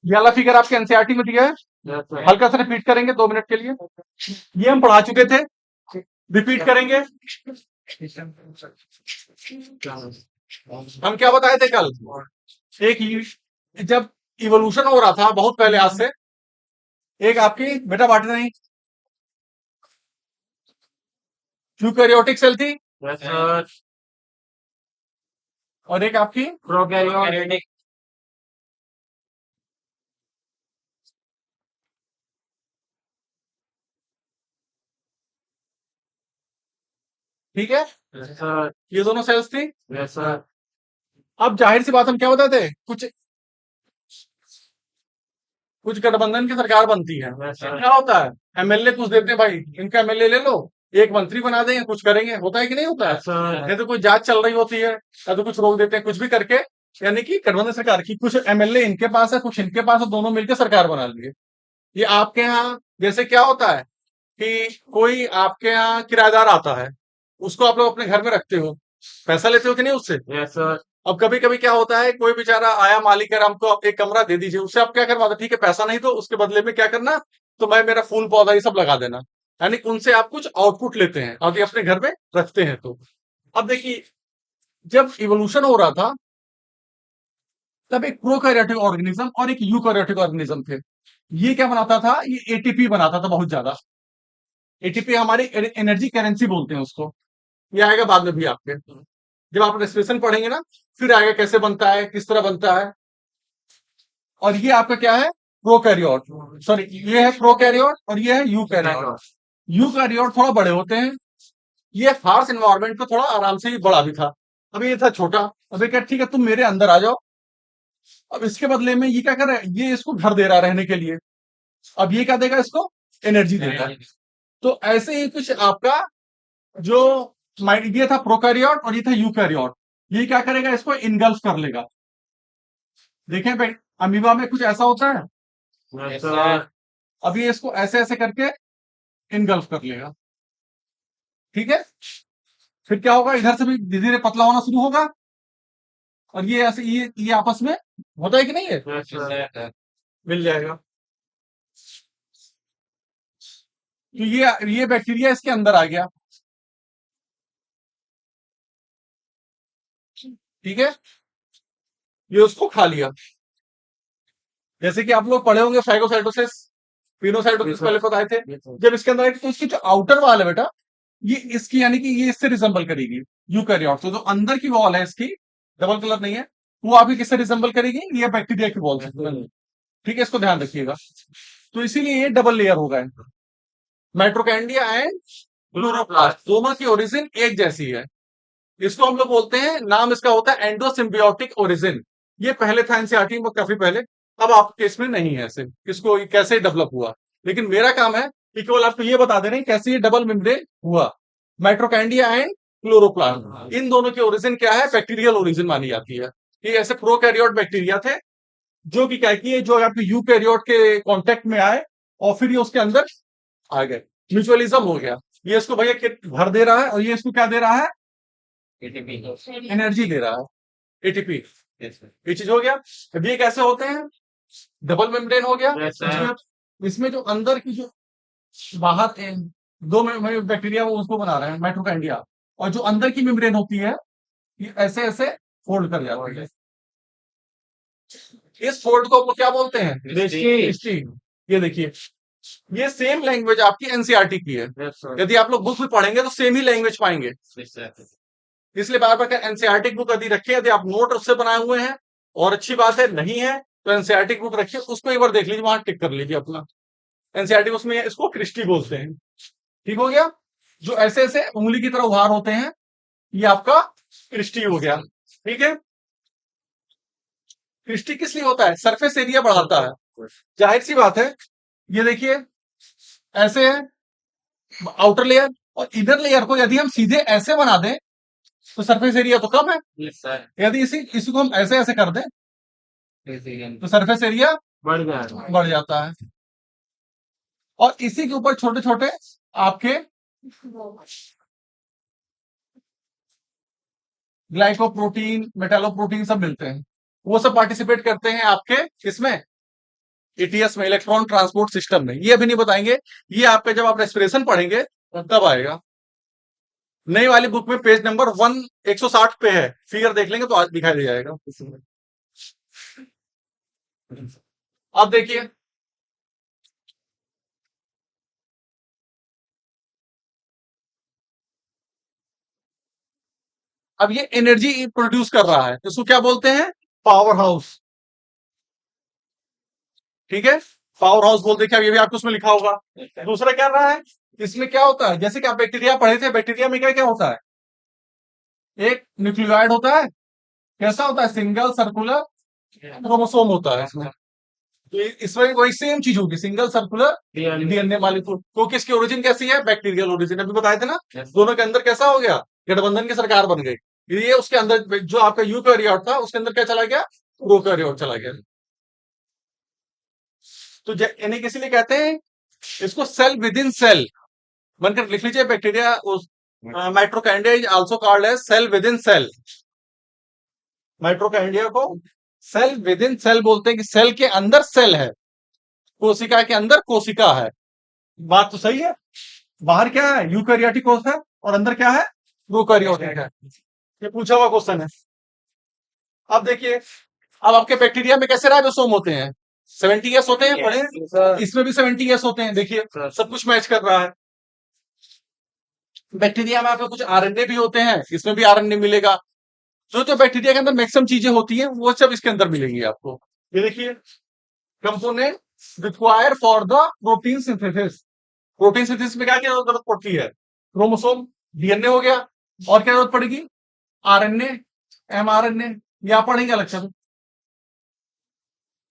ये वाला फिगर आपके एनसीईआरटी में दिया है। हल्का सा रिपीट करेंगे 2 मिनट के लिए। ये हम पढ़ा चुके थे, रिपीट करेंगे। हम क्या बताए थे कल? जब इवोल्यूशन हो रहा था बहुत पहले आज से, एक आपकी बेटा बांट नहीं यूकैरियोटिक सेल थी, और एक आपकी प्रोकैरियोटिक। ठीक है। ये दोनों सेल्स थी। Yes sir. अब जाहिर सी बात हम क्या बताते हैं, कुछ कुछ गठबंधन की सरकार बनती है, क्या होता है, एमएलए कुछ देते हैं, भाई इनका एमएलए ले लो, एक मंत्री बना देंगे, कुछ करेंगे, होता है कि नहीं होता है? या तो कोई जांच चल रही होती है, या तो कुछ रोक देते हैं, कुछ भी करके, यानी कि गठबंधन सरकार की कुछ एमएलए इनके पास है, कुछ इनके पास है, दोनों मिलकर सरकार बना लिए। ये आपके यहाँ जैसे क्या होता है कि कोई आपके यहाँ किराएदार आता है, उसको आप लोग अपने घर में रखते हो, पैसा लेते हो कि नहीं उससे? Yes sir. अब कभी कभी क्या होता है, कोई बेचारा आया, मालिक है, हमको आप एक कमरा दे दीजिए, उससे आप क्या करवाते, ठीक है पैसा नहीं तो उसके बदले में क्या करना, तो मैं मेरा फूल पौधा ये सब लगा देना, यानी उनसे आप कुछ आउटपुट लेते हैं और ये अपने घर में रखते हैं। तो अब देखिए, जब इवोल्यूशन हो रहा था तब एक प्रोकैरियोटिक ऑर्गेनिज्म और एक यूकैरियोटिक ऑर्गेनिज्म थे। ये क्या बनाता था, ये एटीपी बनाता था बहुत ज्यादा। एटीपी हमारी एनर्जी करेंसी बोलते हैं उसको। ये आएगा बाद में भी आपके, जब आप रेस्पिरेशन पढ़ेंगे ना, फिर आएगा कैसे बनता है, किस तरह बनता है। और ये आपका क्या है, प्रोकैरियोट, सॉरी ये है प्रोकैरियोट और ये है यूकैरियोट। यूकैरियोट थोड़ा बड़े होते हैं, ये हार्श एनवायरनमेंट पे थोड़ा आराम से ही बड़ा भी था। अब ये था छोटा, अब ये क्या, ठीक है तुम मेरे अंदर आ जाओ। अब इसके बदले में ये क्या कर रहा है, ये इसको घर दे रहा है रहने के लिए, अब ये क्या देगा इसको, एनर्जी देगा। तो ऐसे ही कुछ आपका जो ये था प्रोकैरियोट और ये था यूकैरियोट, ये क्या करेगा, इसको इनगल्फ कर लेगा। देखें भाई, अमीबा में कुछ ऐसा होता है, यस सर। अब ये इसको ऐसे ऐसे करके इनगल्फ कर लेगा। ठीक है, फिर क्या होगा, इधर से भी धीरे धीरे पतला होना शुरू होगा, और ये ऐसे ये आपस में होता है कि नहीं है, यस सर। मिल जाएगा। तो ये बैक्टीरिया इसके अंदर आ गया। ठीक है, ये उसको खा लिया। जैसे कि आप लोग पढ़े होंगे फाइगोसाइटोसिस, पिनोसाइटोसिस पहले बताए थे। जब इसके अंदर आएगी तो इसकी जो आउटर वॉल है बेटा, ये इसकी यानी कि ये इससे रिजेंबल करेगी यूकैरियोट। तो जो अंदर की वॉल है इसकी, डबल कलर नहीं है, वो आपकी किससे रिजेंबल करेगी, ये बैक्टीरिया की वॉल से। ठीक है, इसको ध्यान रखिएगा। तो इसीलिए ये डबल लेयर होगा, माइट्रोकैंडिया एंड क्लोरोप्लास्ट, दोनों की ओरिजिन एक जैसी है। इसको हम लोग बोलते हैं, नाम इसका होता है एंडोसिम्बियोटिक ओरिजिन। ये पहले था एनसीईआरटी में काफी पहले, अब आपके इसमें नहीं है ऐसे, इसको ये कैसे डेवलप हुआ। लेकिन मेरा काम है कि केवल आपको ये बता देना कैसे ये डबल मेम्ब्रेन हुआ। माइट्रोकैंडिया एंड क्लोरोप्लास्ट, इन दोनों की ओरिजिन क्या है, बैक्टीरियल ओरिजिन मानी जाती है। ये ऐसे प्रोकैरियोट बैक्टीरिया थे जो कि क्या किए, जो आपके यूकैरियोट के कांटेक्ट में आए और फिर ये उसके अंदर आ गए, म्यूचुअलिज्म हो गया। ये इसको भैया भर दे रहा है और ये इसको क्या दे रहा है, एटीपी। एनर्जी दे रहा है, एटीपी। ये चीज हो गया। अब ये कैसे होते हैं, डबल मेम्ब्रेन हो गया। Yes, sir. इसमें जो अंदर की जो बाहर दो बैक्टीरिया वो उसको बना रहे हैं माइट्रोकैंडिया, और जो अंदर की मेम्ब्रेन होती है ये ऐसे ऐसे फोल्ड कर जाती है। इस फोल्ड को क्या बोलते हैं, दृष्टि। ये देखिए, ये सेम लैंग्वेज आपकी एनसीईआरटी की है। Yes sir. यदि आप लोग बुक में पढ़ेंगे तो सेम ही लैंग्वेज पाएंगे, इसलिए बार बार एनसीईआरटी बुक यदि रखिए, यदि आप नोट उससे बनाए हुए हैं और अच्छी बात है, नहीं है तो एनसीईआरटी बुक रखिए, उसको एक बार देख लीजिए, वहां टिक कर लीजिए अपना एनसीईआरटी, उसमें इसको क्रिस्टी बोलते हैं। ठीक हो गया, जो ऐसे ऐसे उंगली की तरह उभार होते हैं, ये आपका क्रिस्टी हो गया। ठीक है, क्रिस्टी किस लिए होता है? सरफेस एरिया बढ़ाता है। जाहिर सी बात है, ये देखिए ऐसे है आउटर लेयर, और इनर लेयर को यदि हम सीधे ऐसे बना दें तो सरफेस एरिया तो कम है। Yes, sir. यदि इसी को हम ऐसे ऐसे कर दें Basically. तो सरफेस एरिया बढ़ जाता बढ़ जाता है। और इसी के ऊपर छोटे छोटे आपके ग्लाइकोप्रोटीन, मेटालोप्रोटीन सब मिलते हैं। वो सब पार्टिसिपेट करते हैं आपके इसमें एटीएस में, इलेक्ट्रॉन ट्रांसपोर्ट सिस्टम में। ये अभी नहीं बताएंगे, ये आपके जब आप रेस्पिरेशन पढ़ेंगे तब आएगा। नई वाली बुक में पेज नंबर 160 पे है, फिगर देख लेंगे तो आज दिखाई दे जाएगा। अब देखिए, अब ये एनर्जी प्रोड्यूस कर रहा है, इसको क्या बोलते हैं? Power house. ठीक है, पावर हाउस बोलते क्या, ये भी आपको उसमें लिखा होगा। दूसरा क्या रहा है, इसमें क्या होता है, जैसे कि आप बैक्टीरिया पढ़े थे, बैक्टीरिया में क्या क्या होता है? एक न्यूक्लियोइड होता है, कैसा होता है? सिंगल सर्कुलर है। क्रोमोसोम होता है इसमें। तो इसमें वही सेम चीज होगी, सिंगल सर्कुलर डीएनए मॉलिक्यूल। तो किसकी ओरिजिन कैसी है? बैक्टीरियल ओरिजिन, अभी बताए थे ना। Yes. दोनों के अंदर कैसा हो गया? गठबंधन की सरकार बन गई। ये उसके अंदर जो आपका यूकैरियोट था उसके अंदर क्या चला गया? प्रोकैरियोट चला गया। तो इन्हें किसी लिए कहते हैं, इसको सेल विद इन सेल बनकर लिख लीजिए। Bacteria mitochondria is also called as cell within cell. Mitochondria को सेल विद इन सेल बोलते हैं कि सेल के अंदर सेल है, कोशिका के अंदर कोशिका है। बात तो सही है। बाहर क्या है? यूकैरियोटिक कोष है, और अंदर क्या है? प्रोकैरियोटिक है। ये पूछा हुआ क्वेश्चन है। अब देखिए, अब आपके बैक्टीरिया में कैसे राइबोसोम होते हैं? 70S होते हैं, पढ़े? Yes, sir. इसमें भी 70S होते हैं। देखिए Sir. सब कुछ मैच कर रहा है। बैक्टीरिया में आपको कुछ आरएनए भी होते हैं, इसमें भी आरएनए मिलेगा। जो जो बैक्टीरिया के अंदर मैक्सिमम चीजें होती हैं वो सब इसके अंदर मिलेंगी आपको। ये देखिए, component require for the protein synthesis. Protein synthesis में क्या क्या जरूरत पड़ती है? क्रोमोसोम, डीएनए हो गया, और क्या जरूरत पड़ेगी? आरएनए, एमआरएनए, या पढ़ेंगे अलग से।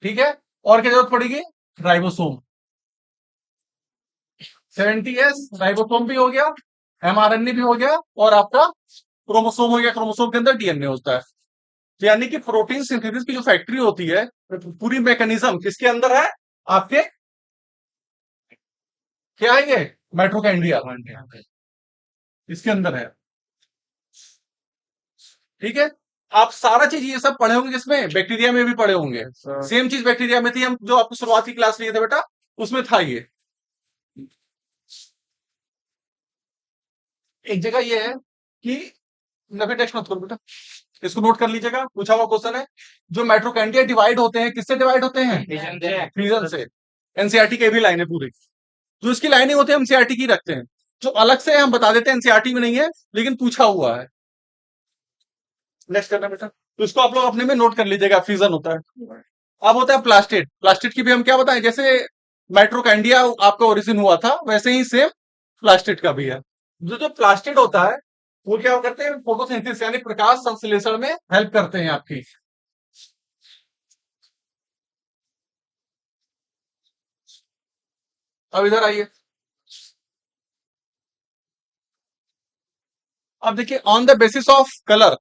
ठीक है, और क्या जरूरत पड़ेगी? राइबोसोम। 70S राइबोसोम भी हो गया, एमआरएनए भी हो गया, और आपका क्रोमोसोम हो गया। क्रोमोसोम के अंदर डीएनए होता है। तो यानी कि प्रोटीन सिंथेसिस की जो फैक्ट्री होती है, पूरी मैकेनिज्म किसके अंदर है? आपके क्या है ये? माइट्रोकाइंड्रिया, इसके अंदर है। ठीक है, आप सारा चीज ये सब पढ़े होंगे, जिसमें बैक्टीरिया में भी पढ़े होंगे। Sir. सेम चीज बैक्टीरिया में थी, हम जो आपको शुरुआती क्लास लिए थे बेटा, उसमें था ये। एक जगह ये है कि नफे टेक्स्ट मत करो बेटा, इसको नोट कर लीजिएगा, पूछा हुआ क्वेश्चन है। जो माइट्रोकाइंड्रिया डिवाइड होते हैं, किससे डिवाइड होते हैं? Vision से. फ्यूजन से। एनसीईआरटी की भी लाइन है पूरी। जो इसकी लाइनिंग होती है एनसीईआरटी की रखते हैं, जो अलग से हम बता देते हैं एनसीईआरटी में नहीं है, लेकिन पूछा हुआ है। नेक्स्ट करना बेटा, तो इसको आप लोग अपने में नोट कर लीजिएगा, फ्यूजन होता है। अब होता है प्लास्टिड। प्लास्टिड की भी हम क्या बताएं, जैसे माइट्रोकाइंड्रिया आपका ओरिजिन हुआ था, वैसे ही सेम प्लास्टिड का भी है। जो जो प्लास्टिड होता है वो क्या करते हैं? फोटोसिंथेसिस यानी प्रकाश संश्लेषण में हेल्प करते हैं आपकी। अब इधर आइए, अब देखिए on the basis of colour,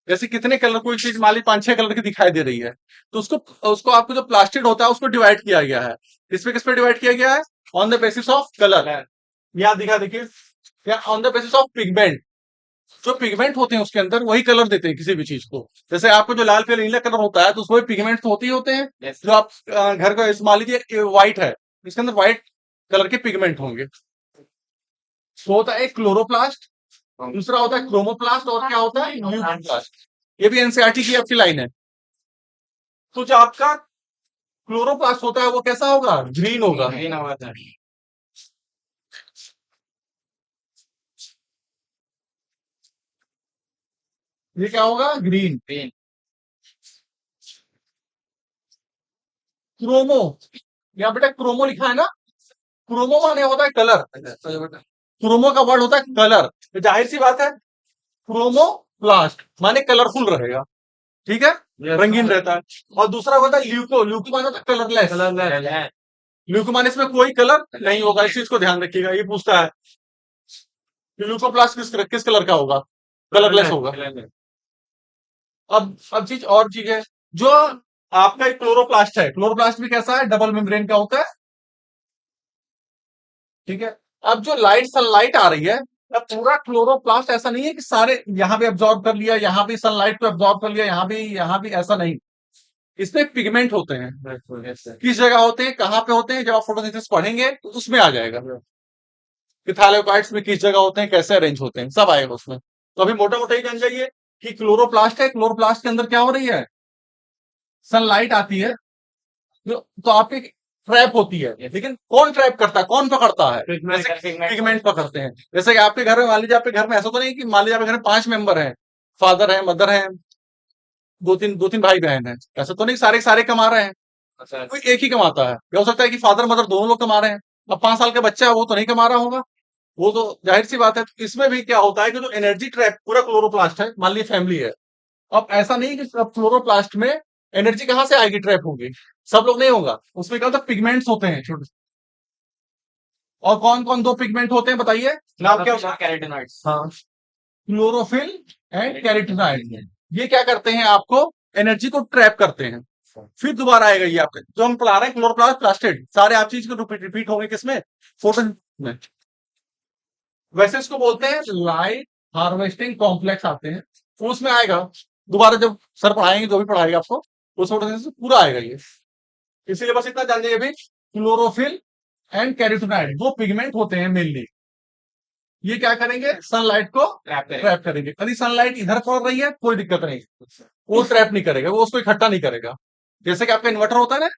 जैसे कितने कलर, कोई चीज मान ली 5-6 कलर की दिखाई दे रही है, तो उसको उसको आपको जो प्लास्टिड होता है उसको डिवाइड किया गया है। किस पे डिवाइड किया गया है? On the basis of colour. यहां दिखा देखिए, या on the basis of pigment. जो पिगमेंट होते हैं उसके अंदर वही कलर देते हैं किसी भी चीज को। जैसे आपको जो लाल पीला नीला कलर होता है तो उसमें पिगमेंट तो होते ही होते हैं। Yes. जो आप घर का मान लीजिए व्हाइट है, इसके अंदर व्हाइट कलर के पिगमेंट होंगे। तो होता है एक क्लोरोप्लास्ट, दूसरा होता है क्रोमोप्लास्ट, और क्या होता है? न्यूक्लियोप्लास्ट। ये भी एनसीईआरटी की आपकी लाइन है। तो जो आपका क्लोरोप्लास्ट होता है वो कैसा होगा? ग्रीन होगा। Green होगा sir. ये क्या होगा? ग्रीन। Green. क्रोमो, यहाँ बेटा क्रोमो लिखा है ना, क्रोमो माने होता है कलर। क्रोमो का वर्ड होता है कलर। तो जाहिर सी बात है, क्रोमो प्लास्ट माने कलरफुल रहेगा, ठीक है, रंगीन रहता है। और दूसरा होता है ल्यूको, ल्यूको माने होता है कलरलेस, कलर ल्यूको माने इसमें कोई कलर नहीं होगा। इस चीज को ध्यान रखिएगा, ये पूछता है कि ल्यूकोप्लास्ट किस कलर का होगा, कलरलेस होगा। अब चीज और चीज है, जो आपका एक क्लोरोप्लास्ट है, क्लोरोप्लास्ट भी कैसा है, डबल मेम्ब्रेन का होता है, ठीक है। अब जो लाइट सनलाइट आ रही है, अब पूरा क्लोरोप्लास्ट ऐसा नहीं है कि सारे यहां भी एब्जॉर्ब कर लिया, यहां भी सनलाइट को एब्जॉर्ब कर लिया, यहां भी, ऐसा नहीं। इसमें पिगमेंट होते हैं, किस जगह होते हैं, कहाँ पे होते हैं, जब आप फोटोसिंथेसिस पढ़ेंगे तो उसमें आ जाएगा कि थाइलाकोइड्स में किस जगह होते हैं, कैसे अरेंज होते हैं, सब आएगा उसमें। तो अभी मोटा मोटा ही जान जाइए कि क्लोरोप्लास्ट है, क्लोरोप्लास्ट के अंदर क्या हो रही है, सनलाइट आती है, तो आपकी ट्रैप होती है। लेकिन कौन ट्रैप करता है, कौन पकड़ता है, पिगमेंट पकड़ते हैं। जैसे कि आपके घर में, मान लीजिए आपके घर में ऐसा तो नहीं कि मान लीजिए आपके घर में 5 मेंबर हैं, फादर है, मदर है, दो तीन भाई बहन है, ऐसा तो नहीं सारे के सारे कमा रहे हैं, कोई एक ही कमाता है। या हो सकता है कि फादर मदर दोनों लोग कमा रहे हैं, अब 5 साल का बच्चा है वो तो नहीं कमा रहा होगा, वो तो जाहिर सी बात है। तो इसमें भी क्या होता है कि जो एनर्जी ट्रैप पूरा क्लोरोप्लास्ट है, मान लीजिए फैमिली है, अब ऐसा नहीं कि सब क्लोरोप्लास्ट में एनर्जी कहां से आएगी, ट्रैप होगी, सब लोग नहीं होगा, उसमें क्या होता है, पिगमेंट्स होते हैं छोटे। और कौन कौन दो पिगमेंट होते हैं बताइए, नाम क्या होता है, कैरोटीनॉइड्स। हाँ, क्लोरोफिल एंड कैरोटीनॉइड। ये क्या करते हैं, आपको एनर्जी को ट्रैप करते हैं। फिर दोबारा आएगा ये आपके जो हम पढ़ा रहे हैं, क्लोरोप्लास्ट प्लास्टिड, सारे आप चीज को रिपीट रिपीट होंगे किसमें, फोटो में। वैसे इसको बोलते हैं लाइट हार्वेस्टिंग कॉम्प्लेक्स आते हैं, तो उसमें आएगा दोबारा जब सर पढ़ाएंगे, जो भी पढ़ाएगा आपको उस फोटो से पूरा आएगा ये। इसीलिए बस इतना जान जाइए भाई, क्लोरोफिल एंड कैरोटीनॉइड दो पिगमेंट होते हैं मेनली। ये क्या करेंगे, सनलाइट को ट्रैप करेंगे। यदि सनलाइट इधर पड़ रही है कोई दिक्कत नहीं, वो ट्रैप नहीं करेगा, वो उसको इकट्ठा नहीं करेगा। जैसे कि आपका इन्वर्टर होता है ना,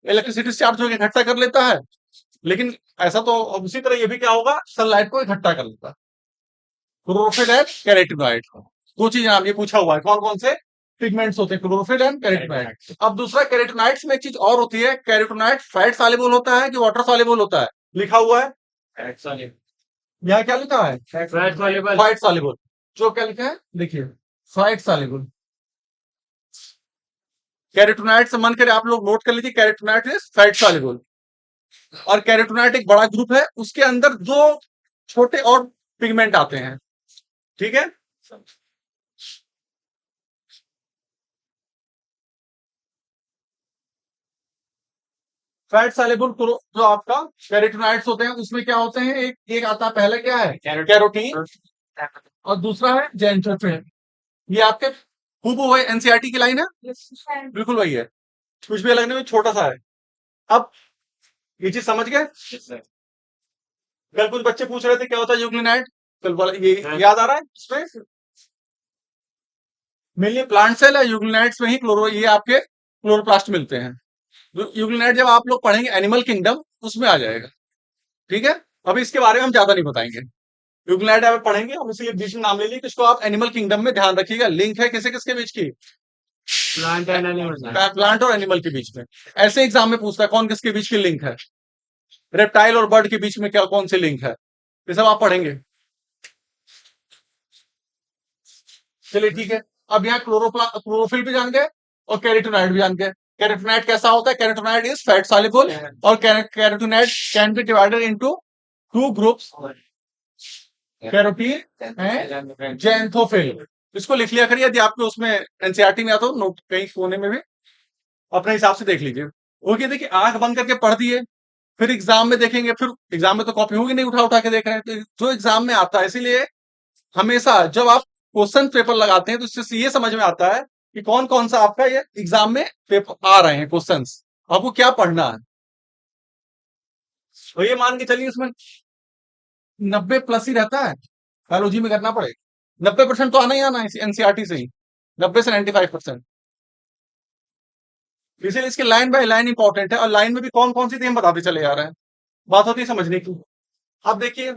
इलेक्ट्रिसिटी चार्ज होकर इकट्ठा कर लेता है, लेकिन ऐसा तो उसी तरह ये भी क्या होगा, सनलाइट को इकट्ठा कर लेता है। क्लोरोफिल एंड कैरोटीनॉइड, दो चीज नाम ये पूछा हुआ है, कौन कौन से पिगमेंट्स होते हैं, क्लोरोफिल एंड कैरोटीनॉइड। अब दूसरा कैरोटीनॉइड्स में एक चीज और होती है, कैरोटीनॉइड फैट सॉल्युबल होता है कि वाटर सॉल्युबल होता है, लिखा हुआ है यहाँ क्या लिखा है, फैट सॉल्युबल। जो क्या लिखा है देखिए, फैट सॉल्युबल। कैरोटीनॉइड से मन करे आप लोग नोट कर लीजिए, कैरोटीनॉइड इज फैट सॉल्युबल। और कैरोटीनॉइड एक बड़ा ग्रुप है, उसके अंदर दो छोटे और पिगमेंट आते हैं, ठीक है। फैट सॉल्युबल जो आपका कैरोटीनॉइड्स होते हैं, उसमें क्या होते हैं, एक आता है, पहले क्या है, कैरोटीन, और दूसरा है जेंटोफिन। ये आपके हूबहू वही एनसीईआरटी की लाइन है, बिल्कुल वही है, कुछ भी अलग नहीं, छोटा सा है। अब ये चीज समझ गए। कल कुछ बच्चे पूछ रहे थे क्या होता है यूग्लिनाइड, कल वाला ये याद आ रहा है इसमें, मेनली प्लांट सेल है, यूग्लिनाइड्स में ही क्लोरो ये आपके क्लोरोप्लास्ट मिलते हैं। यूग्लिनाइड जब आप लोग पढ़ेंगे एनिमल किंगडम, उसमें आ जाएगा, ठीक है। अभी इसके बारे में हम ज्यादा नहीं बताएंगे, यूग्लिनाइड आप पढ़ेंगे, हम इसलिए बीच में नाम ले लिए, इसको आप एनिमल किंगडम में ध्यान रखिएगा, लिंक है किसे किसके बीच की, प्लांट और एनिमल के बीच में। ऐसे एग्जाम में पूछता है कौन किसके बीच की लिंक है, रेप्टाइल और बर्ड के बीच में क्या कौन सी लिंक है, ये सब आप पढ़ेंगे। चलिए ठीक है, अब यहाँ क्लोरोफिल भी जान गए और कैरोटीनॉइड भी जान गए। कैरोटीनॉइड कैसा होता है, कैरोटीनॉइड इज फैट सॉल्युबल, और carotenoid can be divided into two groups, carotene and xanthophyll. इसको लिख लिया करिए, यदि आपके उसमें एनसीईआरटी में आता हो नोट कहीं कोने में भी, अपने हिसाब से देख लीजिए। ओके, देखिए आंख बंद करके पढ़ दिए, फिर एग्जाम में देखेंगे, फिर एग्जाम में तो कॉपी होगी नहीं, उठा उठा के देख रहे हैं, तो जो एग्जाम में आता है, इसीलिए हमेशा जब आप क्वेश्चन पेपर लगाते हैं तो इससे ये समझ में आता है कि कौन कौन सा आपका ये एग्जाम में पेपर आ रहे हैं क्वेश्चंस, आपको क्या पढ़ना है। तो ये मान के चलिए इसमें 90+ ही रहता है, बायोलॉजी में करना पड़ेगा, 90% तो आना ही आना है एनसीईआरटी से ही, 90 से 95%। इसीलिए इसके लाइन बाय लाइन इंपॉर्टेंट है, और लाइन में भी कौन कौन सी थी हम बताते चले जा रहे हैं, बात होती है समझने की। अब देखिए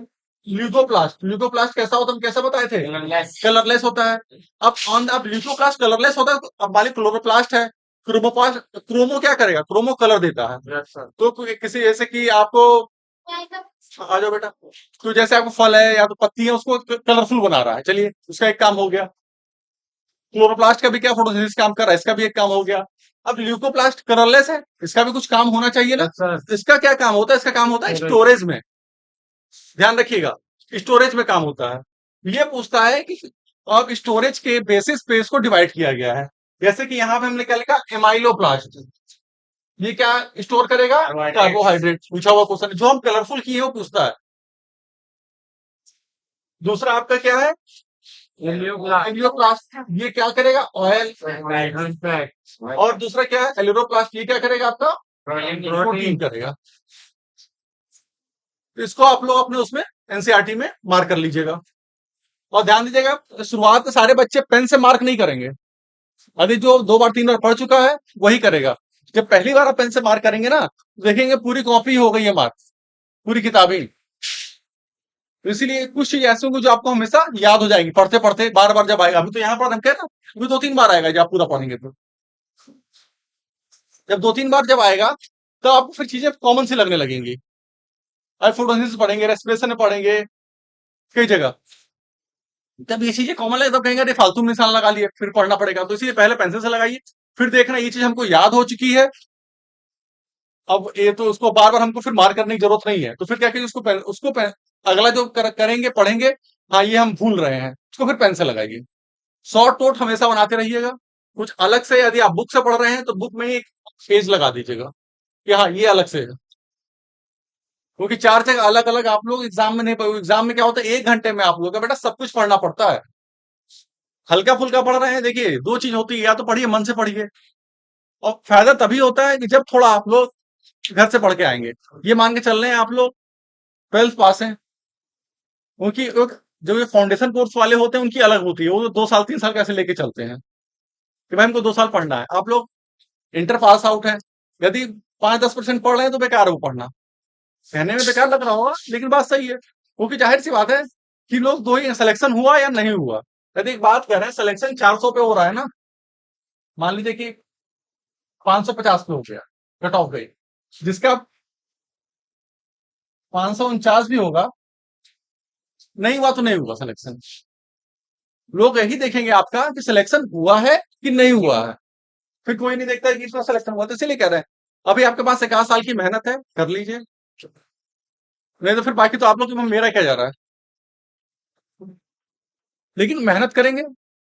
ल्यूकोप्लास्ट, ल्यूकोप्लास्ट कैसा होता है, हम कैसा बताए थे, कलरलेस होता है। अब ल्यूकोप्लास्ट कलरलेस होता है, तो अब वाली क्लोरोप्लास्ट है, क्रोमोप्लास्ट, क्रोमो क्या करेगा, क्रोमो कलर देता है। तो किसी जैसे कि आपको, आ जाओ बेटा, तो जैसे आपको फल है या तो पत्ती है, उसको कलरफुल बना रहा है, चलिए उसका एक काम हो गया। क्लोरोप्लास्ट का भी क्या फोटोसिंथेसिस काम कर रहा है, इसका भी एक काम हो गया। अब ल्यूकोप्लास्ट कलरलेस है, इसका भी कुछ काम होना चाहिए ना। सर इसका क्या काम होता है, इसका काम होता है स्टोरेज में। ध्यान रखिएगा, स्टोरेज में काम होता है। ये पूछता है कि अब स्टोरेज के बेसिस पे इसको डिवाइड किया गया है। जैसे कि यहाँ पे हमने क्या लिखा, एमाइलोप्लास्ट। ये क्या स्टोर करेगा, कार्बोहाइड्रेट। पूछा हुआ क्वेश्चन जो हम कलरफुल किए वो पूछता है। दूसरा आपका क्या है, एलियोप्लास्ट। ये क्या करेगा, ऑयल। और दूसरा क्या है, एलियोप्लास्ट। ये क्या करेगा, आपका प्रोटीन करेगा। तो इसको आप लोग अपने उसमें एनसीईआरटी में मार्क कर लीजिएगा। और ध्यान दीजिएगा, शुरुआत में सारे बच्चे पेन से मार्क नहीं करेंगे। अभी जो 2 बार 3 बार पढ़ चुका है वही करेगा। जब पहली बार आप पेन से मार्क करेंगे ना, तो देखेंगे पूरी कॉपी हो गई है मार्क, पूरी किताबें। तो इसीलिए कुछ चीज ऐसी होंगी जो आपको हमेशा याद हो जाएगी, पढ़ते पढ़ते बार बार जब आएगा। अभी तो यहाँ पर हम कह रहे हैं ना, अभी 2-3 बार आएगा जब आप पूरा पढ़ेंगे तो। जब 2-3 बार जब आएगा, तो आपको फिर चीजें कॉमन सी लगने लगेंगी। अब फोटोसिंथेसिस पढ़ेंगे, रेस्पिरेशन पढ़ेंगे, कई जगह जब ये चीजें कॉमन लगे तब कहेंगे अरे फालतू में निशान लगा लिए, फिर पढ़ना पड़ेगा। तो इसलिए पहले पेंसिल से लगाइए, फिर देखना ये चीज हमको याद हो चुकी है। अब ये तो उसको बार बार हमको फिर मार्क करने की जरूरत नहीं है, तो फिर क्या करिए, अगला जो करेंगे पढ़ेंगे, हाँ ये हम भूल रहे हैं, उसको फिर पेन से लगाइए। शॉर्ट नोट हमेशा बनाते रहिएगा। कुछ अलग से यदि आप बुक से पढ़ रहे हैं तो बुक में ही एक पेज लगा दीजिएगा कि हाँ ये अलग से है। क्योंकि 4 जगह अलग अलग आप लोग एग्जाम में नहीं पढ़ोगे। एग्जाम में क्या होता है, 1 घंटे में आप लोग का बेटा सब कुछ पढ़ना पड़ता है। हल्का फुल्का पढ़ रहे हैं, देखिए 2 चीज होती है, या तो पढ़िए मन से पढ़िए, और फायदा तभी होता है कि जब थोड़ा आप लोग घर से पढ़ के आएंगे। ये मान के चल रहे हैं आप लोग 12th पास हैं, क्योंकि जो ये फाउंडेशन कोर्स वाले होते हैं उनकी अलग होती है, वो 2 साल 3 साल कैसे लेके चलते हैं कि भाई हमको 2 साल पढ़ना है। आप लोग इंटर पास आउट है, यदि 5-10% पढ़ रहे हैं तो बेकार है वो पढ़ना। कहने में बेकार लग रहा होगा लेकिन बात सही है, क्योंकि जाहिर सी बात है कि लोग दो ही सिलेक्शन हुआ या नहीं हुआ। यदि एक बात कह रहे हैं सिलेक्शन 400 पे हो रहा है ना, मान लीजिए कि 550 पे हो गया, कट ऑफ गई, जिसका 549 भी होगा, नहीं हुआ तो नहीं हुआ सिलेक्शन। लोग यही देखेंगे आपका कि सिलेक्शन हुआ है कि नहीं हुआ है, फिर कोई नहीं देखता है कि इसका सिलेक्शन हुआ। तो इसीलिए कह रहे हैं अभी आपके पास 1 आध साल की मेहनत है, कर लीजिए। नहीं तो फिर बाकी तो आप लोग के, मेरा क्या जा रहा है। लेकिन मेहनत करेंगे,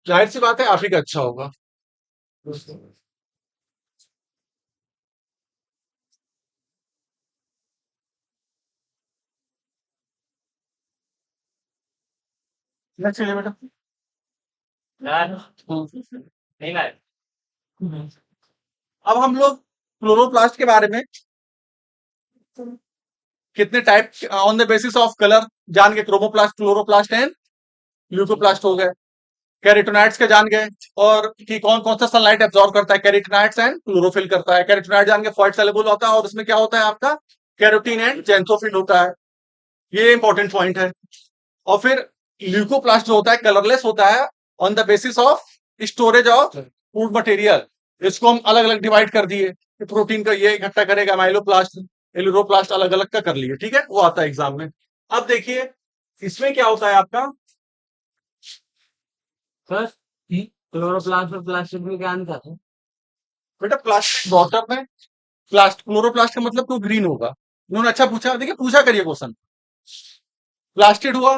जाहिर सी बात है आप ही का अच्छा होगा। नेक्स्ट चलिए बेटा। नहीं लाए। अब हम लोग क्लोरोप्लास्ट के बारे में कितने type, on the basis of colour जान गए, क्रोमोप्लास्ट, क्लोरोप्लास्ट एंड ल्यूकोप्लास्ट हो गए। कैरोटिनॉइड्स के जान गए, और कि कौन कौन सा सनलाइट एब्जॉर्ब करता है, कैरोटिनॉइड्स एंड क्लोरोफिल करता है। कैरोटिनॉइड जान गए फॉइड सॉल्युबल होता है, और उसमें क्या होता है आपका, कैरोटीन एंड जेंथोफिल होता है। ये इंपॉर्टेंट पॉइंट है। और फिर ल्यूकोप्लास्ट जो होता है कलरलेस होता है, on the basis of storage of food material. इसको हम अलग अलग डिवाइड कर दिए कि प्रोटीन का ये इकट्ठा करेगा, माइलोप्लास्ट, एलियोप्लास्ट अलग अलग का कर लिए, ठीक है, वो आता है एग्जाम में। अब देखिए इसमें क्या होता है आपका, सर क्लोरोप्लास्ट और प्लास्टिक में क्या अंतर है? बेटा प्लास्टिक वाटर में, क्लोरोप्लास्ट का मतलब तो ग्रीन होगा। उन्होंने अच्छा पूछा, देखिए पूछा करिए क्वेश्चन। प्लास्टिड हुआ,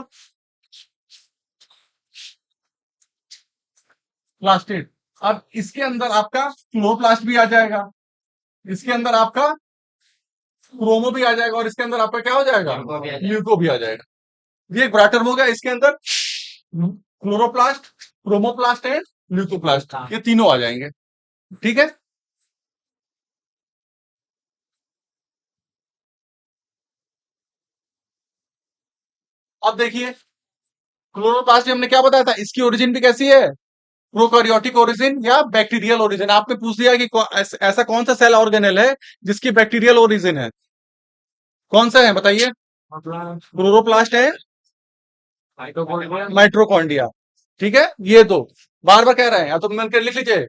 प्लास्टिड। अब इसके अंदर आपका क्लोरोप्लास्ट भी आ जाएगा, इसके अंदर आपका क्रोमो भी आ जाएगा, और इसके अंदर आपका क्या हो जाएगा, ल्यूको भी आ जाएगा। ये एक बड़ा टर्म हो गया। इसके अंदर क्लोरोप्लास्ट, क्रोमोप्लास्ट एंड ल्यूकोप्लास्ट, ये तीनों आ जाएंगे, ठीक है। अब देखिए क्लोरोप्लास्ट हमने क्या बताया था, इसकी ओरिजिन भी कैसी है, प्रोकैरियोटिक ओरिजिन या बैक्टीरियल ओरिजिन। आपने पूछ दिया कि ऐसा कौन सा सेल ऑर्गेनेल है जिसकी बैक्टीरियल ओरिजिन है, कौन सा है बताइए। क्लोरोप्लास्ट है, माइट्रोकॉन्ड्रिया, ठीक है। ये दो बार बार कह रहे हैं, या तो मिलकर लिख लीजिए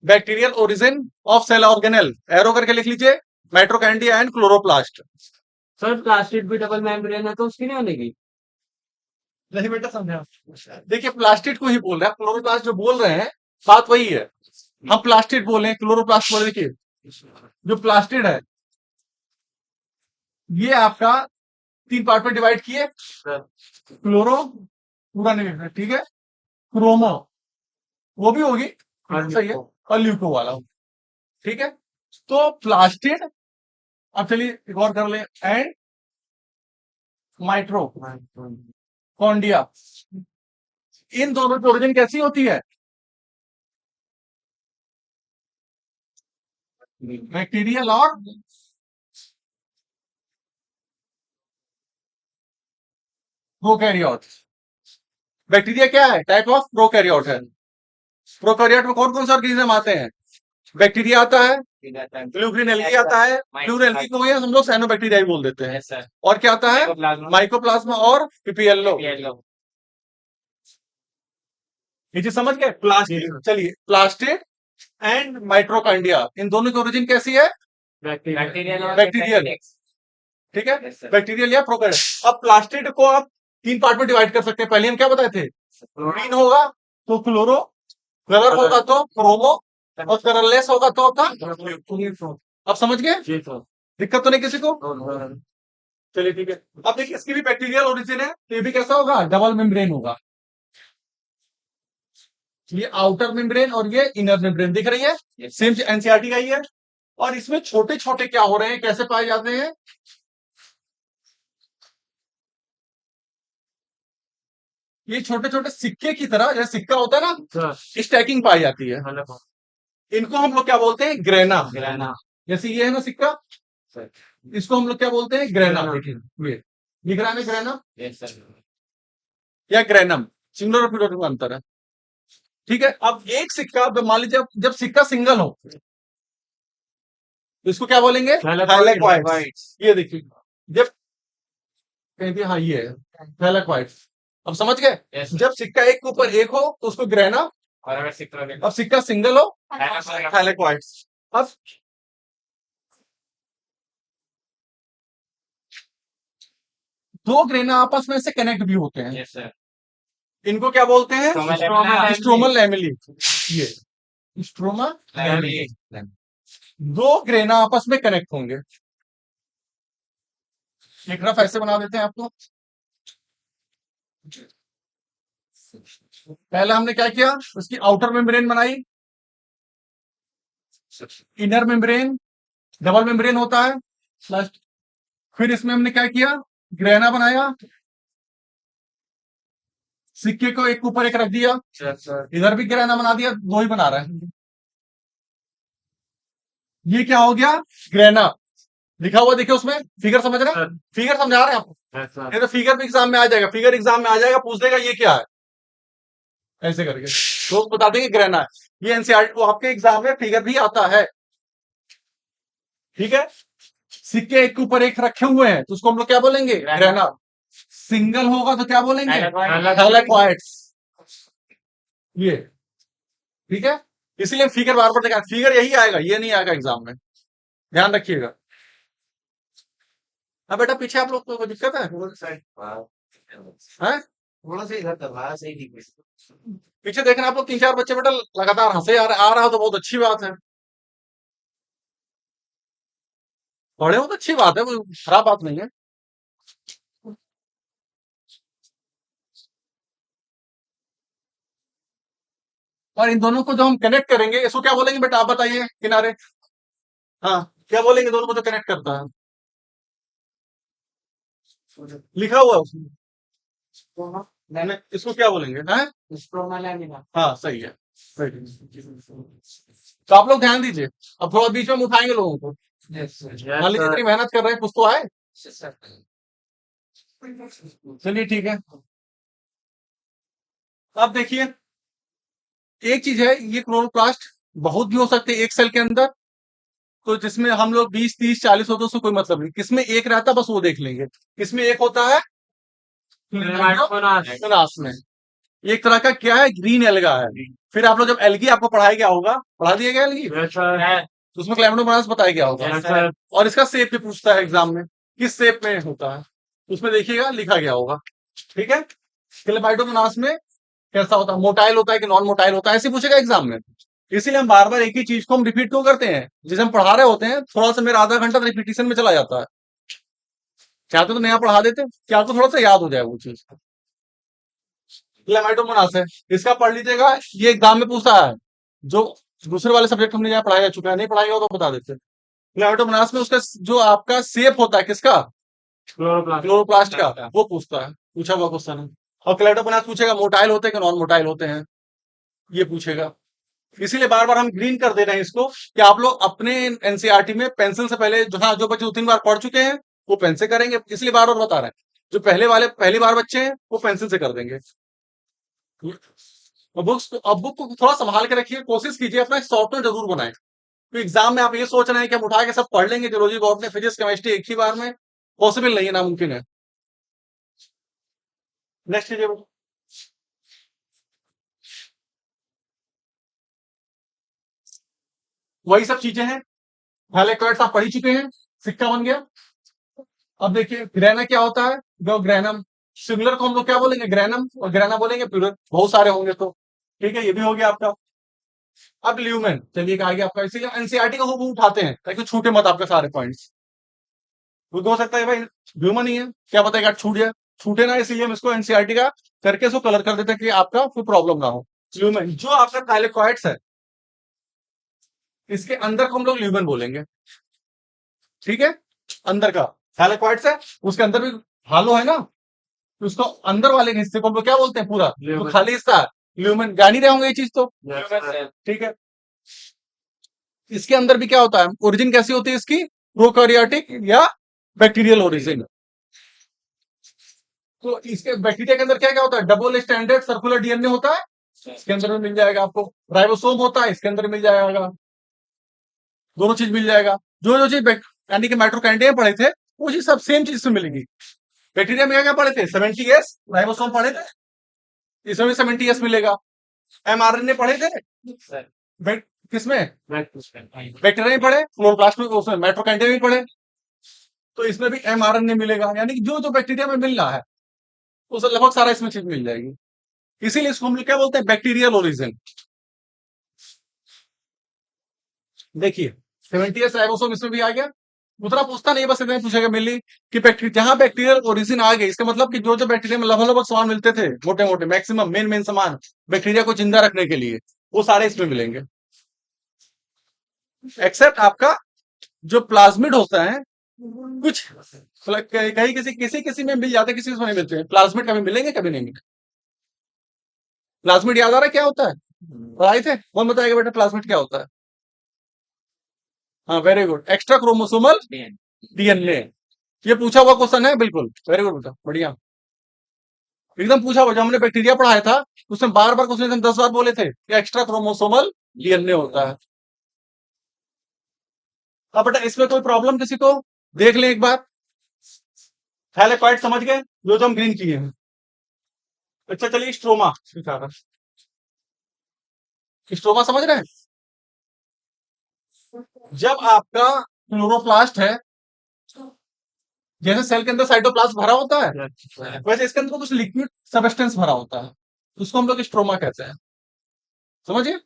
bacterial origin of cell organelle, arrow करके लिख लीजिए, mitochondria and chloroplast. Sir plastic भी डबल मेम्ब्रेन है तो उसकी नहीं बनेगी? नहीं बेटा समझा, देखिए प्लास्टिड को ही बोल रहे हैं, क्लोरोप्लास्ट जो बोल रहे हैं बात वही है। हम प्लास्टिड बोले, क्लोरोप्लास्ट बोले, देखिए जो प्लास्टिड है ये आपका 3 पार्ट में डिवाइड किए, क्लोरो पूरा नहीं है, ठीक है, क्रोमो वो भी होगी, सही है, और ल्यूको वाला, ठीक है। तो प्लास्टिड, अब चलिए एक और कर ले, एंड माइट्रोकॉन्डिया, इन दोनों की ओरिजिन कैसी होती है? बैक्टीरियल और प्रोकैरियोट। बैक्टीरिया क्या है? टाइप ऑफ प्रोकैरियोट है। प्रोकैरियोट में कौन कौन से ऑर्गेनिज्म आते हैं? बैक्टीरिया आता है, ब्लूग्रीन एल्गी आता है, ब्लूग्रीन एल्गी को हम लोग साइनोबैक्टीरिया ही बोल देते हैं, और क्या आता है? माइकोप्लाज्मा और पीपीएलओ। ये चीज समझ गए? प्लास्टिड, चलिए प्लास्टिड एंड माइट्रोकॉन्डिया, इन दोनों की ओरिजिन कैसी है? बैक्टीरियल, ठीक है, बैक्टीरियल या प्रोकैरियोट। अब प्लास्टिड को आप 3 पार्ट में डिवाइड कर सकते हैं। पहले हम क्या बताए थे? ग्रीन होगा तो क्लोरो, कलर होगा तो क्रोमो, और कलरलेस होगा तो होता। अब समझ गए? दिक्कत तो नहीं किसी को? चलिए ठीक है। अब देखिए इसकी भी बैक्टीरियल ओरिजिन है, तो ये भी कैसा होगा? डबल मेम्ब्रेन होगा। ये आउटर मेम्ब्रेन और ये इनर मेम्ब्रेन दिख रही है, सेम एनसीईआरटी का ही है। और इसमें छोटे छोटे क्या हो रहे हैं, कैसे पाए जाते हैं? ये छोटे छोटे सिक्के की तरह, जैसे सिक्का होता है ना, स्टैकिंग पाई जाती है। इनको हम लोग क्या बोलते हैं? ग्रेना। जैसे ये है ना सिक्का, इसको हम लोग क्या बोलते हैं? ग्रेना। देखिए ये दिख रहा है ना, ग्रेना या ग्रेनम, सिंगुलर और प्लूरल का अंतर है, ठीक है। अब एक सिक्का, मान लीजिए जब सिक्का सिंगल हो तो इसको क्या बोलेंगे? थैलेक्वाइट्स। ये देखिए जब कहीं भी, हाँ ये है थैलेक्वाइट्स। अब समझ गए? जब सिक्का एक के ऊपर एक हो तो उसको ग्रेना, अब सिक्का सिंगल हो थैलेक्वाइट्स। अब दो ग्रेना आपस में से कनेक्ट भी होते हैं, इनको क्या बोलते हैं? Stromal lamellae. ये स्ट्रोमा लैमेली, दो ग्रेना आपस में कनेक्ट होंगे। एक रफ ऐसे बना देते हैं आपको। पहले हमने क्या किया? उसकी आउटर मेम्ब्रेन बनाई, इनर मेम्ब्रेन, डबल मेम्ब्रेन होता है प्लस। फिर इसमें हमने क्या किया? ग्रेना बनाया, सिक्के को एक ऊपर एक रख दिया, इधर भी ग्रेना बना दिया, दो ही बना रहा है। ये क्या हो गया? ग्रेना लिखा हुआ देखिए उसमें, फिगर समझ रहे हैं? फिगर समझा रहे हैं आपको? ये तो फिगर भी एग्जाम में आ जाएगा, फिगर एग्जाम में आ जाएगा, पूछ देगा ये क्या है, ऐसे करके तो बता देंगे ग्रेना है। ये एनसीईआरटी वो आपके एग्जाम में फिगर भी आता है, ठीक है। सिक्के एक के ऊपर एक रखे हुए हैं तो उसको हम लोग क्या बोलेंगे? ग्रेना। सिंगल होगा तो क्या बोलेंगे? थैलेक्वाइट्स। ये ठीक है, इसलिए फिगर बार बार देखा, फिगर यही आएगा, ये नहीं आएगा एग्जाम में, ध्यान रखिएगा। हाँ बेटा पीछे आप लोग को कोई दिक्कत है? हैं? थोड़ा सा इधर करवा सही नहीं। पीछे देखना आप लोग 3-4 बच्चे बेटा लगातार हंसे आ रहा हो तो बहुत अच्छी बात है, पढ़े हो तो अच्छी बात है, कोई खराब बात नहीं है। और इन दोनों को जो हम कनेक्ट करेंगे इसको क्या बोलेंगे बेटा, आप बताइए किनारे। हाँ क्या बोलेंगे दोनों को जो कनेक्ट करता है? लिखा हुआ है उसमें, मैंने इसको क्या बोलेंगे? हैं? हाँ सही है, तो आप लोग ध्यान दीजिए। अब थोड़ा बीच में हम उठाएंगे लोगों को, मान लीजिए इतनी मेहनत कर रहे हैं, कुछ तो आए। चलिए ठीक है। अब देखिए एक चीज है, ये क्लोरोप्लास्ट बहुत भी हो सकते हैं एक सेल के अंदर, तो जिसमें हम लोग 20, 30, 40 होते हैं उसको कोई मतलब नहीं, किसमें एक रहता है बस वो देख लेंगे। किसमें एक होता है? फिनास में। एक तरह का क्या है? ग्रीन एल्गा है। फिर आप लोग जब एल्गी आपको पढ़ाया गया होगा, पढ़ा दिया गया एल्गी, तो उसमें क्लैमिडोमोनास बताया गया होगा, और इसका शेप भी पूछता है एग्जाम में, किस शेप में होता है, उसमें देखिएगा लिखा गया होगा, ठीक है। क्लैमिडोमोनास में कैसा होता है, मोटाइल होता है कि नॉन मोटाइल होता है, ऐसे पूछेगा एग्जाम में। इसीलिए हम बार बार एक ही चीज को हम रिपीट क्यों करते हैं, जिसे हम पढ़ा रहे होते हैं थोड़ा सा मेरा आधा घंटा रिपीटिशन में चला जाता है। चाहते तो नया पढ़ा देते, क्या आपको थोड़ा सा याद हो जाए वो चीज। लेमाइटोमोनास है, इसका पढ़ लीजिएगा, ये एग्जाम में पूछा है। जो दूसरे वाले सब्जेक्ट हमने यहाँ पढ़ाया जा चुका है, नहीं पढ़ाएगा तो बता देते। लेमाइटोमोनास में उसका जो आपका शेप होता है किसका, क्लोरोप्लास्ट। क्लोरोप्लास्ट का, वो पूछता है, पूछा हुआ क्वेश्चन है। और क्लेटोमोनास पूछेगा मोटाइल होते हैं कि नॉन मोटाइल होते हैं, ये पूछेगा। इसीलिए बार बार हम ग्रीन कर दे रहे हैं इसको, कि आप लोग अपने एनसीईआरटी में पेंसिल से पहले, जहां जो बच्चे 2-3 बार पढ़ चुके हैं वो पेन से करेंगे, इसलिए बार बार बता रहे हैं। जो पहली बार बच्चे हैं वो पेंसिल से कर देंगे। अब बुक को थोड़ा संभाल के रखिए, कोशिश कीजिए अपना शॉर्ट नोट जरूर बनाए। तो एग्जाम में आप ये सोच रहे हैं कि हम उठा के सब पढ़ लेंगे जियोलॉजी बॉटनी फिजिक्स केमिस्ट्री एक ही बार में, पॉसिबल नहीं है, नामुमकिन है। नेक्स्ट कीजिए। वही सब चीजें हैं, हाइलाइट आप पढ़ ही चुके हैं, सिक्का बन गया। अब देखिए ग्रैना क्या होता है, जो ग्रैनम, सिमिलर को हम लोग क्या बोलेंगे, ग्रैनम, और ग्रैना बोलेंगे प्यूरर, बहुत सारे होंगे तो। ठीक है, ये भी हो गया आपका। अब ल्यूमेन, चलिए आ गया आपका, इसीलिए एनसीईआरटी का वो उठाते हैं ताकि छूटे मत आपके सारे पॉइंट्स। वो हो सकता है भाई ह्यूमन ही है, क्या पता है छूट जाए, छूटे ना, इसलिए हम इसको एनसीईआरटी का करके इसको कलर कर देते हैं कि आपका कोई प्रॉब्लम ना हो। ल्यूमेन जो आपका थाइलेकॉइड्स है, इसके अंदर को हम लोग ल्यूमेन बोलेंगे। ठीक है, अंदर का थाइलेकॉइड्स है, उसके अंदर भी हालो है ना, तो उसको अंदर वाले हिस्से को हम लोग क्या बोलते हैं, पूरा जो ल्यूमेन। खाली हिस्सा है, ल्यूमेन। जान ही रहे होंगे ये चीज तो। Yes. ठीक है, इसके अंदर भी क्या होता है, ओरिजिन कैसी होती है इसकी, प्रोकैरियोटिक या बैक्टीरियल ओरिजिन। तो इसके बैक्टीरिया के अंदर क्या क्या होता है, डबल स्टैंडर्ड सर्कुलर डीएनए होता है, इसके अंदर में मिल जाएगा आपको। राइबोसोम होता है, इसके अंदर मिल जाएगा, दोनों चीज मिल जाएगा। जो जो चीज यानी कि माइटोकॉन्ड्रिया में पढ़े थे वो चीज सब सेम चीज से मिलेगी। बैक्टीरिया में क्या क्या पढ़े थे, 70s, राइबोसोम पढ़े थे, इसमें भी 70s मिलेगा। एमआरएनए पढ़े थे, किसमें, बैक्टीरिया में पढ़े, क्लोरोप्लास्ट में, उसमें माइटोकॉन्ड्रिया में पढ़े, तो इसमें भी एमआरएनए मिलेगा। यानी कि जो जो बैक्टीरिया में मिल रहा है वो सब लगभग सारा इसमें चीज मिल जाएगी। इसीलिए इसको हम लोग क्या बोलते हैं, बैक्टीरियल ओरिजिन। देखिए 70s राइबोसोम इसमें भी आ गया। दूसरा पूछता नहीं, बस इतना ही पूछेगा मिली कि जहां बैक्टीरियल ओरिजिन आ गई, इसका मतलब कि जो जो बैक्टीरिया में लगभग लगभग सामान मिलते थे, मोटे मोटे मैक्सिमम मेन मेन सामान बैक्टीरिया को जिंदा रखने के लिए, वो सारे इसमें मिलेंगे। एक्सेप्ट आपका जो प्लाज्मिड होता है, कुछ कहीं किसी किसी किसी में मिल जाते हैं, किसी में नहीं मिलते हैं। प्लाज्मिड कभी मिलेंगे कभी नहीं मिलेंगे। प्लाज्मिड याद आ रहा है क्या होता है, पढ़ाए थे, कौन बताएगा बेटा प्लाज्मिड क्या होता है। हाँ very good, extra chromosomal DNA. ये पूछा हुआ क्वेश्चन है, बिल्कुल वेरी गुड बेटा, बढ़िया, एकदम पूछा हुआ। जब हमने बैक्टीरिया पढ़ाया था उसमें बार बार क्वेश्चन हम 10 बार बोले थे कि एक्स्ट्रा क्रोमोसोमल डीएनए होता है। अब बेटा इसमें कोई प्रॉब्लम किसी को, देख लें एक बार। थाइलेकॉइड समझ गए, जो जो हम ग्रीन किए हैं। अच्छा चलिए स्ट्रोमा, स्ट्रोमा समझ रहे हैं, जब आपका क्लोरोप्लास्ट है, जैसे सेल के अंदर साइटोप्लाज्म भरा होता है, वैसे इसके अंदर कुछ लिक्विड सबस्टेंस भरा होता है, उसको हम लोग स्ट्रोमा कहते हैं। समझिए,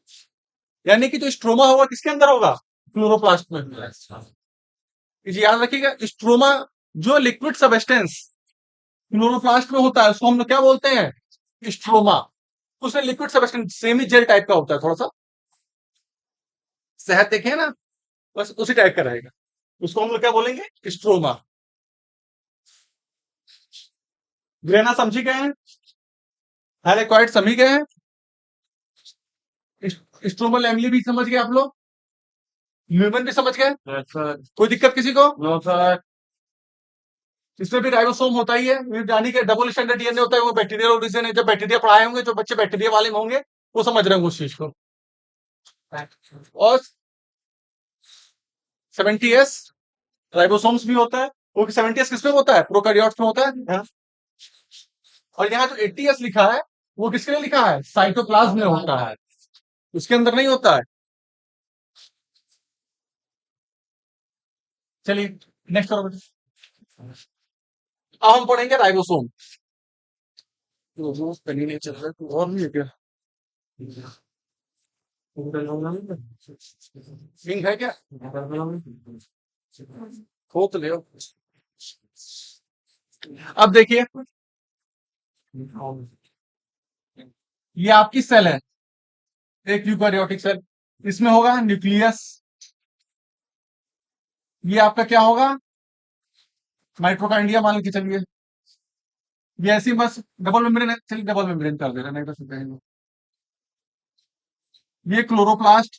यानी कि जो स्ट्रोमा होगा किसके अंदर होगा, क्लोरोप्लास्ट में। जी याद रखिएगा, स्ट्रोमा जो लिक्विड सबस्टेंस क्लोरोप्लास्ट में होता है उसको हम लोग क्या बोलते हैं, स्ट्रोमा। उसमें liquid substance semi gel type का होता है, थोड़ा सा शहद देखे ना, बस उसी टाइप का रहेगा, उसको हम लोग क्या बोलेंगे, स्ट्रोमा। ग्रेना समझी गए हैं, हाइलाइक्वाइड समझ गए हैं, स्ट्रोमल एमली भी समझ गए आप लोग, ल्यूमेन भी समझ गए, कोई दिक्कत किसी को, इसमें भी राइबोसोम होता ही है, यानी कि डबल स्टैंडर्ड डीएनए होता है, वो बैक्टीरियल ओरिजिन है। जब बैक्टीरिया पढ़ाए होंगे, जो बच्चे बैक्टीरिया वाले में होंगे वो समझ रहे होंगे उस चीज को। और 70s राइबोसोम्स भी होता है, वो 70s किसमें होता है, प्रोकैरियोट्स में होता है। हाँ। और यहाँ जो 80s लिखा है वो किसके लिए लिखा है, साइटोप्लाज्म में होता है, उसके अंदर नहीं होता है। चलिए नेक्स्ट करो बेटा। अब हम पढ़ेंगे राइबोसोम। तो कहीं नहीं चल रहा, तो और भी है क्या? पिंक है क्या? खो तो ले आओ। अब देखिए, ये आपकी सेल है, एक यूकारियोटिक सेल। इसमें होगा न्यूक्लियस, ये आपका क्या होगा, माइट्रोकाइंडिया मान के चलिए। ये ऐसी बस डबल मेम्ब्रेन, चलिए डबल मेम्ब्रेन कर दे रहे हैं, नहीं तो फिर कहेंगे। ये क्लोरोप्लास्ट,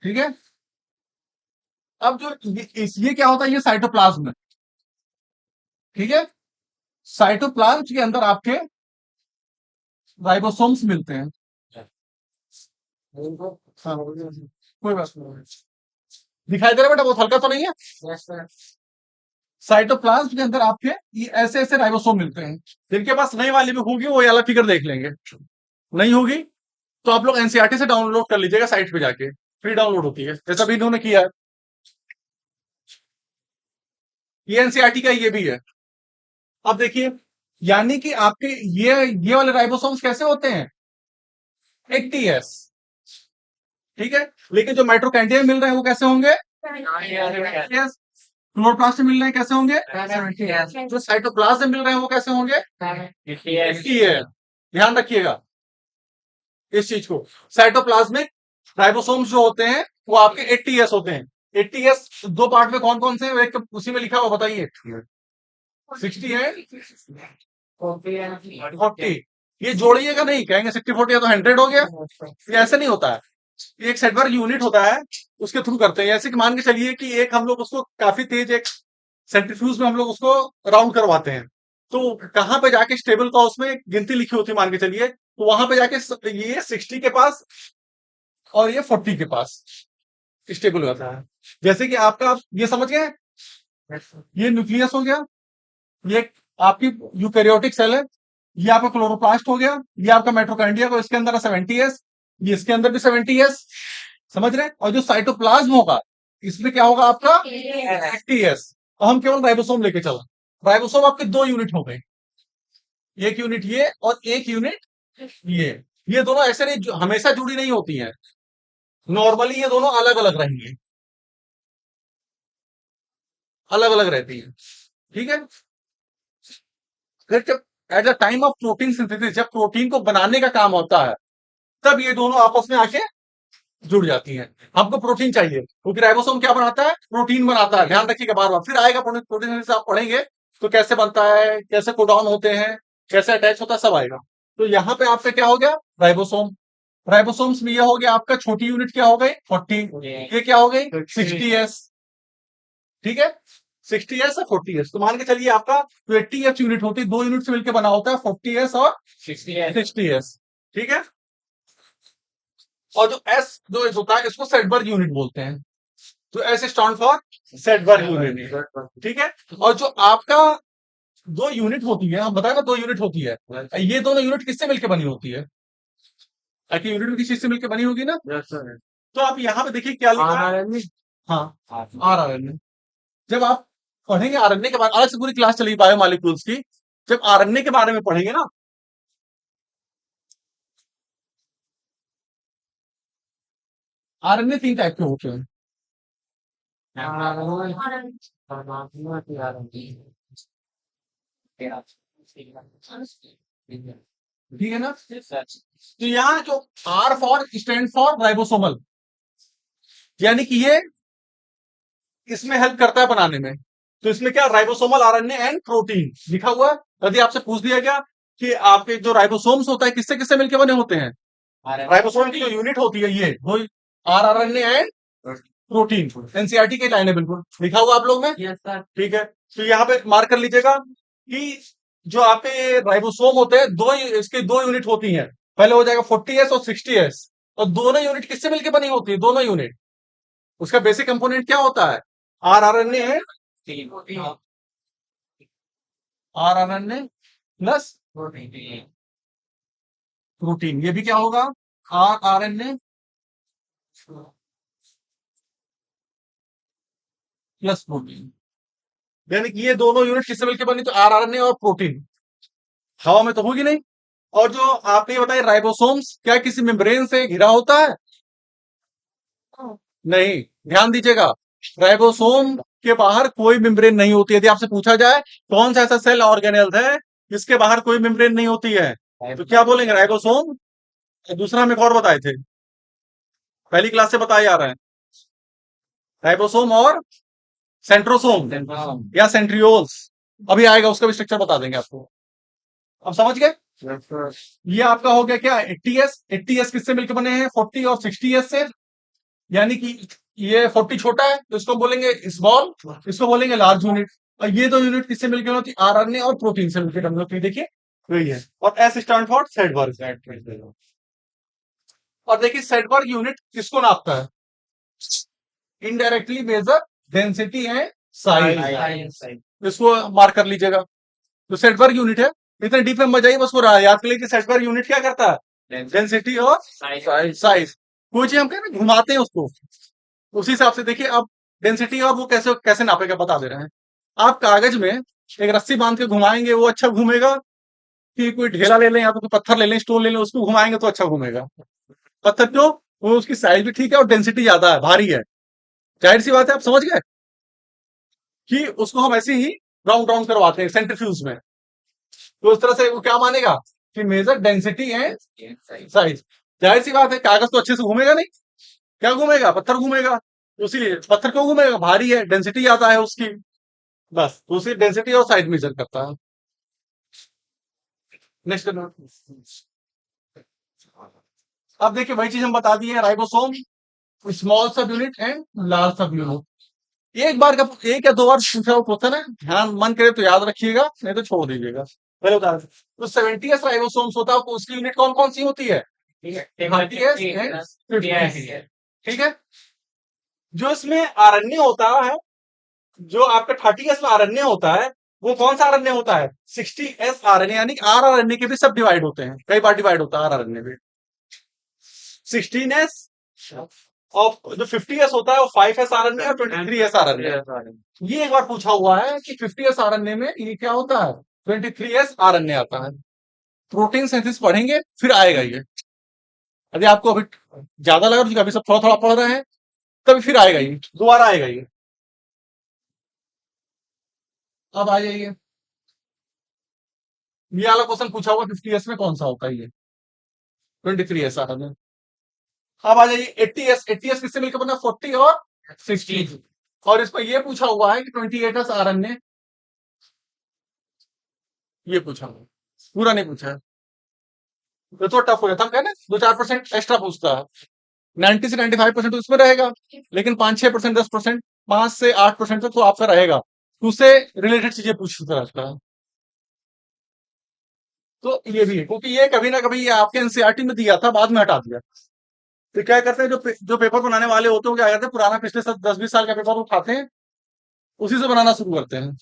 ठीक है। अब जो ये क्या होता है, ये साइटोप्लाज्म है, ठीक है। साइटोप्लाज्म के अंदर आपके राइबोसोम्स मिलते हैं। हाँ, कोई बात नहीं, दिखाई दे रहा है बेटा, बहुत हल्का तो नहीं है। साइटोप्लाज्म के अंदर आपके ये ऐसे ऐसे राइबोसोम मिलते हैं। जिनके पास नई वाली में होगी वो ये वाला फिगर देख लेंगे, नहीं होगी तो आप लोग एनसीईआरटी से डाउनलोड कर लीजिएगा, साइट पे जाके फ्री डाउनलोड होती है, जैसा भी इन्होंने किया है। ये एनसीईआरटी का ये भी है। अब देखिए, यानी कि आपके ये वाले राइबोसोम्स कैसे होते हैं, 80s, ठीक है। लेकिन जो माइट्रोकैंडिया मिल रहे हैं वो कैसे होंगे, क्लोरोप्लास्ट में मिल रहे हैं कैसे होंगे, जो साइटोप्लाज्म में मिल रहे हैं वो कैसे होंगे, 80s। ध्यान रखिएगा इस चीज को। साइटोप्लाज्मिक राइबोसोम्स जो होते हैं वो आपके 80s होते हैं। 80s दो पार्ट में कौन कौन से हैं, एक तो उसी में लिखा हुआ बताइए, 60 है, 40। ये जोड़िएगा नहीं, कहेंगे 60-40 तो 100 हो गया, ये ऐसे नहीं होता है। ये एक सेटवर्क यूनिट होता है, उसके थ्रू करते हैं। ऐसे कि मान के चलिए कि एक हम लोग उसको काफी तेज एक सेंट्रीफ्यूज में हम लोग उसको राउंड करवाते हैं, तो कहाँ पे जाके स्टेबल का उसमें एक गिनती लिखी होती है मान के चलिए, तो वहां पे जाके ये 60 के पास और ये 40 के पास स्टेबल हो जाता है। जैसे कि आपका, ये समझ गए, ये न्यूक्लियस हो गया, ये आपकी यूकैरियोटिक सेल है, ये आपका क्लोरोप्लास्ट हो गया, ये आपका माइटोकॉन्ड्रिया को इसके अंदर है 70s, ये इसके अंदर भी 70s, समझ रहे हैं। और जो साइटोप्लाज्म होगा इसमें क्या होगा आपका 80s। और हम केवल राइबोसोम लेके चल, राइबोसोम आपके दो यूनिट हो गए, एक यूनिट ये और एक यूनिट ये। ये दोनों ऐसे नहीं, हमेशा जुड़ी नहीं होती हैं, नॉर्मली ये दोनों अलग अलग रहेंगी, अलग अलग रहती है, ठीक है। फिर जब eight the time of protein synthesis, जब प्रोटीन को बनाने का काम होता है, तब ये दोनों आपस में आके जुड़ जाती हैं। हमको प्रोटीन चाहिए क्योंकि राइबोसोम क्या बनाता है, प्रोटीन बनाता है। ध्यान रखिएगा, बार बार फिर आएगा प्रोटीन सिंथेसिस, आप पढ़ेंगे तो कैसे बनता है, कैसे कोडॉन होते हैं, कैसे अटैच होता है, सब आएगा। तो यहाँ पे आपका क्या हो गया, राइबोसोम। राइबोसोम्स में ये हो गया आपका छोटी यूनिट क्या हो गई 40, ये क्या हो गई 60s, ठीक है। 60s और 40s, तो मान के चलिए आपका जो 80s यूनिट होती है, दो यूनिट से मिलकर बना होता है, 40s और 60s, ठीक है। और जो एस जो होता है इसको सेडबर्ग यूनिट बोलते हैं, तो एस स्टैंड फॉर सेडबर्ग यूनिट, ठीक है। और जो आपका दो यूनिट होती है, हम बताए ना दो यूनिट होती है, ये दोनों यूनिट किससे मिलकर बनी होती है, आपकी यूनिट भी किस चीज से मिलकर बनी होगी ना। तो आप यहाँ पे देखिए क्या लिखा है, हाँ, आरएनए। जब आप पढ़ेंगे आरएनए के बारे, अलग से पूरी क्लास चली बायोमॉलिक्यूल्स की, जब आरएनए के बारे में पढ़ेंगे ना, आरएनए तीन टाइप के होते हैं। ठीक है ना, तो यहाँ जो R for stand for ribosomal, यानी कि ये इसमें हेल्प करता है बनाने में। तो इसमें क्या, राइबोसोमल आरएनए एंड प्रोटीन लिखा हुआ है। यदि आपसे पूछ दिया गया कि आपके जो राइबोसोम्स होता है किससे किससे मिलकर बने होते हैं, राइबोसोम की जो यूनिट होती है ये वो आरएनए एंड प्रोटीन, एनसीईआरटी के लाइन है, बिल्कुल लिखा हुआ आप लोग में, ठीक है। तो यहाँ पे मार्क कर लीजिएगा कि जो आपके राइबोसोम होते हैं, इसके दो यूनिट होती हैं, पहले हो जाएगा 40s और 60s, और दोनों यूनिट किससे मिलकर बनी होती है, दोनों यूनिट, उसका बेसिक कंपोनेंट क्या होता है, आरएनए है, आरएनए प्लस प्रोटीन, ये भी क्या होगा, आरएनए प्लस प्रोटीन। यानी कि ये दोनों यूनिट किससे मिलकर बनी, तो आरएनए और प्रोटीन। हवा में तो होगी नहीं। और जो आपने बताया राइबोसोम्स, क्या किसी मेम्ब्रेन से घिरा होता है? नहीं। ध्यान दीजिएगा, राइबोसोम के बाहर कोई मेम्ब्रेन नहीं होती है। यदि आपसे पूछा जाए कौन सा ऐसा सेल ऑर्गेनेल है जिसके बाहर कोई मेम्ब्रेन नहीं होती है, तो क्या बोलेंगे? राइबोसोम। दूसरा हम एक और बताए थे, पहली क्लास से बताया जा रहा है, राइबोसोम और सेंट्रोसोम या सेंट्रियोल्स। अभी आएगा, उसका भी स्ट्रक्चर बता देंगे आपको। अब समझ गए? ये आपका हो गया क्या? 80s। 80s किससे मिलकर बने हैं? 40 और 60s से। यानी कि ये 40 छोटा है तो इसको बोलेंगे स्मॉल, इसको बोलेंगे लार्ज यूनिट। और ये दो यूनिट किससे मिलकर होती है? आरएनए और प्रोटीन से मिलकर बनी होती है। देखिए वही है। और एस स्टैंड फॉर सेडबर्ग। और देखिए सेडबर्ग यूनिट किसको नापता है? Indirectly measure density and size. इसको मार्क कर लीजिएगा। तो सेडबर्ग यूनिट है। इतने डीप में मजा आई, बस वो याद कर लीजिए कि सेडबर्ग यूनिट क्या करता है? डेंसिटी और साइज। कोई चीज हम कह रहे हैं घुमाते हैं उसको, उसी हिसाब से देखिए अब डेंसिटी और वो कैसे कैसे नापेगा बता दे रहे हैं। आप कागज में एक रस्सी बांध के घुमाएंगे, वो अच्छा घूमेगा? कि कोई ढेला ले लें या तो कोई पत्थर ले लें, स्टोन ले लें, उसको घुमाएंगे तो अच्छा घूमेगा? पत्थर क्यों? वो उसकी साइज भी ठीक है और डेंसिटी ज्यादा है, भारी है। जाहिर सी बात है, आप समझ गए कि उसको हम ऐसे ही राउंड राउंड करवाते हैं सेंट्रीफ्यूज में। तो उस तरह से वो क्या मानेगा कि मेजर डेंसिटी है साइज। जाहिर सी बात है, कागज तो अच्छे से घूमेगा नहीं। क्या घूमेगा? पत्थर घूमेगा। उसी पत्थर क्यों घूमेगा? भारी है, डेंसिटी ज्यादा है उसकी। बस तो उसी डेंसिटी और साइज मेजर करता है। नेक्स्ट। अब देखिए वही चीज हम बता दिए, राइबोसोम स्मॉल सब यूनिट एंड लार्ज सब यूनिट। एक बार का, एक या दो बार पूछा हुआ क्वेश्चन है, ध्यान मन करे तो याद रखिएगा, नहीं तो छोड़ दीजिएगा। पहले बता दें, तो 70s राइबोसोम्स होता है, तो उसकी यूनिट कौन कौन सी होती है? 30s and 50s। ठीक है। जो इसमें आरएनए होता है, जो आपका 30s में आरएनए होता है, वो कौन सा आरएनए होता है? 60s RNA. यानी आरआरएनए के भी सब डिवाइड होते हैं, कई बार डिवाइड होता है आरआरएनए भी। 16s और जो 50s होता है वो 5s आरएनए और 23s आरएनए। ये एक बार पूछा हुआ है कि 50s आरएनए में ये क्या होता है? 23s आरएनए आता है। प्रोटीन सिंथेसिस पढ़ेंगे फिर आएगा ये। यदि आपको अभी ज्यादा लगा तो अभी सब थोड़ा थोड़ा पढ़ रहे हैं, तभी फिर आएगा ये, दोबारा आएगा ये। अब आ जाइए, ये वाला क्वेश्चन पूछा हुआ 50s में कौन सा होता है? ये 23s आरएनए। अब आ जाइए 80s। 80s किससे मिलकर बना? 40 और 60। और इसमें ये पूछा हुआ है कि 28s आरएनए। ये पूछा हुआ, पूरा नहीं पूछा है। तो टफ हो जाता है ना, 2-4% एक्स्ट्रा पूछता है। 90 से 95% उसमें रहेगा, लेकिन 5-6%, 10%, 5 से 8% तक तो आपका रहेगा। तो उससे रिलेटेड चीजें पूछता रहता है। तो ये भी है, क्योंकि ये कभी ना कभी ये आपके एनसीईआरटी में दिया था, बाद में हटा दिया। तो क्या करते हैं, जो पेपर बनाने वाले होते हैं, वो क्या करते हैं, पुराना पिछले 10-20 साल का पेपर उठाते हैं, उसी से बनाना शुरू करते हैं।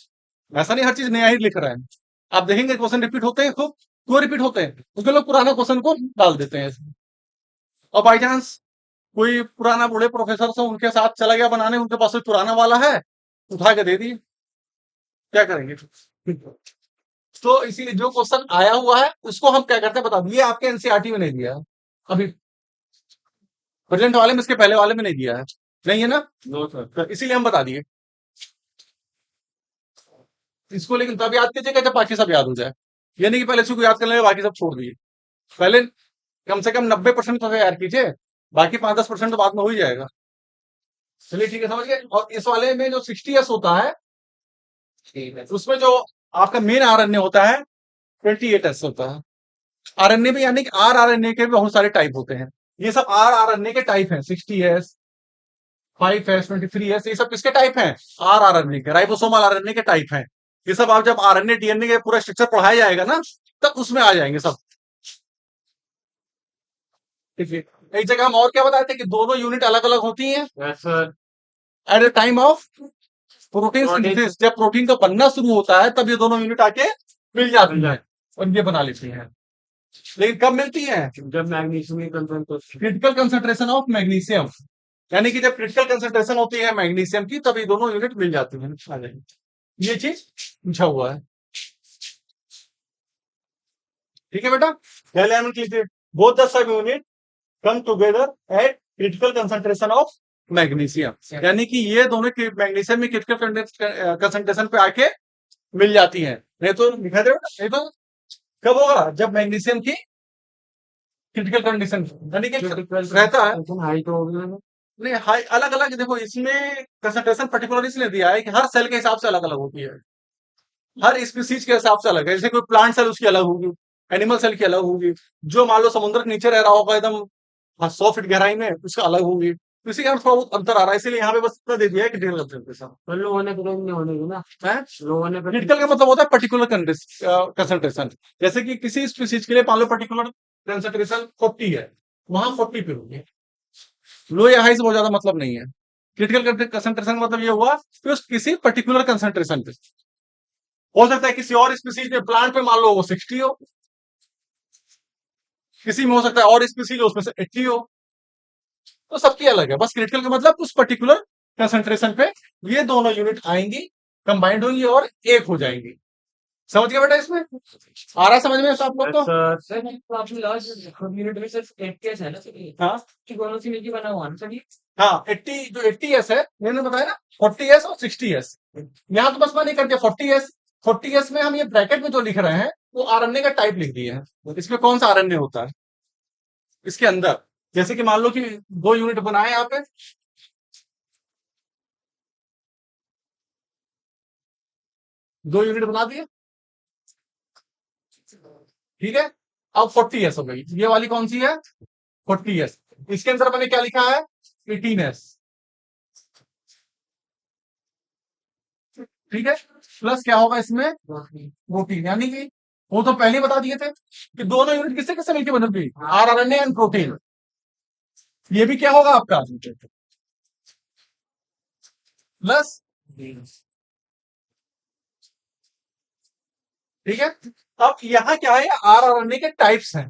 ऐसा नहीं हर चीज नया ही लिख रहे हैं। आप देखेंगे क्वेश्चन रिपीट होते हैं खूब, क्यों रिपीट होते हैं? क्योंकि लोग पुराना क्वेश्चन को डाल देते हैं इसमें। और बाई चांस कोई पुराना बूढ़े प्रोफेसर से उनके साथ चला गया बनाने, उनके पास कोई पुराना वाला है, उठा के दे दिए, क्या करेंगे? तो इसीलिए जो क्वेश्चन आया हुआ है उसको हम क्या करते हैं बता दिए। आपके एनसीईआरटी में नहीं दिया है अभी, प्रेजेंट वाले में, इसके पहले वाले में नहीं दिया है, नहीं है ना? No sir. तो इसीलिए हम बता दिए इसको, लेकिन तब याद कीजिएगा जब बाकी सब याद हो जाए। यानी कि पहले इसको याद कर लेंगे, बाकी सब छोड़ दिए। पहले कम से कम 90% तो तैयार कीजिए, बाकी 5-10% तो बाद में हो ही जाएगा। चलिए ठीक है, समझ गए। और इस वाले में जो 60s होता है, उसमें जो आपका मेन आरएनए होता है 28s होता है। आरएनए भी, यानी कि आरआरएनए के भी बहुत सारे टाइप होते हैं। ये सब आरआरएनए के टाइप हैं। 60s, 5s, 23s, ये सब किसके टाइप हैं? आरआरएनए के, राइबोसोमल आरएनए के टाइप हैं। ये सब आप जब आरएनए डीएनए के पूरा स्ट्रक्चर पढ़ाया जाएगा ना, तब उसमें आ जाएंगे सब। ठीक है। एक जगह हम और क्या बताए थे कि दोनों यूनिट अलग अलग होती हैं eight the time of protein synthesis. जब प्रोटीन का बनना शुरू होता है तब ये दोनों यूनिट आके मिल जाती हैं और ये बना लेती हैं। लेकिन कब मिलती हैं? जब magnesium critical concentration of magnesium, यानी कि जब क्रिटिकल कंसंट्रेशन होती है मैग्नीशियम की, तब ये दोनों यूनिट मिल जाती हैं। ये चीज पूछा हुआ है। ठीक है बेटा, पहले एलिमेंट लीजिए, both the sub unit come together at critical concentration of magnesium, यानी कि ये दोनों मैग्नीशियम में क्रिटिकल कंसंट्रेशन पे आके मिल जाती हैं। नहीं तो दिखा दे बेटा, नहीं तो कब होगा, जब मैग्नीशियम की क्रिटिकल कंडीशन यानी कि रहता है। लेकिन हाई तो होगी ना। नहीं हाई अलग अलग, देखो इसमें कंसंट्रेशन पर्टिकुलर इसलिए दिया है कि हर सेल के हिसाब से अलग अलग होती है, हर स्पीसीज के हिसाब से अलग है। जैसे कोई प्लांट सेल उसकी अलग होगी, एनिमल सेल की अलग होगी, जो मान लो समुद्र के नीचे रह रहा होगा एकदम 100 फीट गहराई में, उसका अलग होगी। तो इसी कारण थोड़ा बहुत अंतर आ रहा है, इसीलिए यहाँ पे बस इतना दे दिया है कि क्रिटिकल कंसंट्रेशन तो लो होने पे नहीं होने की ना, है। लो होने पे क्रिटिकल का मतलब होता है पर्टिकुलर कंसंट्रेशन, जैसे कि किसी स्पीसीज के लिए मान लो पर्टिकुलर कंसंट्रेशन 40 है, वहां 40 पे होगी। लो या हाई से बहुत ज्यादा मतलब नहीं है। क्रिटिकल कंसंट्रेशन का मतलब ये हुआ कि उस किसी पर्टिकुलर कंसंट्रेशन पे, हो सकता है किसी और स्पीसीज में, प्लांट पे मान लो वो 60 हो, किसी में हो सकता है और स्पीसीज उसमें से 80 हो, तो सबकी अलग है। बस क्रिटिकल का मतलब उस पर्टिकुलर कंसंट्रेशन पे ये दोनों यूनिट आएंगी, कंबाइंड होंगी और एक हो जाएंगी। समझ गया बेटा, इसमें आ रहा है समझ में सब लोग को? सर तो आपने लास्ट यूनिट में सिर्फ एक केस है ना सर, हाँ कि दोनों से मिलकर बना हुआ है ना सर ये? हाँ, 80 जो 80s है, मैंने बताया ना 40s और 60s। यहाँ तो बस मैंने कर दिया 40s। 40s में हम ये ब्रैकेट में जो लिख रहे हैं वो आरएनए का टाइप लिख दिए हैं। इसमें कौन सा आरएनए होता है इसके अंदर, जैसे कि मान लो कि 2 यूनिट बनाए यहाँ पे, 2 यूनिट बना दिए, ठीक है। अब 40s हो गई, ये वाली कौन सी है 40s, इसके अंदर मैंने क्या लिखा है 18s, ठीक है। प्लस क्या होगा इसमें प्रोटीन, यानी कि वो तो पहले ही बता दिए थे कि दोनों यूनिट किससे किससे मिलकर बनती, आरएनए एंड प्रोटीन। ये भी क्या होगा आपका प्लस, ठीक है। अब यहाँ क्या है, आरएनए के टाइप्स हैं,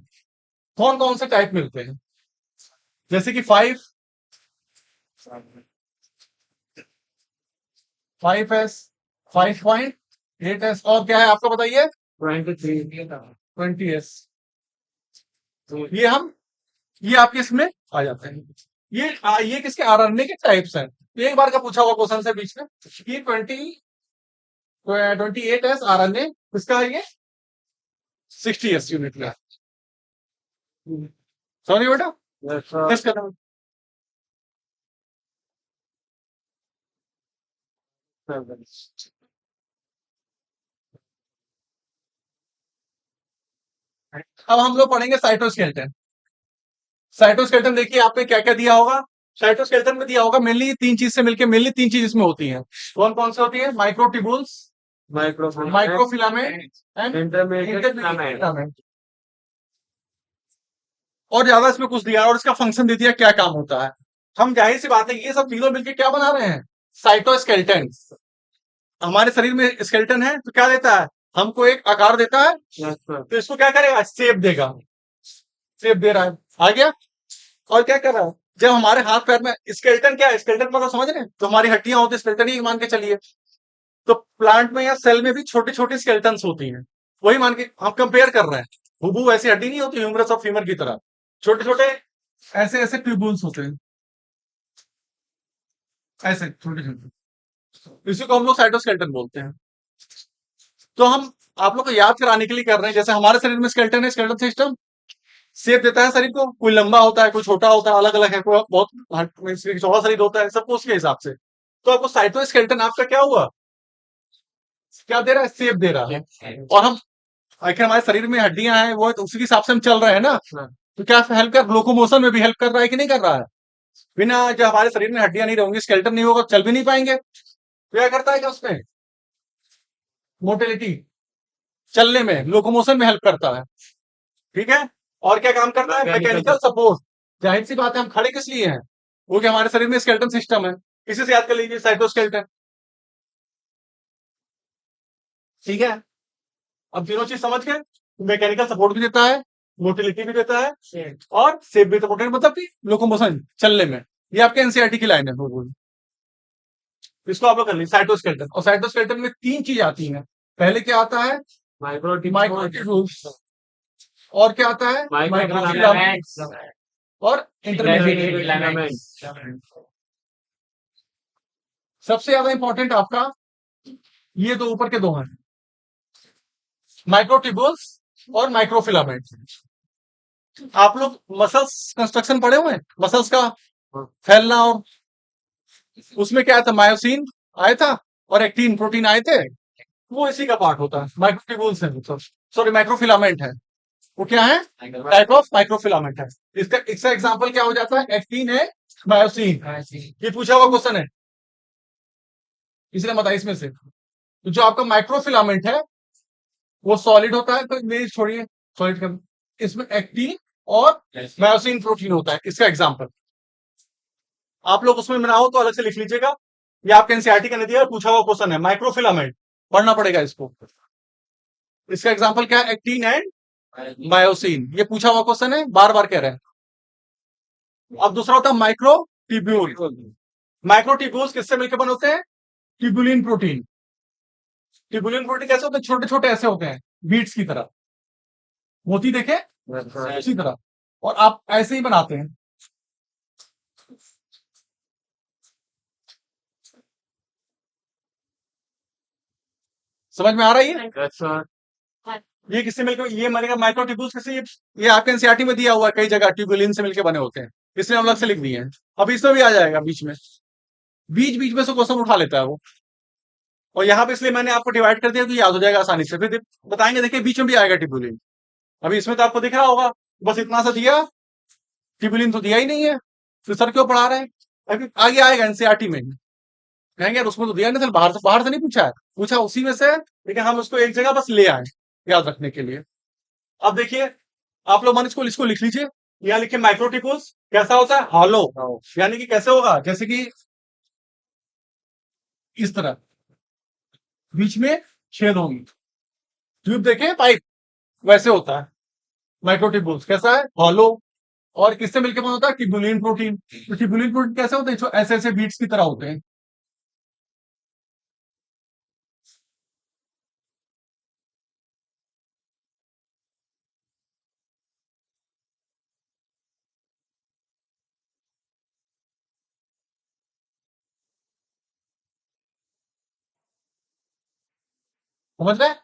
कौन कौन से टाइप मिलते हैं, जैसे कि 5s 5.8s और क्या है आपका बताइए 20s। ये आपके इसमें आ जाते हैं। ये किसके आरएनए के टाइप्स हैं। तो एक बार का पूछा हुआ क्वेश्चन से बीच में कि 28s आरएनए किसका है, ये 60s यूनिट का। सॉरी बेटा, टेस्ट करना। अब हम लोग पढ़ेंगे साइटोस्केलेटन। साइटोस्केलेटन देखिए आपने क्या क्या दिया होगा, साइटोस्केलेटन में दिया होगा मेनली 3 चीज से मिलकर, मेनली 3 चीज इसमें होती है। कौन कौन से होती है, माइक्रोट्यूबुल्स, माइक्रोफिलामेंट एंड इंटरमीडिएट। और ज्यादा इसमें कुछ दिया और इसका फंक्शन दे दिया क्या काम होता है। हम जाहिर सी बात है ये सब तीनों मिलकर क्या बना रहे हैं, साइटोस्केलेटन। हमारे शरीर में स्केलेटन है तो क्या देता है, हमको एक आकार देता है, तो इसको क्या करेगा, शेप देगा, शेप दे रहा है। आ गया। और क्या कर रहा है, जब हमारे हाथ पैर में स्केलेटन, क्या है स्केलेटन मतलब समझ रहे हैं, तो हमारी हड्डियां होती है, स्केलेटन ही मान के चलिए। तो प्लांट में या सेल में भी छोटी छोटी स्केलेटन्स होती हैं, वही मान के हम कंपेयर कर रहे हैं। हुबहू ऐसी हड्डी नहीं होती ह्यूमरस ऑफ फीमर की तरह, छोटे छोटे ऐसे ऐसे ट्यूबुल्स होते हैं, ऐसे छोटे छोटे, इसी को हम लोग साइटोस्केलेटन बोलते हैं। तो हम आप लोग को याद कराने के लिए कर रहे हैं, जैसे हमारे शरीर में स्केलेटन है, स्केलेटन सिस्टम शेप देता है शरीर को, कोई लंबा होता है, कोई छोटा होता है, अलग अलग है, कोई बहुत चौड़ा शरीर होता है, सबको उसके हिसाब से। तो आपको साइटोस्केलेटन आपका क्या हुआ, क्या दे रहा है, शेप दे रहा है। और हम आखिर हमारे शरीर में हड्डियां हैं, वो तो उसी के हिसाब से हम चल रहे हैं ना, तो क्या हेल्प कर, लोकोमोशन में भी हेल्प कर रहा है कि नहीं कर रहा है। बिना जब हमारे शरीर में हड्डियां नहीं रहेंगी, स्केलेटन नहीं होगा, चल भी नहीं पाएंगे। तो क्या करता है क्या उसमें, मोटिलिटी, चलने में, लोकोमोशन में हेल्प करता है, ठीक है। और क्या काम करता है, मैकेनिकल सपोर्ट। जाहिर सी बात है हम खड़े किस लिए हैं, वो कि हमारे शरीर में स्केलेटन सिस्टम है, इसी से याद कर लीजिए साइटोस्केलेटन, ठीक है। अब तीनों चीज समझ गए, मैकेनिकल सपोर्ट भी देता है, मोटिलिटी भी देता है और सेफ भी, तो मोटिलिटी मतलब कि लोकोमोशन, चलने में। ये आपके एनसीईआरटी की लाइन है बिल्कुल। इसको आप लोग कर लीजिए साइटोस्केलेटन। और साइटोस्केलेटन में 3 चीज आती हैं, पहले क्या आता है, माइक्रोट्यूबुल्स, और क्या आता है? माइक्रोफिलामेंट और इंटरमीडिएट फिलामेंट। सबसे ज्यादा इंपॉर्टेंट आपका ये दो ऊपर के दो हैं, माइक्रोट्यूब्यूल्स और माइक्रोफिलामेंट। आप लोग मसल्स कंस्ट्रक्शन पढ़े हुए हैं, मसल्स का फैलना, और उसमें क्या था, मायोसिन आया था और एक्टिन प्रोटीन आए थे, वो इसी का पार्ट होता है, माइक्रोट्यूब्यूल्स है, सॉरी माइक्रोफिलामेंट है। वो क्या है? टाइप ऑफ माइक्रोफिलामेंट है। इसका इसका एग्जांपल क्या हो जाता है? एक्टिन है, मायोसिन। ये पूछा हुआ क्वेश्चन है, इसलिए बताइए इसमें से। तो जो आपका माइक्रोफिलामेंट है वो सॉलिड होता है, तो मेरी छोड़िए सॉलिड का, इसमें एक्टिन और मायोसिन प्रोटीन होता है। इसका एग्जांपल आप लोग उसमें बनाओ तो अलग से लिख लीजिएगा, ये आपके एनसीईआरटी का नहीं दिया, पूछा हुआ क्वेश्चन है, माइक्रोफिलामेंट पढ़ना पड़ेगा इसको। इसका एग्जांपल क्या है? एक्टिन एंड मायोसिन, ये पूछा हुआ क्वेश्चन है, बार बार कह रहे हैं। अब दूसरा होता है माइक्रोट्यूब्यूल। माइक्रोट्यूब्यूल्स किससे मिलकर बने होते हैं? Tubulin protein. ट्यूबुलिन प्रोटीन कैसे होते हैं? छोटे छोटे ऐसे होते हैं, बीट्स की तरह, मोती देखे उसी तरह, और आप ऐसे ही बनाते हैं। समझ में आ रहा है ये किससे मिलकर, ये मरेगा माइक्रोट्यूब्यूल्स किससे, ये आपके एनसीईआरटी में दिया हुआ है, कई जगह ट्यूबुलिन से मिलकर बने होते हैं, इसलिए हम अलग से लिख दिए हैं। अब इसमें भी आ जाएगा बीच में, बीच बीच में से क्वेश्चन उठा लेता है वो, और यहाँ पे इसलिए मैंने आपको डिवाइड कर दिया कि याद हो जाएगा आसानी से। फिर बताएंगे, देखिए बीच में भी आएगा ट्यूबुलिन। अभी इसमें तो आपको दिख रहा होगा, बस इतना सा दिया, ट्यूबुलिन तो दिया ही नहीं है, फिर सर क्यों पढ़ा रहे हैं? अभी आगे आएगा एनसीईआरटी में, कहेंगे यार उसमें तो दिया नहीं था, बाहर से नहीं पूछा है, पूछा उसी में से, लेकिन हम उसको एक जगह बस ले आए याद रखने के लिए। अब देखिए, आप लोग मन इसको लिख लीजिए, यहाँ लिखे माइक्रोट्यूब्यूल्स कैसा होता है? हॉलो, यानी कि कैसे होगा, जैसे कि इस तरह बीच में छेद होंगी, ट्यूब देखे पाइप, वैसे होता है माइक्रोट्यूब्यूल्स। कैसा है? हॉलो। और किससे मिलकर बना होता है? Tubulin protein. तो ट्यूबुलिन प्रोटीन कैसे होते हैं? जो ऐसे ऐसे बीट्स की तरह होते हैं। समझ रहे हैं?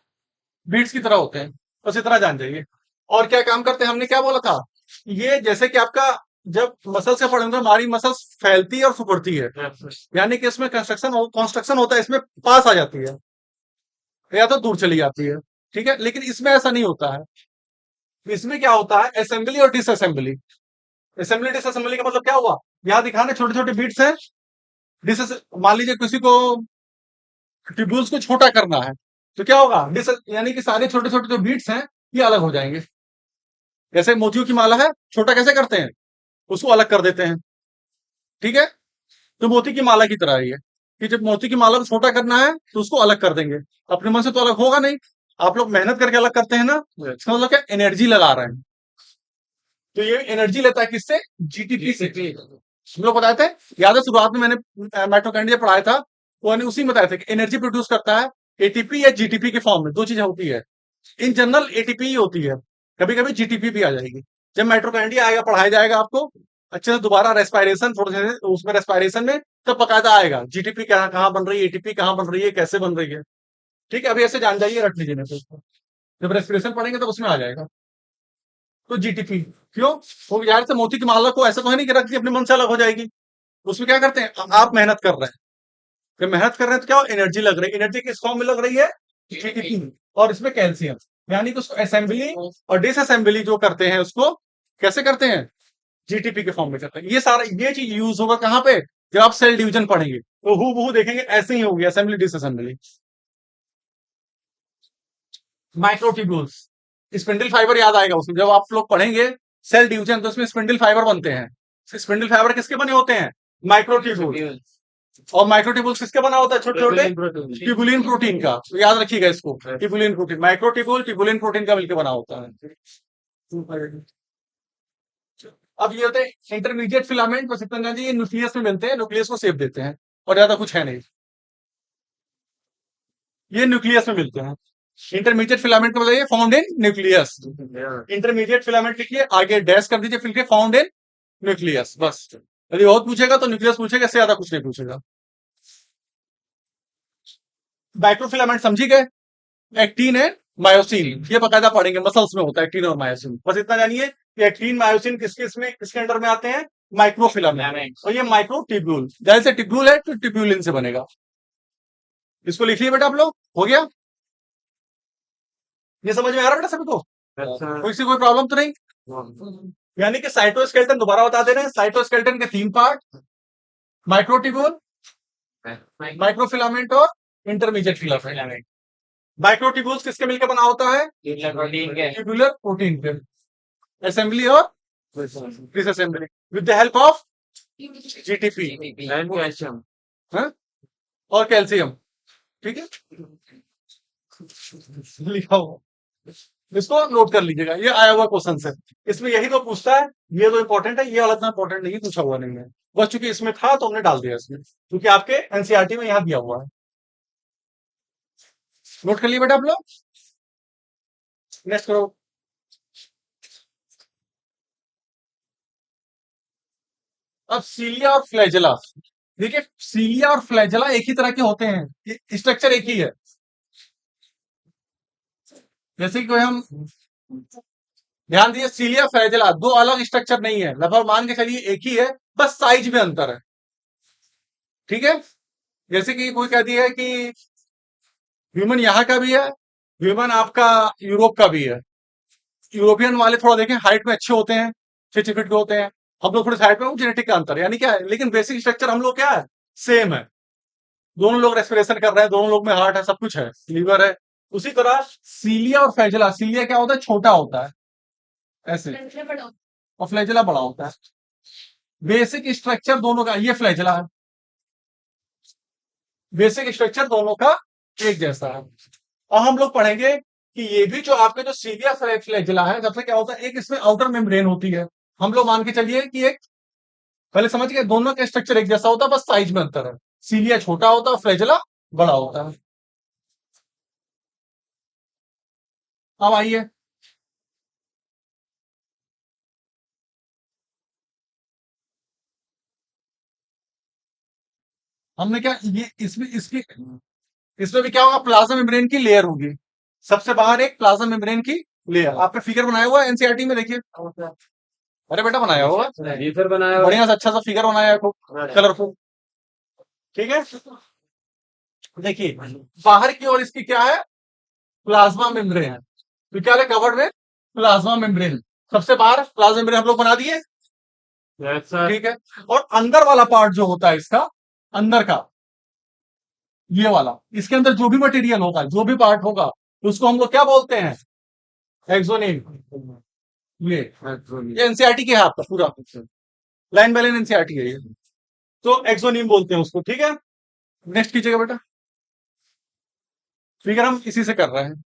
बीट्स की तरह होते हैं, बस इतना जान जाइए। और क्या काम करते हैं, हमने क्या बोला था, ये जैसे कि आपका जब मसल्स का पढ़ेंगे, हमारी मसल्स फैलती है और सिकुड़ती है, यानी कि इसमें कंस्ट्रक्शन होता है, इसमें पास आ जाती है या तो दूर चली जाती है, ठीक है। लेकिन इसमें ऐसा नहीं होता है, इसमें क्या होता है? असेंबली और डिसअसेंबली। असेंबली डिसअसेंबली का मतलब क्या हुआ? यहाँ दिखाने छोटे छोटे बीट्स हैं, मान लीजिए किसी को ट्यूब्यूल्स को छोटा करना है, तो क्या होगा? यानी कि सारे छोटे छोटे जो बीट्स हैं ये अलग हो जाएंगे। जैसे मोतियों की माला है, छोटा कैसे करते हैं? उसको अलग कर देते हैं, ठीक है। तो मोती की माला की तरह ही है कि जब मोती की माला को छोटा करना है तो उसको अलग कर देंगे, अपने मन से तो अलग होगा नहीं, आप लोग मेहनत करके अलग करते हैं ना, इसका मतलब क्या? एनर्जी लगा रहे हैं। तो ये एनर्जी लेता है किससे? जीटीपी से। हम लोग बताए थे, याद है शुरुआत में मैंने माइटोकॉन्ड्रिया पढ़ाया था, वो हमने उसी में बताया था कि एनर्जी प्रोड्यूस करता है एटीपी या जीटीपी के फॉर्म में, दो चीजें होती है। इन जनरल एटीपी ही होती है, कभी कभी जीटीपी भी आ जाएगी। जब माइटोकॉन्ड्रिया आएगा, पढ़ाया जाएगा आपको अच्छे से, दोबारा रेस्पायरेशन थोड़े से उसमें रेस्पायरेशन में तब बकायदा आएगा जीटीपी कहाँ कहाँ बन रही है, एटीपी कहाँ बन रही है, कैसे बन रही है, ठीक है। अभी ऐसे जान जाइए, रख लीजिए नहीं तो उसको। जब रेस्पिरेशन पढ़ेंगे तब उसमें आ जाएगा। तो जीटीपी क्यों? वो यार से मोती की माला को ऐसा तो है नहीं कि रख दी अपने मन से अलग हो जाएगी, उसमें क्या करते हैं, आप मेहनत कर रहे हैं, जब मेहनत कर रहे हैं तो क्या एनर्जी लग रही है, एनर्जी किस फॉर्म में लग रही है? जीटीपी। और इसमें कैल्शियम, यानी कि उसको असेंबली और डिसअसेंबली जो करते हैं उसको कैसे करते हैं? जीटीपी के फॉर्म में करते हैं। ये सारा ये चीज यूज होगा कहाँ पे? जब आप सेल डिवीजन पढ़ेंगे तो हूबहू देखेंगे ऐसे ही होगी, assembly disassembly. Microtubules, spindle fibre याद आएगा उसमें, जब आप लोग पढ़ेंगे सेल डिवीजन तो उसमें स्पिंडल फाइबर बनते हैं। स्पिंडल फाइबर किसके बने होते हैं? माइक्रोट्यूब्यूल। और माइक्रोट्यूब्यूल्स किसके बना होता है? छोटे छोटे ट्यूबुलिन प्रोटीन का, तो याद रखिएगा इसको, tubulin protein, microtubule tubulin protein का मिलकर बना होता है। अब ये होते हैं इंटरमीडिएट फिलामेंट, बस इतना जानिए, ये न्यूक्लियस में मिलते हैं, न्यूक्लियस को शेप देते हैं, और ज्यादा कुछ है नहीं, ये न्यूक्लियस में मिलते हैं। इंटरमीडिएट फिलामेंट को बताइए found in nucleus. Intermediate filament लिखिए, आगे डैश कर दीजिए, फिर लिखिए फाउंड इन न्यूक्लियस। बस यदि बहुत पूछेगा तो न्यूक्लियस पूछेगा, इससे ज्यादा कुछ नहीं पूछेगा। माइक्रोफिलामेंट समझी गए? एक्टिन है, मायोसिन, ये बकायदा पढ़ेंगे, मसल्स में होता है एक्टिन और मायोसिन। बस इतना जानिए कि एक्टिन मायोसिन किसके अंडर में आते हैं? माइक्रोफिलामेंट। और ये माइक्रोट्यूब्यूल, जैसे टिब्यूल है तो टिब्यूलिन से बनेगा। इसको लिख लिया बेटा आप लोग, हो गया? ये समझ में आ रहा है बेटा सभी को? कोई प्रॉब्लम तो नहीं? यानी कि साइटोस्केलेटन दोबारा बता दे रहे हैं, साइटोस्केलेटन के 3 पार्ट, माइक्रोट्यूब्यूल, माइक्रोफिलामेंट और इंटरमीडिएट फिलामेंट। माइक्रोट्यूब्यूल्स किसके मिलकर बना होता है? ट्यूबुलर प्रोटीन के असेंबली और disassembly with the help of GTP और कैल्शियम। ठीक है, लिखा हुआ, इसको नोट कर लीजिएगा, ये आया हुआ क्वेश्चन है। इसमें यही तो पूछता है, ये तो इंपॉर्टेंट है, ये वाला इतना इंपॉर्टेंट नहीं पूछा हुआ नहीं है, बस चूंकि इसमें था तो हमने डाल दिया इसमें, क्योंकि आपके एनसीईआरटी में यहां दिया हुआ है। नोट कर लिए बेटा आप लोग? नेक्स्ट करो। अब सीलिया और फ्लैजेला, देखिए सीलिया और फ्लैजेला एक ही तरह के होते हैं, स्ट्रक्चर एक ही है। जैसे कि कोई हम ध्यान दिए, सीलिया फ्लैजेला दो अलग स्ट्रक्चर नहीं है, लगभग मान के चलिए एक ही है, बस साइज में अंतर है। ठीक है, जैसे कि कोई कह दिया है कि ह्यूमन यहाँ का भी है, ह्यूमन आपका यूरोप का भी है। यूरोपियन वाले थोड़ा देखें हाइट में अच्छे होते हैं, 6 फीट के होते हैं, हम लोग थोड़े हाइट में, जेनेटिक का अंतर है, यानी क्या है, लेकिन बेसिक स्ट्रक्चर हम लोग क्या है, सेम है। दोनों लोग रेस्पिरेशन कर रहे हैं, दोनों लोग में हार्ट है, सब कुछ है, लीवर है। उसी तरह सीलिया और फ्लैजेला, सीलिया क्या होता है, छोटा होता है ऐसे, और फ्लैजेला बड़ा होता है। बेसिक स्ट्रक्चर दोनों का, ये फ्लैजेला है, बेसिक स्ट्रक्चर दोनों का एक जैसा है। और हम लोग पढ़ेंगे कि ये भी जो आपके जो सीलिया फ्लैजेला है, सबसे क्या होता है, एक इसमें आउटर मेम्ब्रेन होती है। हम लोग मान के चलिए कि एक, पहले समझ गए, दोनों का स्ट्रक्चर एक जैसा होता है, बस साइज में अंतर है। सीलिया छोटा होता है, फ्लैजेला बड़ा होता है। अब आइए, हमने क्या, ये इसमें भी क्या होगा, प्लाज्मा मेम्ब्रेन की लेयर होगी, सबसे बाहर एक प्लाज्मा मेम्ब्रेन की लेयर। आपका फिगर बनाया हुआ है एनसीईआरटी में, देखिए। अरे बेटा बनाया हुआ है, ये फिर बनाया हुआ बढ़िया सा अच्छा सा फिगर बनाया है, कलरफुल। ठीक है, देखिए बाहर की ओर इसकी क्या है, प्लाज्मा मेम्ब्रेन, तो क्या है कवर्ड में प्लाज्मा मेम्ब्रेन, सबसे बाहर प्लाज्मा मेम्ब्रेन हम लोग बना दिए। ठीक है, और अंदर वाला पार्ट जो होता है इसका, अंदर का ये वाला, इसके अंदर जो भी मटेरियल होगा, जो भी पार्ट होगा, उसको हम लोग क्या बोलते हैं, एक्सोनिम। ये एनसीईआरटी के है आपका पूरा, लाइन बाय लाइन एनसीईआरटी है ये, तो एक्सोनिम बोलते हैं उसको। ठीक है, नेक्स्ट कीजिएगा बेटा, फिगर हम इसी से कर रहे हैं।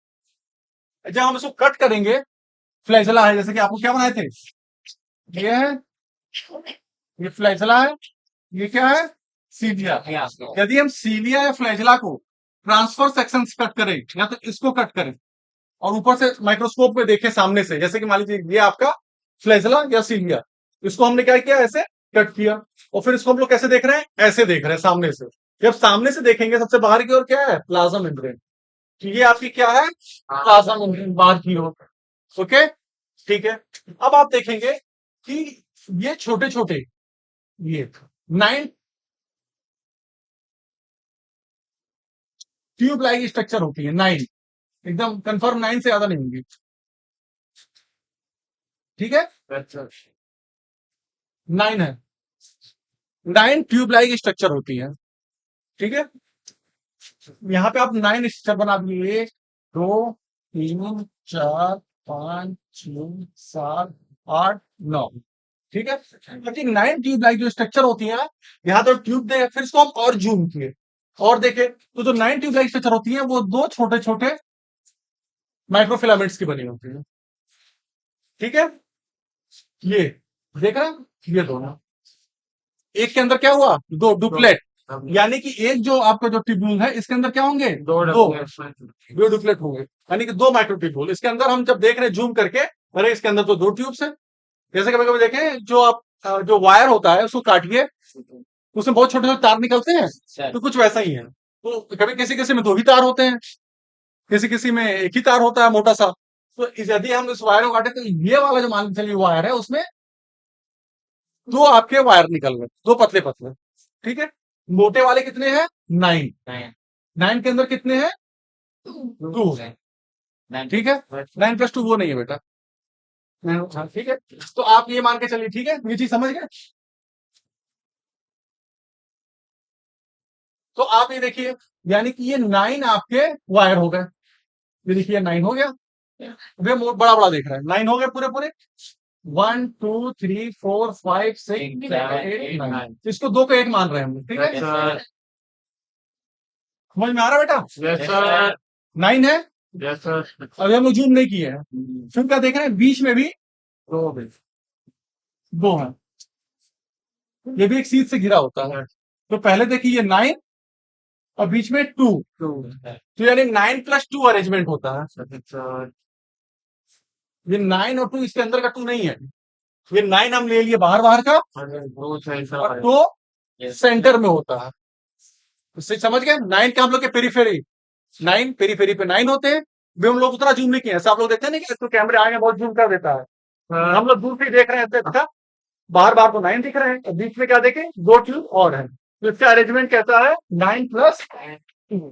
जब हम इसको कट करेंगे, फ्लैजेला है, जैसे कि आपको क्या बनाए थे, ये है, ये फ्लैजेला है, ये क्या है, सीलिया। यदि हम सीलिया या फ्लैजेला को ट्रांसफर सेक्शन कट करें, या तो इसको कट करें और ऊपर से माइक्रोस्कोप में देखें सामने से, जैसे कि मान लीजिए ये आपका फ्लैजेला या सीलिया, इसको हमने क्या किया, ऐसे कट किया, और फिर इसको हम लोग कैसे देख रहे हैं, ऐसे देख रहे हैं सामने से। जब सामने से देखेंगे, सबसे बाहर की ओर क्या है, प्लाज्मा मेम्ब्रेन, तो ये आपकी क्या है, प्लाज्मा मेम्ब्रेन बाहर की ओर। ओके, ठीक है। अब आप देखेंगे कि ये छोटे छोटे, ये 9 ट्यूब लाइक स्ट्रक्चर होती है, 9, एकदम कंफर्म 9 से ज्यादा नहीं होंगी। ठीक है, 9 है, 9 ट्यूब लाइक स्ट्रक्चर होती है। ठीक है, यहाँ पे आप 9 स्ट्रक्चर बना दिए, 1 2 3 4 5 6 7 8 9। ठीक है, बाकी 9 ट्यूब लाइक जो स्ट्रक्चर होती है, यहाँ तो ट्यूब दे, फिर इसको हम और जूम किए और देखे, तो जो 9 ट्यूब लाइक स्ट्रक्चर होती है, वो 2 छोटे छोटे माइक्रोफिलामेंट्स की बनी होती है। ठीक है, ये देख रहे हैं, ये दोनों, एक के अंदर क्या हुआ, 2 डुप्लेट, यानी कि एक जो आपका जो ट्यूब्यूल है इसके अंदर क्या होंगे, दो दो डबल दो डुप्लेट होंगे, यानी कि दो माइक्रो ट्यूब्यूल। इसके अंदर हम जब देख रहे हैं जूम करके, अरे इसके अंदर तो दो ट्यूब्स है। जैसे कभी कभी देखें जो आप जो वायर होता है उसको काटिए, उसमें बहुत छोटे छोटे तार निकलते हैं, तो कुछ वैसा ही है। तो कभी किसी किसी में दो ही तार होते हैं, किसी किसी में एक ही तार होता है मोटा सा। तो यदि हम इस वायर को काटे तो ये वाला जो मान के चलिए वायर है उसमें दो आपके वायर निकल गए, दो पतले पतले, ठीक है। मोटे वाले कितने हैं, 9। 9 के अंदर कितने हैं, 2 है, ठीक है। 9 + 2 वो नहीं है बेटा, हाँ, ठीक है। तो आप ये मान के चलिए, ठीक है, ये चीज समझ गए। तो आप ये देखिए, यानी कि ये 9 आपके वायर हो गए। ये देखिए 9 हो गया, वे बड़ा बड़ा देख रहा है, 9 हो गए पूरे पूरे। 1 2 3 4 5 6 7 8 9, इसको 2 का 1 मान रहे हैं हम, ठीक है। समझ में आ रहा है बेटा, 9 है। अभी हम लोग जूम नहीं किए हैं, फिर क्या देख रहे हैं, बीच में भी 2 है, ये भी एक सीध से घिरा होता है। तो पहले देखिए ये 9 और बीच में 2, तो यानी 9 + 2 अरेंजमेंट होता है। ये 9 और 2 इसके अंदर का 2 नहीं है, ये 9 हम ले लिए बाहर बाहर का, और 2 सेंटर में होता है। इससे समझ गए, 9 का हम लोग के पेरीफेरी, 9 पेरीफेरी पे 9 होते हैं। भी हम लोग उतना जूम नहीं किए, ऐसा आप लोग देखते हैं ना कि तो कैमरे आगे बहुत जूम कर देता है, हम लोग दूर से ही देख रहे हैं ऐसे, अच्छा बाहर बाहर तो 9 दिख रहे हैं, और बीच में क्या देखें, 2 ट्यूब और है। तो इसका अरेंजमेंट कैसा है, 9 + 2,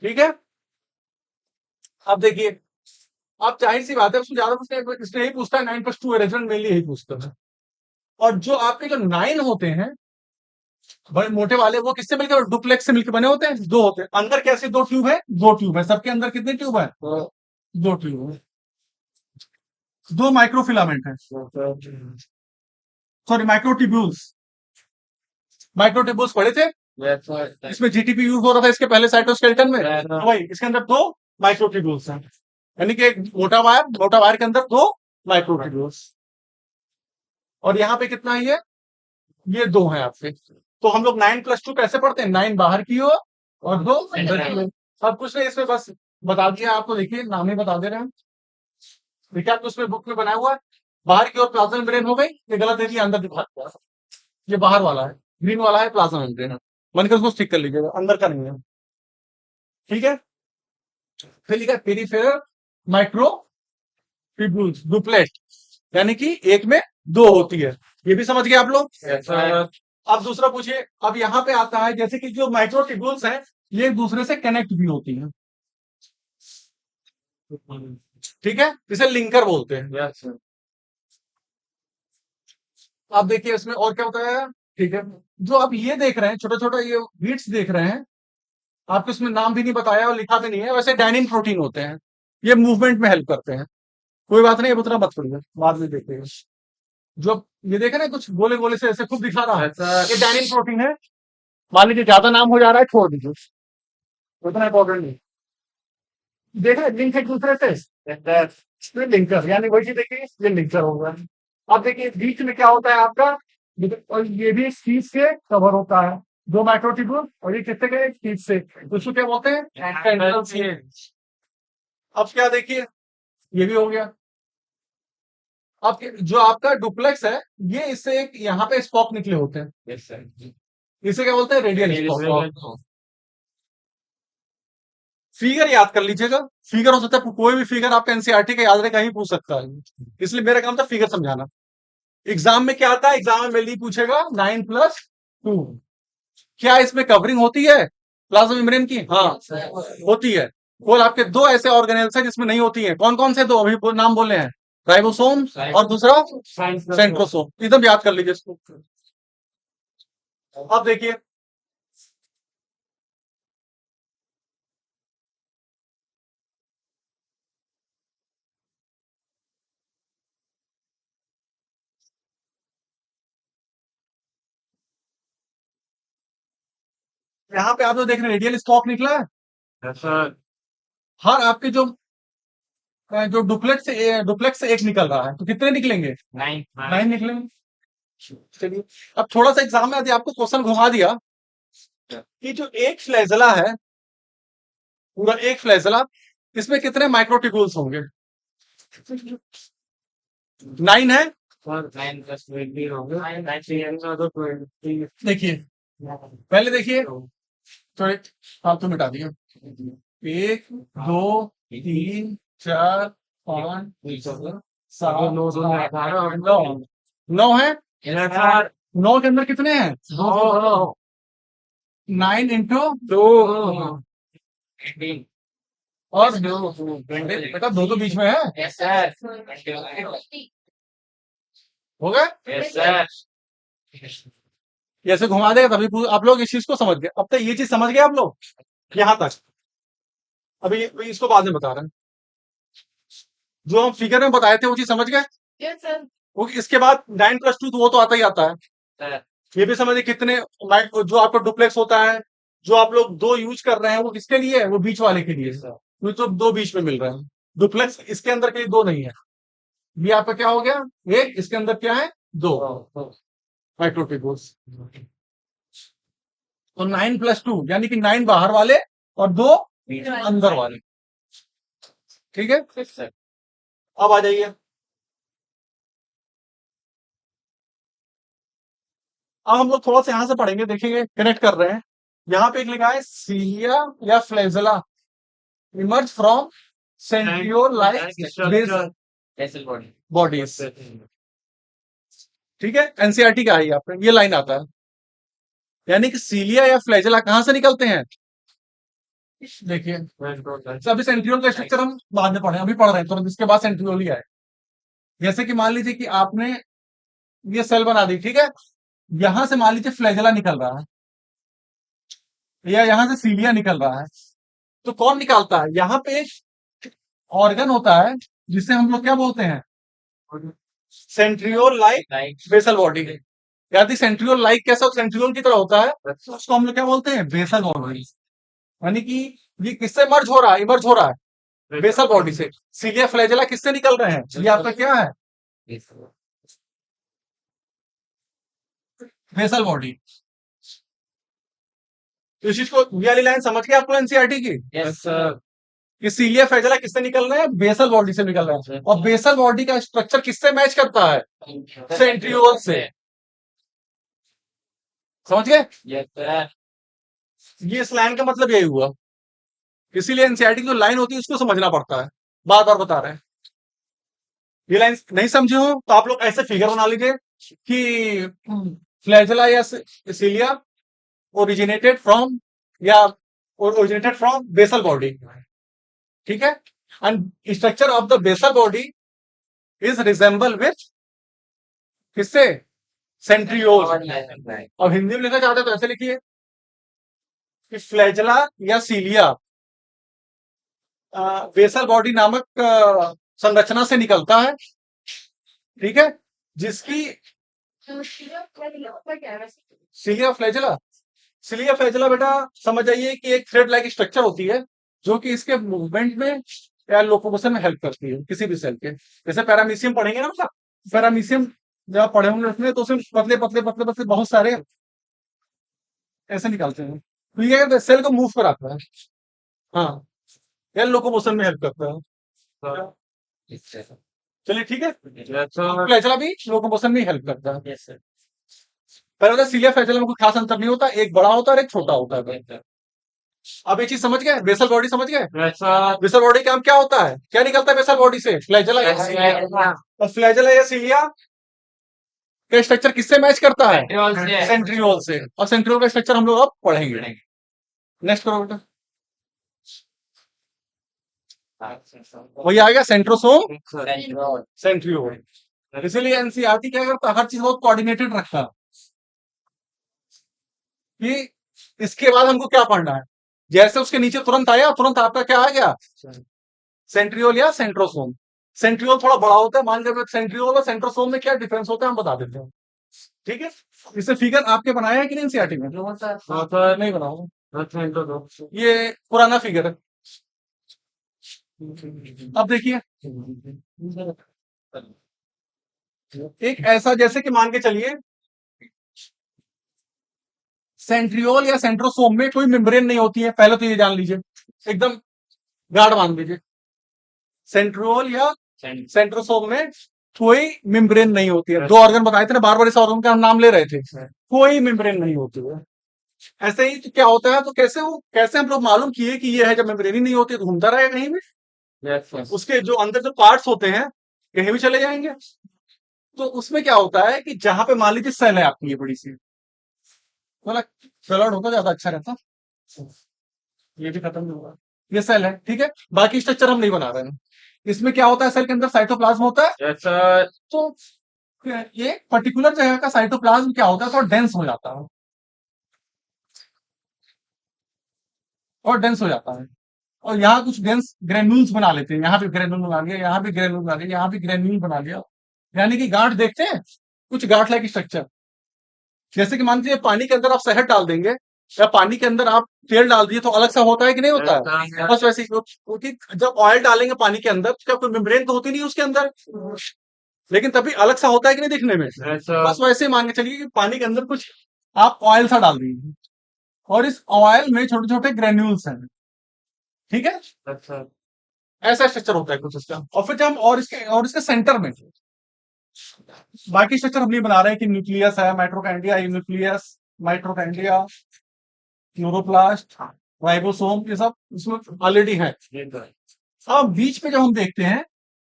ठीक है। अब देखिए, अब जाहिर सी बात है उसमें ज्यादा पूछते, इसने यही पूछता है, 9 + 2 अरेंजमेंट मेनली यही पूछता है। और जो आपके जो 9 होते हैं बड़े मोटे वाले, वो किससे मिलकर, डुप्लेक्स से मिलकर बने होते हैं, दो होते हैं। अंदर कैसे, दो ट्यूब है, दो ट्यूब है, सबके अंदर कितने ट्यूब है, दो ट्यूब है, दो माइक्रोफिलामेंट है, सॉरी माइक्रोट्यूब्यूल्स। माइक्रोट्यूब्यूल्स पढ़े थे, इसमें जीटीपी यूज हो रहा था इसके पहले साइटोस्केलेटन में, तो भाई इसके अंदर दो माइक्रोट्यूब्यूल्स हैं, यानी कि एक मोटा वायर के अंदर दो माइक्रोट्यूब्यूल्स। और यहाँ पे कितना है, ये 2 है आपके। तो हम लोग 9 + 2 कैसे पढ़ते हैं, 9 बाहर की ओर और 2 अंदर की ओर। सब कुछ नहीं, इसमें बस बता दिया आपको, देखिए नाम ही बता दे रहे हैं। देखिए आपको उसमें बुक में बनाया हुआ है, बाहर की ओर प्लाज्मा मेम्ब्रेन हो गई, ये गलत है जी, अंदर दिखा दिया। ये बाहर वाला है, ग्रीन वाला है प्लाज्मा मेम्ब्रेन, बनकर उसको स्टिक कर लीजिएगा, अंदर का नहीं है, ठीक है। फिर लिखा पेरिफेरल माइक्रो ट्यूब्यूल्स, डुप्लेट, यानी कि एक में दो होती है। ये भी समझ गए आप लोग। अब दूसरा पूछिए, अब यहाँ पे आता है जैसे कि जो माइक्रो ट्यूब्यूल्स हैं ये एक दूसरे से कनेक्ट भी होती हैं, ठीक है, इसे लिंकर बोलते हैं। आप देखिए इसमें और क्या होता है, ठीक है। जो आप ये देख रहे हैं छोटा छोटा ये बीट्स देख रहे हैं, आपको इसमें नाम भी नहीं बताया और लिखा भी नहीं है, वैसे डाइनिन प्रोटीन होते हैं, ये मूवमेंट में हेल्प करते हैं। कोई बात नहीं, अब उतना मत करिए, बाद में देखिएगा। जो ये देखे ना कुछ गोले गोले से ऐसे खूब दिखा रहा है, ये डाइनिन प्रोटीन है। मान लीजिए ज्यादा नाम हो जा रहा है, छोड़ दीजिए, उतना इंपॉर्टेंट नहीं। देखा लिंक एक दूसरे से, लिंकर, यानी वही चीज देखिए, ये लिंकर होगा। अब देखिए बीच में क्या होता है आपका, और ये भी शीट से कवर होता है, दो माइक्रोट्यूब्यूल, और ये कितने के, शीट से, तो उसको क्या बोलते हैं, एंट्रल शीट। अब क्या देखिए, ये भी हो गया। अब जो आपका डुप्लेक्स है, ये इससे एक यहाँ पे स्पॉक निकले होते हैं, इसे क्या बोलते हैं, रेडियल स्पॉक। फिगर याद कर लीजिएगा, फिगर हो सकता है कोई भी फिगर आपका एनसीईआरटी का याद रहे, कहीं पूछ सकता है, इसलिए मेरा काम था फिगर समझाना। एग्जाम में क्या आता है, एग्जाम में मेनली पूछेगा 9 + 2, क्या इसमें कवरिंग होती है प्लाज्मा मेम्ब्रेन की, हाँ होती है। केवल आपके दो ऐसे ऑर्गेनेल्स हैं जिसमें नहीं होती है, कौन कौन से दो, अभी नाम बोले हैं, राइबोसोम और दूसरा सेंट्रोसोम, एकदम याद कर लीजिए इसको। अब देखिए, यहाँ पे आप जो देख रहे हैं रेडियल स्टॉक निकला है, हर आपके जो डुप्लेक्स से एक निकल रहा है, तो कितने निकलेंगे, 9 निकलेंगे। चलिए, अब थोड़ा सा एग्जाम में यदि आपको क्वेश्चन घुमा दिया कि जो एक फ्लैजला है, पूरा एक फ्लैजला, इसमें कितने माइक्रोट्यूब्यूल्स होंगे? 9 है। और 9 + 20 होंगे। 9 3 तो 20। देखिए, पहले देखिए, तो एक फालतू मिटा दिया। 1 2 3 4 5 6 7 9 2 8 18 और 9 9 है। 4 9 के अंदर कितने हैं? 2 9 इंटू 2 और 2 बेटा 2 तो बीच में है। Yes sir. हो गए? Yes sir. ये ऐसे घुमा देगा तभी आप लोग इस चीज को समझ गए। अब तक ये चीज समझ गए आप लोग यहां तक। अभी इसको बाद में बता रहे हैं। जो हम फिगर में बताए थे वो चीज समझ गए। Yes sir. वो इसके बाद 9 + 2 तो वो तो आता ही आता है। सर ये भी समझिए कितने जो आपका डुप्लेक्स होता है, जो आप लोग 2 यूज कर रहे हैं वो किसके लिए है? वो बीच वाले के लिए। वो तो 2 बीच में मिल रहे हैं। डुप्लेक्स इसके अंदर के 2 नहीं है। ये आपका क्या हो गया? एक इसके अंदर क्या है? 2 माइक्रोट्यूब्यूल्स। तो 9 + 2 यानी कि 9 बाहर वाले और 2 अंदर वाले। ठीक है, अब आ जाइए। अब हम लोग थोड़ा सा यहां से पढ़ेंगे, देखेंगे कनेक्ट कर रहे हैं। यहाँ पे एक लिखा है सीलिया या flagella emerge from centriole like bodies. ठीक है, एनसीईआरटी का है यहाँ पे, ये लाइन आता है। यानी कि सीलिया या फ्लैजेला कहां से निकलते हैं? देखिए, तो अभी सेंट्रियोल का स्ट्रक्चर हम बाद में पढ़े, अभी पढ़ रहे हैं तुरंत इसके बाद सेंट्रियोल ही आए। जैसे कि मान लीजिए कि आपने ये सेल बना दी, ठीक है, यहां से मान लीजिए फ्लैजेला निकल रहा है या यहां से सीलिया निकल रहा है, तो कौन निकालता है? यहाँ पे एक ऑर्गन होता है जिसे हम लोग क्या बोलते हैं? Centriole like basal body. यदि सेंट्रियोल लाइक कैसा सेंट्रियोल की तरह होता है तो उसको हम लोग क्या बोलते हैं? Basal body. यानी कि ये किससे मर्ज हो रहा है? इमर्ज हो रहा है बेसल बॉडी से। सीलिया फ्लैजेला किससे निकल रहे हैं? ये आपका क्या है? Basal body. तो इस चीज को, ये वाली लाइन समझ गए आपको एनसीईआरटी की? Yes sir. कि सीलिया फ्लैजेला किससे निकल रहे हैं? बेसल बॉडी से निकल रहे हैं। और बेसल बॉडी का स्ट्रक्चर किससे मैच करता है? सेंट्रियोल से। समझ गए? Yes sir. ये इस लाइन का मतलब यही हुआ। इसीलिए एनसीईआरटी की जो लाइन होती है उसको समझना पड़ता है। बार बार बता रहे हैं। ये लाइन नहीं समझे हो तो आप लोग ऐसे फिगर बना लीजिए कि फ्लैजेला या सीलिया ओरिजिनेटेड फ्रॉम या ओरिजिनेटेड फ्रॉम बेसल बॉडी। ठीक है, and structure of the basal body is resemble with किससे? सेंट्रियोल। अब हिंदी में लिखना चाहते हैं तो ऐसे लिखिए कि फ्लैजेला या सीलिया बेसल बॉडी नामक संरचना से निकलता है। ठीक है, जिसकी सीलिया फ्लैजेला, सीलिया फ्लैजेला बेटा समझ जाइए कि एक थ्रेड लाइक स्ट्रक्चर होती है जो कि इसके मूवमेंट में या लोकोमोशन में हेल्प करती है किसी भी सेल के। जैसे पैरामीशियम पढ़ेंगे ना बेटा, पैरामीशियम जब आप पढ़े होंगे उसमें तो उसमें पतले पतले पतले पतले बहुत सारे ऐसे निकालते हैं, तो ये सेल को मूव कराता है। हाँ, या लोकोमोशन में हेल्प करता है। चलिए ठीक है, फ्लैजेला भी लोकोमोशन में हेल्प करता है। Yes sir. पहले होता है सीलिया फ्लैजेला में कोई खास अंतर नहीं होता, एक बड़ा होता है और एक छोटा होता है। अब ये चीज समझ गए? बेसल बॉडी समझ गए? बेसल बॉडी का काम क्या होता है? क्या निकलता है बेसल बॉडी से? फ्लैजेला या सीलिया। और फ्लैजेला या सीलिया का स्ट्रक्चर किससे मैच करता है? सेंट्रियोल से। और सेंट्रियोल का स्ट्रक्चर हम लोग अब पढ़ेंगे। नेक्स्ट करो बेटा। वही आ गया सेंट्रोसोम सेंट्रियोल। इसीलिए एनसीईआरटी क्या करता है? हर चीज बहुत कोऑर्डिनेटेड रखता है कि इसके बाद हमको क्या पढ़ना है। जैसे उसके नीचे तुरंत आया, तुरंत आपका क्या आ गया? सेंट्रियोल या सेंट्रोसोम। सेंट्रियोल थोड़ा बड़ा होता है, मान लीजिए सेंट्रियोल और सेंट्रोसोम में क्या डिफरेंस होता है हम बता देते हैं। ठीक है, इससे फिगर आपके बनाया है कि नहीं एनसीईआरटी में? नहीं बनाओ, ये पुराना फिगर है। अब देखिए, एक ऐसा जैसे कि मान के चलिए सेंट्रियोल या सेंट्रोसोम में कोई मेम्ब्रेन नहीं होती है, पहले तो ये जान लीजिए, एकदम गाढ़ मान लीजिए। सेंट्रियोल या सेंट्रोसोम में कोई मेम्ब्रेन नहीं होती है। दो ऑर्गन बताए थे ना, बार बार इस ऑर्गन का हम नाम ले रहे थे, कोई मेम्ब्रेन नहीं होती है। ऐसे ही तो क्या होता है, तो कैसे हम लोग मालूम किए कि ये है, जब मेम्ब्रेन ही नहीं होती तो घूमता रहेगा कहीं भी, उसके जो अंदर जो पार्ट्स होते हैं कहीं भी चले जाएंगे। तो उसमें क्या होता है कि जहां पे मान लीजिए सेल है आपकी ये बड़ी सी, बोला फ्लड होता ज्यादा अच्छा रहता, ये भी खत्म नहीं होगा, ये सेल है, ठीक है, बाकी स्ट्रक्चर हम नहीं बना रहे हैं। इसमें क्या होता है, सेल के अंदर साइटोप्लाज्म होता है। तो ये पर्टिकुलर जगह का साइटोप्लाज्म क्या होता है, थोड़ा डेंस हो जाता है, और डेंस हो जाता है, और यहाँ कुछ डेंस ग्रेन्यूल्स बना लेते हैं, यहाँ पे ग्रेन्यूल बना लिया, यहाँ भी ग्रेन्यूल बना लिया, यहाँ भी ग्रेन्यूल बना लिया, यानी कि गांठ देखते हैं, कुछ गांठ लाइक स्ट्रक्चर। जैसे कि मान लीजिए पानी के अंदर आप शहद डाल देंगे, या पानी के अंदर आप तेल डाल दिए, तो अलग सा होता है कि नहीं होता है, बस वैसे ही, क्योंकि जब ऑयल डालेंगे पानी के अंदर, तो क्या कोई मेम्ब्रेन तो होती नहीं उसके अंदर, लेकिन तभी अलग सा होता है कि नहीं दिखने में, बस वैसे ही मान के चलिए कि पानी के अंदर कुछ आप ऑयल सा डाल दीजिए, और इस ऑयल में छोटे छोटे ग्रेन्यूल्स हैं, ठीक है, ऐसा स्ट्रक्चर होता है कुछ इसका। और फिर जब हम और इसके सेंटर में बाकी स्ट्रक्चर हम नहीं बना रहे हैं कि न्यूक्लियस है, माइट्रोकैंड्रिया, न्यूक्लियस, माइट्रोकैंड्रिया, क्लोरोप्लास्ट, राइबोसोम, ये सब इसमें ऑलरेडी है। अब बीच में जब हम देखते हैं,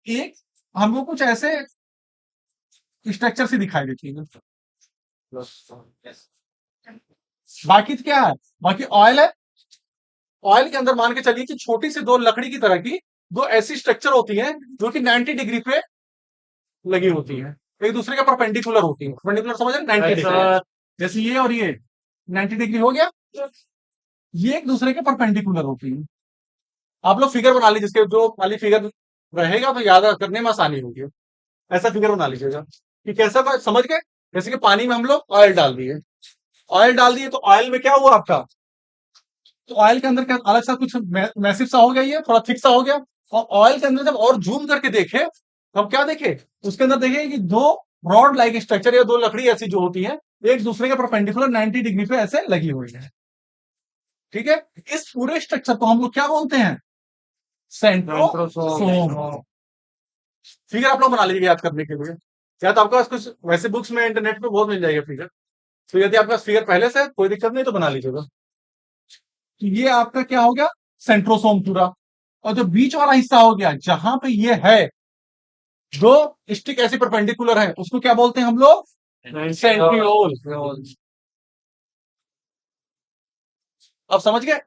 एक हमको कुछ ऐसे स्ट्रक्चर से दिखाई देती है, बाकी तो क्या है, बाकी ऑयल है। ऑयल के अंदर मान के चलिए कि छोटी सी दो लकड़ी की तरह की दो ऐसी स्ट्रक्चर होती हैं जो कि 90 डिग्री पे लगी होती है, एक दूसरे के परपेंडिकुलर होती है। परपेंडिकुलर समझ रहे, 90 डिग्री, जैसे ये और ये 90 डिग्री हो गया, ये एक दूसरे के परपेंडिकुलर होती है। आप लोग फिगर बना लीजिए, जिसके जो वाली फिगर रहेगा तो याद करने में आसानी होगी, ऐसा फिगर बना लीजिएगा कि कैसा समझ गए। जैसे कि पानी में हम लोग ऑयल डाल दिए, तो ऑयल में क्या हुआ आपका, तो ऑयल के अंदर क्या अलग सा कुछ मैसिव सा हो गया, ये थोड़ा थिक सा हो गया। और ऑयल के अंदर जब और जूम करके देखे, तो हम क्या देखे, उसके अंदर देखे कि दो रॉड लाइक स्ट्रक्चर या दो लकड़ी ऐसी जो होती है, एक दूसरे के परपेंडिकुलर 90 डिग्री पे ऐसे लगी हुई है, ठीक है। इस पूरे स्ट्रक्चर को हम लोग क्या बोलते हैं, सेंट्रोसोम। फिगर आप लोग बना लीजिए याद करने के लिए, या तो आपके पास कुछ वैसे बुक्स में इंटरनेट पे बहुत मिल जाएगा फिगर, तो यदि आपके पास फिगर पहले से है कोई दिक्कत नहीं, तो बना लीजिएगा। तो ये आपका क्या हो गया, सेंट्रोसोम पूरा। और जो बीच वाला हिस्सा हो गया, जहां पे ये है, दो स्टिक ऐसे परपेंडिकुलर है, उसको क्या बोलते हैं हम लोग, सेंट्रियोल। अब समझ गए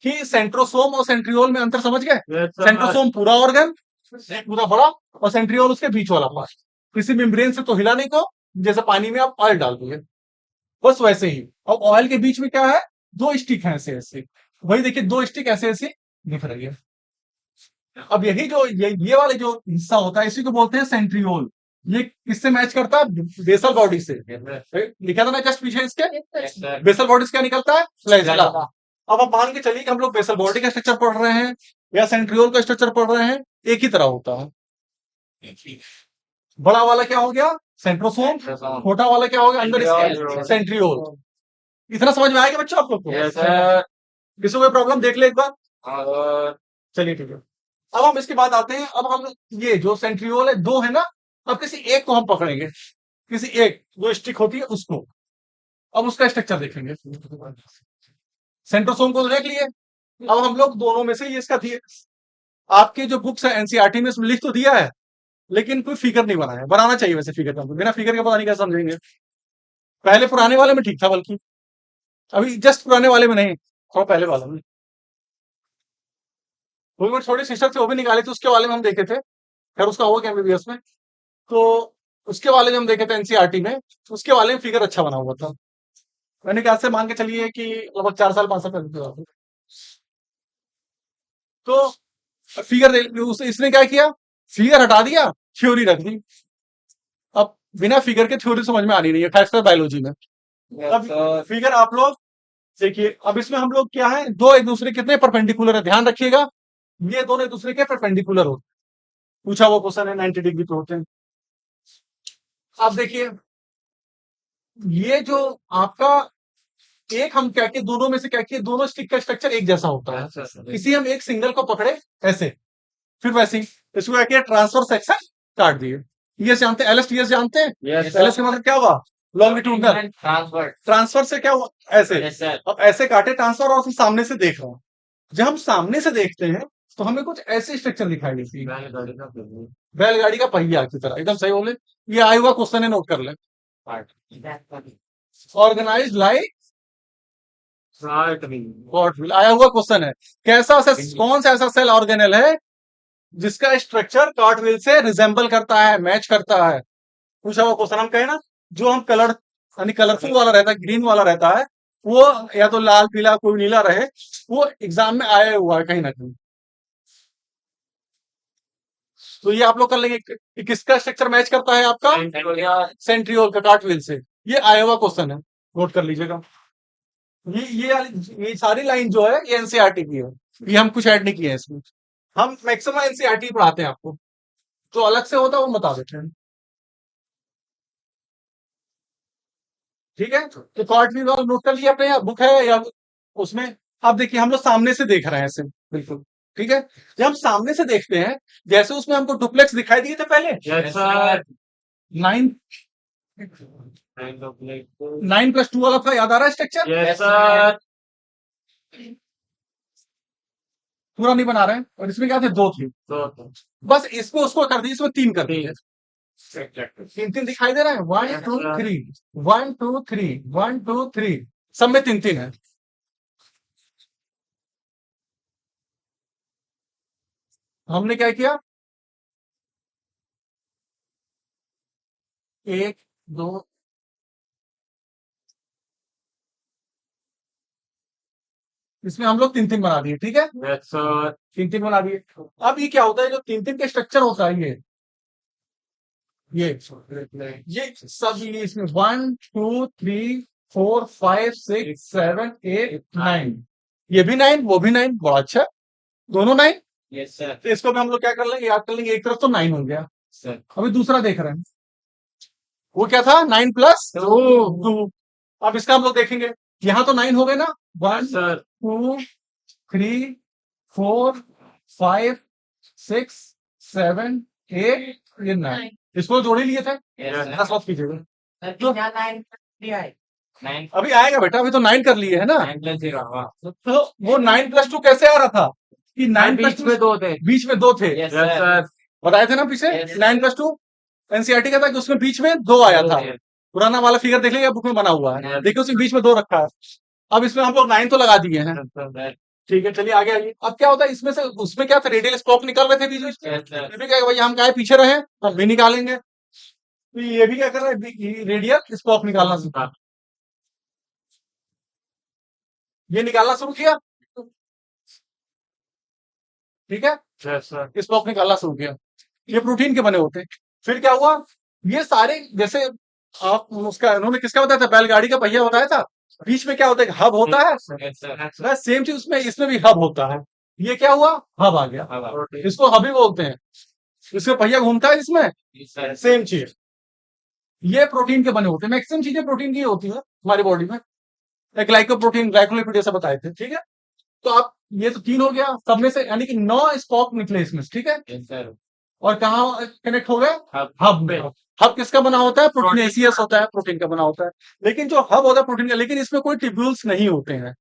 कि सेंट्रोसोम और सेंट्रियोल में अंतर समझ गए। सेंट्रोसोम पूरा ऑर्गन, पूरा बड़ा, और सेंट्रियोल उसके बीच वाला पार्ट, किसी मेम्ब्रेन से तो हिला नहीं, को जैसे पानी में आप ऑयल डाल दिए, बस वैसे ही। और ऑयल के बीच में क्या है, दो स्टिक है ऐसे ऐसे, वही देखिए दो स्टिक ऐसे ऐसे दिख रही है। अब यही जो ये वाले जो हिस्सा होता है, इसी को बोलते हैं सेंट्रियोल। ये किससे मैच करता है, बेसल बॉडी से, लिखा था ना जस्ट पीछे इसके, बेसल बॉडी से क्या निकलता है, फ्लैजेला। अब आप मान के चलिए कि हम लोग बेसल बॉडी का स्ट्रक्चर पढ़ रहे हैं या सेंट्रियोल का स्ट्रक्चर पढ़ रहे हैं, एक ही तरह होता है। बड़ा वाला क्या हो गया, सेंट्रोसोम, छोटा वाला क्या हो गया अंदर इसके, सेंट्रियोल। इतना समझ में आएगा बच्चों आप लोग को, किसी को कोई प्रॉब्लम देख ले एक बार, चलिए ठीक है। अब हम इसके बाद आते हैं, अब हम ये जो सेंट्रियोल है दो है ना, अब किसी एक को हम पकड़ेंगे, किसी एक जो स्टिक होती है उसको, अब उसका स्ट्रक्चर देखेंगे। सेंट्रोसोम को तो देख लिए, अब हम लोग दोनों में से ये इसका दिए, आपके जो बुक्स है एनसीईआरटी में इसमें लिख तो दिया है, लेकिन कोई फिगर नहीं बनाया, बनाना चाहिए वैसे फिगर का, बिना फिगर के पता नहीं क्या समझेंगे। पहले पुराने वाले में ठीक था, बल्कि अभी जस्ट पुराने वाले में नहीं, थोड़ा पहले वाले में वो भी छोटी सिस्टर थी, वो भी निकाली थी, उसके वाले में हम देखे थे, खैर उसका हो गया एमबीबीएस में। तो उसके वाले में हम देखे थे एनसीईआरटी में, उसके वाले में फिगर अच्छा बना हुआ था। मैंने कहा से मान के चलिए कि लगभग 4 साल 5 साल पहले की बात है। तो फिगर इसने क्या किया, फिगर हटा दिया, थ्योरी रख दी। अब बिना फिगर के थ्योरी समझ में आनी नहीं है, खासकर बायोलॉजी में। अब फिगर आप लोग देखिए, अब इसमें हम लोग क्या है, दो एक दूसरे कितने परपेंडिकुलर है, ध्यान रखिएगा, ये दोनों एक दूसरे के परपेंडिकुलर होते हैं। पूछा वो क्वेश्चन है, 90 डिग्री पे होते हैं। आप देखिए, ये जो आपका एक हम क्या किए, दोनों में से क्या किए, दोनों स्टिक का स्ट्रक्चर एक जैसा होता है। किसी हम एक सिंगल को पकड़े ऐसे, फिर वैसे ही इसको क्या किया, ट्रांसफर सेक्शन काट दिए। टीएस जानते हैं, एलएस टीएस जानते हैं? Yes, sir. एलएस का मतलब क्या हुआ, लॉन्गिट्यूडनल। ट्रांसफर। ट्रांसफर से क्या हुआ, ऐसे। Yes, sir. अब ऐसे काटे ट्रांसफर, और फिर सामने से देख रहा हूं। जब हम सामने से देखते हैं तो हमें कुछ ऐसे स्ट्रक्चर दिखाई देती है, बैलगाड़ी का पहिया। बैलगाड़ी का पहिया की तरह, एकदम सही बोले। ये आया हुआ क्वेश्चन है, नोट कर ले। Part. Organise like Salt wheel. What wheel, आया हुआ क्वेश्चन है। कैसा सा, कौन सा ऐसा सेल ऑर्गेनल है जिसका स्ट्रक्चर कार्ट व्हील से रिजेंबल करता है, मैच करता है? पूछा हुआ क्वेश्चन। हम कहे ना, जो हम कलर यानी कलरफुल वाला रहता है, ग्रीन वाला रहता है, वो या तो लाल पीला कोई नीला रहे, वो एग्जाम में आया हुआ है कहीं ना कहीं। तो ये आप लोग कर लेंगे कि किसका स्ट्रक्चर मैच करता है आपका, सेंट्रियोल का कार्ट व्हील से। ये आया हुआ क्वेश्चन है, नोट कर लीजिएगा। ये सारी लाइन जो है ये एनसीईआरटी की है, ये हम कुछ ऐड नहीं किए हैं इसमें। हम मैक्सिमम एनसीईआरटी पढ़ाते हैं आपको, जो अलग से होता है वो बता देते हैं। ठीक है, तो कार्ट व्हील वाला नोट कर लिया आपने, या बुक है या उसमें? आप देखिए, हम लोग सामने से देख रहे हैं ऐसे, बिल्कुल ठीक है। जब हम सामने से देखते हैं, जैसे उसमें हमको डुप्लेक्स दिखाई दिए थे पहले, Yes, sir. 9 Kind of like. 9+2 वाला था, याद आ रहा है स्ट्रक्चर? Yes, sir. पूरा नहीं बना रहे हैं, और इसमें क्या थे, 2 थे। So, बस इसको उसको कर दिए, इसमें 3 कर दिए। exactly. 3 दिखाई दे रहा है, 1 2 3 1 2 3 1 2 3, सब में 3 है। हमने क्या किया, 1 2 इसमें हम लोग 3 बना दिए, ठीक है। Yes, sir. 3 बना दिए। अब ये क्या होता है, जो 3 का स्ट्रक्चर होता है, ये सब ये इसमें 1 2 3 4 5 6 7 8 9, ये भी 9, वो भी 9, बड़ा अच्छा, दोनों 9। Yes, sir. तो इसको भी हम लोग क्या कर लेंगे, याद कर लेंगे। एक तरफ तो 9 हो गया। Sir. अभी दूसरा देख रहे हैं, वो क्या था, 9+2। अब इसका हम लोग देखेंगे, यहां तो 9 हो गए ना, 1 Yes, sir. 2 3 4 5 6 7 8, ये 9, इसको जोड़ ही लिए थे। Yes, sir. 10 मत कीजिएगा, तो क्या 9 अभी आएगा बेटा, अभी तो 9 कर लिए है ना। 9+0. हाँ. तो वो 9+2 कैसे आ रहा था, कि 9 बीच में 2 थे. बीच में 2 थे, Yes, sir. बताए थे ना पीछे। Yes. 9+2 एनसीईआरटी का था कि उसमें बीच में 2 आया था। Yes. पुराना वाला फिगर देख लीजिए, बुक में बना हुआ है, Yes. देखिए उसमें बीच में 2 रखा है। अब इसमें हम लोग 9 तो लगा दिए हैं, Yes, sir. ठीक है। चलिए आगे आइए। अब क्या होता है इसमें से, उसमें क्या था, रेडियल स्पोक निकल रहे थे बीच में। Yes, sir. ये भी क्या है, भाई हम क्या है, पीछे रहे हम भी निकालेंगे। तो ये भी क्या कर रहे हैं, रेडियल स्पोक निकालना सीखा, ये निकालना शुरू किया, ठीक है। Yes, sir. स्पोक निकालना शुरू किया, ये प्रोटीन के बने होते हैं। फिर क्या हुआ, ये सारे जैसे आप उसका, उन्होंने किसका बताया था, बैलगाड़ी का पहिया बताया था, बीच में क्या होता है, हब होता है। Yes, sir. बस सेम चीज उसमें, इसमें भी हब होता है। ये क्या हुआ, हब आ गया, इसको हब ही बोलते हैं। इसमें पहिया घूमता है, इसमें Yes, sir. सेम चीज। ये प्रोटीन के बने होते हैं, मैक्सिमम चीजें प्रोटीन की होती है हमारी बॉडी में। ग्लाइकोप्रोटीन, ग्लाइकोलिपिड, ऐसा बताए थे, ठीक है। तो आप, ये तो 3 हो गया, सब में से यानी कि 9 स्पोक निकले इसमें, ठीक है। Yes, sir. और कहाँ कनेक्ट हो गए, हब. हब में। हब किसका बना होता है, प्रोटीनेसियस होता है, प्रोटीन का बना होता है। लेकिन जो हब होता है प्रोटीन का, लेकिन इसमें कोई ट्यूब्यूल्स नहीं होते हैं,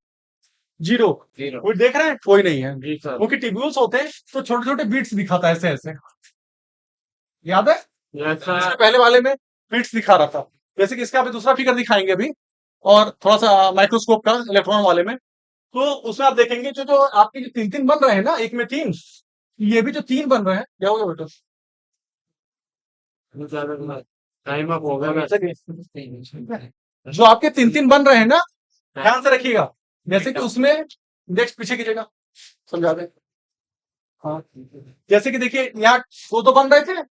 0। 0. कोई देख रहे हैं, कोई नहीं है, Yes, sir. क्योंकि ट्यूब्यूल्स होते हैं तो छोटे छोटे बीट्स दिखाता है, ऐसे ऐसे, याद है। Yes, इसके sir. पहले वाले में बीट्स दिखा रहा था, जैसे कि इसका अभी दूसरा फिगर दिखाएंगे अभी, और थोड़ा सा माइक्रोस्कोप का इलेक्ट्रॉन वाले में। तो उसमें आप देखेंगे जो जो आपके जो 3 बन रहे हैं ना, एक में 3, ये भी जो 3 बन रहे हैं, क्या हो गया बेटा, टाइम अप हो गया. जो आपके 3 बन रहे हैं ना, ध्यान से रखिएगा। जैसे कि उसमें, नेक्स्ट पीछे कीजिएगा, समझा दे। हाँ, जैसे कि देखिए यहाँ 2 बन रहे थे,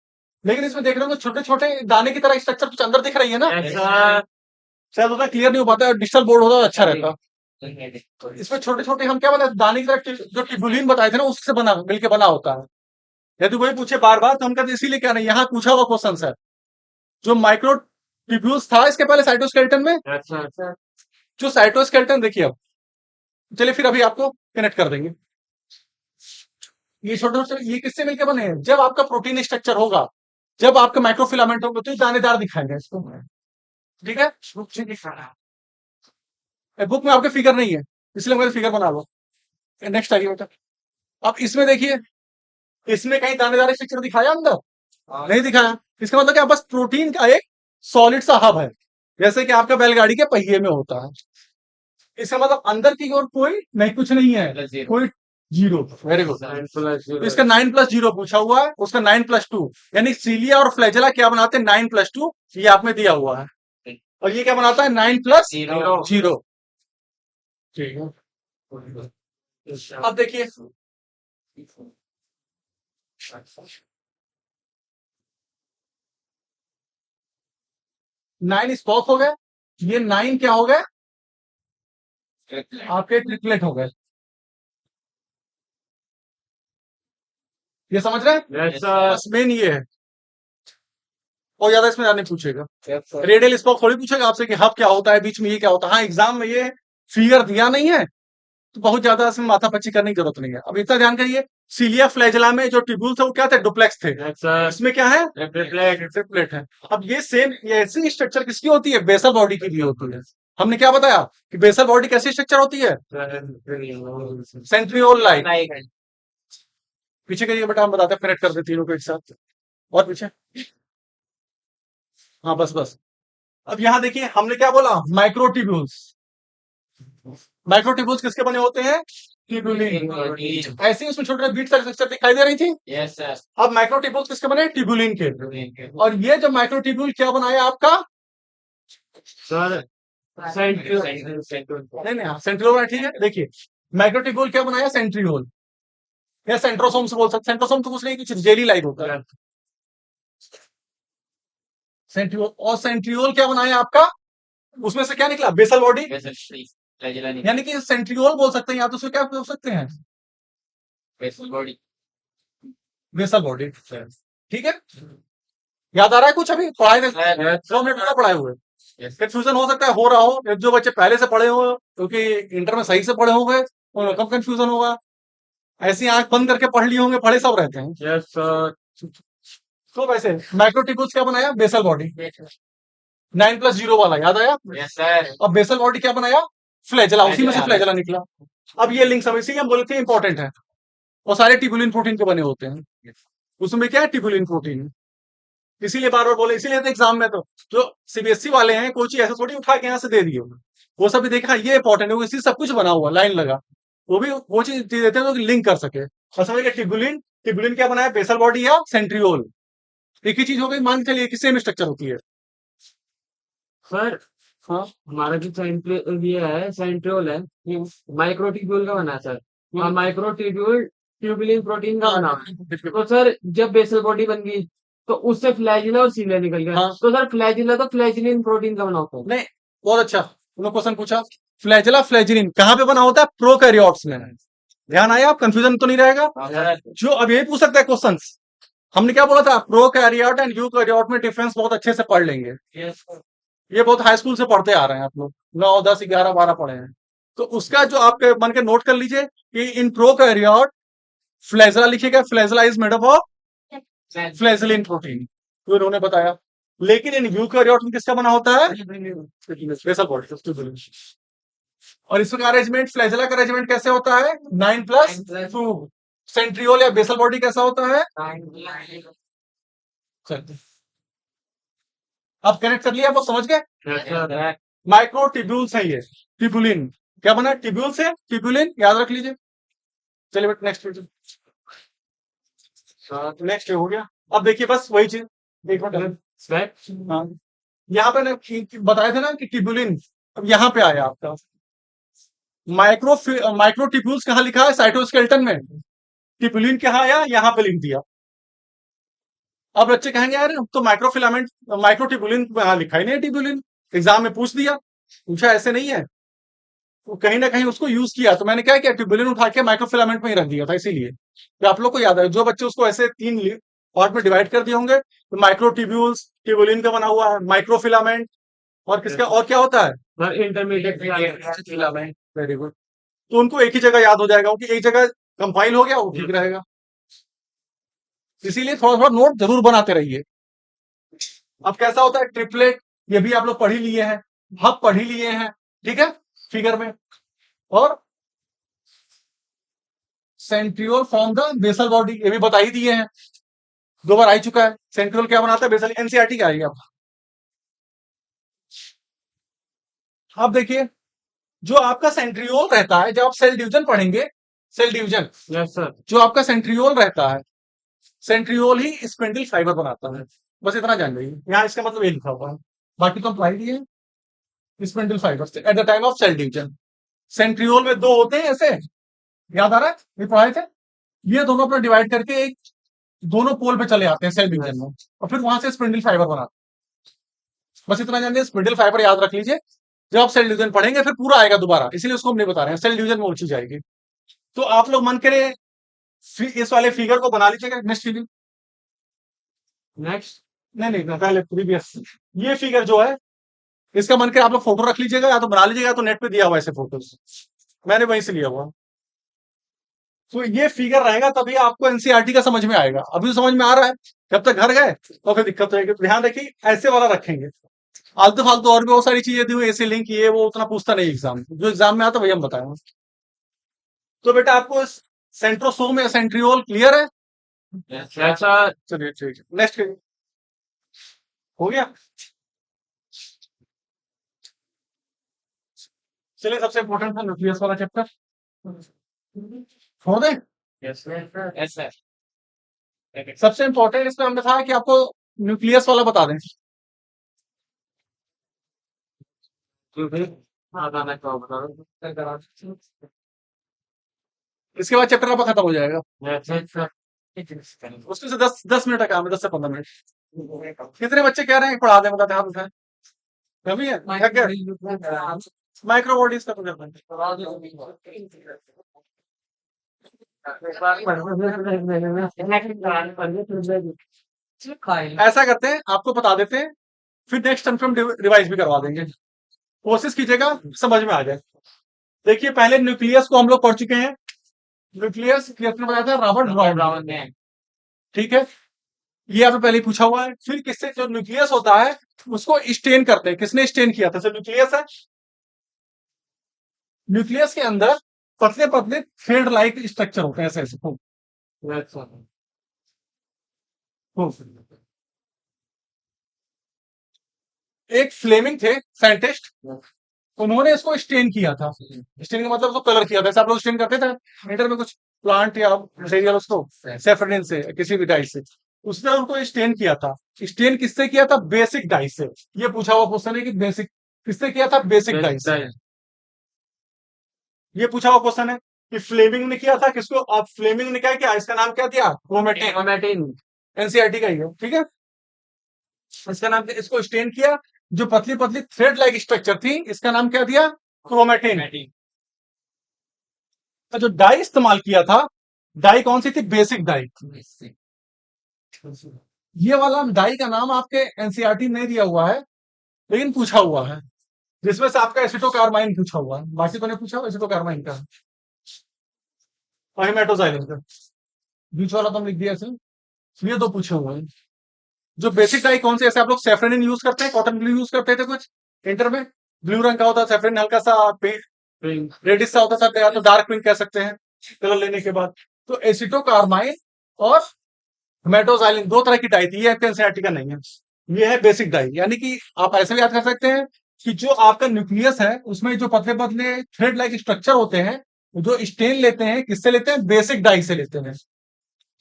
लेकिन इसमें देख रहे हो छोटे छोटे दाने की तरह स्ट्रक्चर कुछ अंदर दिख रही है ना। Yes, sir. शायद उतना क्लियर नहीं हो पाता है, डिजिटल बोर्ड होता तो अच्छा रहता। तो इसमें छोटे छोटे हम क्या बताए, दाने की तरह जो टिब्यूलिन बताए थे ना, उससे बना, मिलके बना होता है। यदि वही पूछे बार बार तो हम कहते इसीलिए क्या नहीं, यहाँ पूछा हुआ क्वेश्चन है। जो माइक्रो ट्यूब्यूल्स था इसके पहले साइटोस्केलेटन में, अच्छा अच्छा जो साइटोस्केलेटन देखिए अब, चलिए फिर अभी आपको कनेक्ट कर देंगे। ये छोटे छोटे ये किससे मिलकर बने हैं? जब आपका प्रोटीन स्ट्रक्चर होगा, जब आपका माइक्रोफिलामेंट होगा तो ये दानेदार दिखाएगा इसको, ठीक है। बुक में आपके फिगर नहीं है, इसलिए मैंने फिगर बना लो। नेक्स्ट आइए बेटा। अब इसमें देखिए, इसमें कहीं दानेदार स्ट्रक्चर दिखाया अंदर? नहीं दिखाया। इसका मतलब क्या, बस प्रोटीन का एक सॉलिड सा हब है, जैसे कि आपका बैलगाड़ी के पहिए में होता है। इसका मतलब अंदर की ओर कोई नहीं, कुछ नहीं है, कोई जीरो। Very good. तो इसका 9+0 पूछा हुआ है, उसका 9+2, यानी सीलिया और फ्लैजेला क्या बनाते हैं? 9+2, ये आप में दिया हुआ है। और ये क्या बनाता है? 9+0। ठीक है। अब देखिए, 9 स्पॉक हो गए, ये 9 क्या हो गए? आपके ट्रिपलेट हो गए। ये समझ रहे हैं? यस सर बस मेन ये है, और ज्यादा इसमें नहीं पूछेगा। यस सर रेडियल स्पॉक थोड़ी पूछेगा आपसे कि हब क्या होता है, बीच में ये क्या होता है। हाँ, एग्जाम में ये फिगर दिया नहीं है तो बहुत ज्यादा इसमें माथापच्ची करने की जरूरत नहीं है। अब इतना ध्यान करिए, सीलिया फ्लैजेला में जो ट्यूब्यूल थे वो क्या थे? डुप्लेक्स थे। यस सर इसमें क्या है? ट्रिपलेट ट्रिपलेट है। अब ये सेम, ये ऐसी स्ट्रक्चर किसकी होती है? बेसल बॉडी की भी होती है। हमने क्या बताया कि बेसल बॉडी कैसी स्ट्रक्चर होती है? Centriole like. पीछे करिए बेटा, हम बताते हैं, कनेक्ट कर देते तीनों को एक साथ। और पीछे, हाँ बस बस। अब यहां देखिए, हमने क्या बोला? माइक्रोट्यूब्यूल्स। माइक्रोट्यूब्यूल्स किसके बने होते हैं? ट्यूबुलिन। ऐसे ही उसमें छोटे छोटे बीट सेल स्ट्रक्चर दिखाई दे रही थी। यस सर अब माइक्रोट्यूब्यूल्स किसके बने? ट्यूबुलिन के। और ये जो माइक्रोट्यूब्यूल क्या बनाया आपका? सर नहीं नहीं, सेंट्रियोल है, ठीक है। देखिए, माइक्रोट्यूब्यूल क्या बनाया? सेंट्रियोल, या सेंट्रोसोम से बोल सकते। सेंट्रोसोम तो कुछ नहीं, कुछ जेली लाइक होता है। सेंट्रियोल, और सेंट्रियोल क्या बनाया आपका? उसमें से क्या निकला? बेसल बॉडी, यानी कि सेंट्रियोल बोल सकते हैं, या तो उसको क्या बोल सकते हैं? बॉडी बेसल बॉडी, ठीक है। याद आ रहा है कुछ? अभी पढ़ाई में 2 मिनट में पढ़ाए हुए। कंफ्यूजन हो सकता है, हो रहा हो, जो बच्चे पहले से पढ़े हो क्योंकि इंटर में सही से पढ़े होंगे उनको कम कंफ्यूजन होगा। ऐसी आंख बंद करके पढ़ लिए होंगे, पढ़े सब रहते हैं। यस सर तो वैसे माइक्रोट्यूब्यूल्स क्या बनाया? बेसल बॉडी, 9+0 वाला, याद आया? यस सर अब बेसल बॉडी क्या बनाया? फ्लैजेला, उसी में से फ्लैजेला निकला। अब ये लिंक सब इसी हम बोले थे इंपॉर्टेंट है, और सारे ट्यूबुलिन प्रोटीन के बने होते हैं। उसमें क्या है? Tubulin protein. इसीलिए बार बार बोले, इसीलिए तो एग्जाम में तो जो सीबीएसई वाले हैं, कोई चीज ऐसे थोड़ी उठा के यहाँ से दे दिए, वो सब भी देखा, ये इंपॉर्टेंट है, इसी सब कुछ बना हुआ, लाइन लगा, वो भी वो चीज देते हैं तो लिंक कर सके। और समझ गए? ट्यूबुलिन, ट्यूबुलिन क्या बनाया? बेसल बॉडी या सेंट्रियोल, एक ही चीज हो गई। मान के चलिए कि सेम स्ट्रक्चर होती है। सर हाँ, हमारा जो ये है सेंट्रियोल है, माइक्रोट्यूब्यूल का बना है सर। और माइक्रोट्यूब्यूल ट्यूबुलिन प्रोटीन का बना है। तो सर जब बेसल बॉडी बन गई तो उससे फ्लैजिला और सीलिया निकल गया। हाँ। तो सर फ्लैजिला तो फ्लैजिलिन प्रोटीन का बना होता है। नहीं, बहुत अच्छा, उन्होंने क्वेश्चन पूछा। फ्लैजेला फ्लैजिलिन कहाँ पे बना होता है? प्रोकैरियोट्स में। ध्यान आया? आप कंफ्यूजन तो नहीं रहेगा। जो अब यही पूछ सकता है क्वेश्चन, हमने क्या बोला था? प्रोकैरियोट एंड यूकैरियोट में डिफरेंस बहुत अच्छे से पढ़ लेंगे। ये बहुत हाई स्कूल से पढ़ते आ रहे हैं आप लोग, 9, 10, 11, 12 पढ़े हैं। तो उसका जो आप मन के नोट कर लीजिए कि इन प्रोकैरियोट फ्लैजेला लिखिएगा, flagella is made up of flagellin protein, तो इन्होंने बताया। लेकिन इन यूकैरियोट में किसका बना होता है? Basal body. और इसका अरेंजमेंट, फ्लैजेला का अरेंजमेंट कैसे होता है? 9+2। सेंट्रियोल या बेसल बॉडी कैसा होता है? चलिए, आप कनेक्ट कर लिया, आप समझ गए? माइक्रोट्यूब्यूल्स है ये, ट्यूबुलिन क्या बना? ट्यूब्यूल से ट्यूबुलिन, याद रख लीजिए। चलिए बेटा, नेक्स्ट नेक्स्ट हो गया। अब देखिए बस वही चीज एक मिनट। हाँ, यहाँ पे ना बताए थे ना कि ट्यूबुलिन, अब यहाँ पे आया आपका माइक्रोट्यूब्यूल्स कहाँ लिखा है? साइटोस्केलेटन में। ट्यूबुलिन कहाँ आया? यहाँ पे लिख दिया। अब बच्चे कहेंगे यार तो माइक्रोफिलामेंट, माइक्रोट्यूबुलिन यहाँ लिखा ही नहीं है ट्यूबुलिन, एग्जाम में पूछ दिया। पूछा ऐसे नहीं है, तो कहीं ना कहीं उसको यूज किया, तो मैंने क्या किया? ट्यूबुलिन उठा के माइक्रोफिलामेंट में ही रख दिया था। इसीलिए तो आप लोग को याद है, जो बच्चे उसको ऐसे 3 पार्ट में डिवाइड कर दिए होंगे। तो माइक्रोट्यूब्यूल्स, ट्यूबुलिन का बना हुआ है, माइक्रोफिलामेंट, और किसका और क्या होता है? Sir intermediate filament. Very good. तो उनको एक ही जगह याद हो जाएगा, क्योंकि एक जगह कंपाइल हो गया, वो ठीक रहेगा। इसीलिए थोड़ा थोड़ा नोट जरूर बनाते रहिए। अब कैसा होता है ट्रिपलेट, ये भी आप लोग पढ़ ही लिए हैं, हब पढ़ ही लिए हैं, ठीक है, फिगर में। और centriole form the basal body, ये भी बता ही दिए हैं, 2 बार आ चुका है। सेंट्रियोल क्या बनाता है? बेसल, एनसीईआरटी का आएगा। अब देखिए, जो आपका सेंट्रियोल रहता है, जब आप सेल डिवीजन पढ़ेंगे, सेल डिवीजन, यस सर। जो आपका सेंट्रियोल रहता है, सेंट्रियोल ही स्पिंडल फाइबर बनाता है। बस इतना जान लीजिए, यहाँ इसका मतलब ये लिखा हुआ है, बाकी तो हम पढ़ाई दिए spindle fibre at the time of cell division. Centriole में 2 होते हैं ऐसे, याद आ रहा है, ये पढ़ाए थे। ये दोनों अपना डिवाइड करके एक दोनों पोल पे चले आते हैं सेल डिवीजन में, और फिर वहां से स्पिंडल फाइबर बनाते हैं। बस इतना जान लीजिए, स्पिंडल फाइबर याद रख लीजिए। जब आप सेल डिवीजन पढ़ेंगे फिर पूरा आएगा दोबारा, इसलिए उसको हम नहीं बता रहे हैं, सेल डिवीजन में वो चीज आएगी। तो आप लोग मन करे इस वाले फिगर को बना लीजिएगा नेक्स्ट फिगर। नेक्स्ट। नहीं नहीं, पहले प्रीवियस। ये फिगर जो है, इसका मन करे आप लोग फोटो रख लीजिएगा, या तो बना लीजिएगा, तो नेट पे दिया हुआ है ऐसे फोटोज, मैंने वहीं से लिया हुआ। तो ये फिगर रहेगा तभी आपको एनसीईआरटी का समझ में आएगा। अभी तो समझ में आ रहा है, जब तक घर गए तो फिर दिक्कत रहेगी। तो ध्यान रखिए, ऐसे वाला रखेंगे। आलतू फालतू और भी बहुत सारी चीजें दी हुई, ऐसे लिंक, ये वो उतना पूछता नहीं एग्जाम, जो एग्जाम में आता वही हम बताएंगे। तो बेटा आपको सेंट्रोसोम या सेंट्रियोल क्लियर है? Yes sir. चलिए ठीक है, नेक्स्ट हो गया। चलिए, सबसे इंपॉर्टेंट था न्यूक्लियस वाला चैप्टर, छोड़ दें। Yes sir. Yes sir. सबसे इंपॉर्टेंट इसमें हमने था कि आपको न्यूक्लियस वाला बता दें। हाँ गाना क्या बता रहा हूँ। इसके बाद चैप्टर आपका खत्म हो जाएगा। Yes sir. उसमें से 10 मिनट का काम है, 10 से 15 मिनट। कितने बच्चे कह रहे हैं पढ़ा दें, बताते हाथ उठाएं। कभी है माइक्रो बॉडीज का तो करना है। ऐसा करते हैं, आपको बता देते हैं, फिर नेक्स्ट टाइम हम रिवाइज भी करवा देंगे। कोशिश कीजिएगा समझ में आ जाए। देखिए, पहले न्यूक्लियस को हम लोग पढ़ चुके हैं। न्यूक्लियस किसने बताया था? रॉबर्ट ब्राउन ने। ठीक है, ये आपने पहले ही पूछा हुआ है। फिर किससे, जो न्यूक्लियस होता है उसको स्टेन करते हैं। किसने स्टेन किया था? न्यूक्लियस है। न्यूक्लियस के अंदर पतले पतले थ्रेड लाइक स्ट्रक्चर होते हैं, ऐसे ऐसे खूब। एक फ्लेमिंग थे साइंटिस्ट, उन्होंने इसको स्टेन किया था। स्टेन का मतलब उसको कलर किया था, जैसे आप लोग स्टेन करते थे इंटर में कुछ प्लांट या मटेरियल, उसको सेफ्रनिन से, किसी भी डाई से, उसने उनको स्टेन किया था। स्टेन किससे किया था? बेसिक डाई से। ये पूछा हुआ क्वेश्चन है कि बेसिक किससे किया था? बेसिक डाई से। ये पूछा हुआ क्वेश्चन है कि फ्लेमिंग ने किया था किसको? अब फ्लेमिंग ने क्या किया? इसका नाम क्या दिया? क्रोमेटिन। एनसीईआरटी का ही है, ठीक है। इसका नाम, इसको स्टेन किया, जो पतली पतली थ्रेड लाइक स्ट्रक्चर थी, इसका नाम क्या दिया? क्रोमेटिन। तो जो डाई इस्तेमाल किया था, डाई कौन सी थी? Basic dye. ये वाला डाई का नाम आपके एनसीईआरटी नहीं दिया हुआ है, लेकिन पूछा हुआ है, जिसमें से आपका एसिटोकार्बाइन पूछा हुआ है, बाकी तो नहीं पूछा हुआ एसिटोकार्बाइन का, और हेमेटोजाइलिन का। बीच वाला तो हम लिख दिया इसे। ये 2 पूछे हुए हैं। जो बेसिक डाई कौन से, ऐसे आप लोग सेफ्रनिन यूज करते हैं, कॉटन ब्लू यूज करते थे कुछ इंटर में, ब्लू रंग का होता है सेफ्रनिन, हल्का सा रेडिश सा होता है, या तो डार्क पिंक कह सकते हैं कलर लेने के बाद। तो एसिटोकार्बाइन और हेमेटोजाइलिन 2 तरह की डाई थी, ये एनसीईआरटी का नहीं है। ये है बेसिक डाई, यानी कि आप ऐसे भी याद कर सकते हैं कि जो आपका न्यूक्लियस है उसमें जो पतले पतले थ्रेड लाइक स्ट्रक्चर होते हैं, जो स्टेन लेते हैं, किससे लेते हैं? बेसिक डाई से लेते हैं,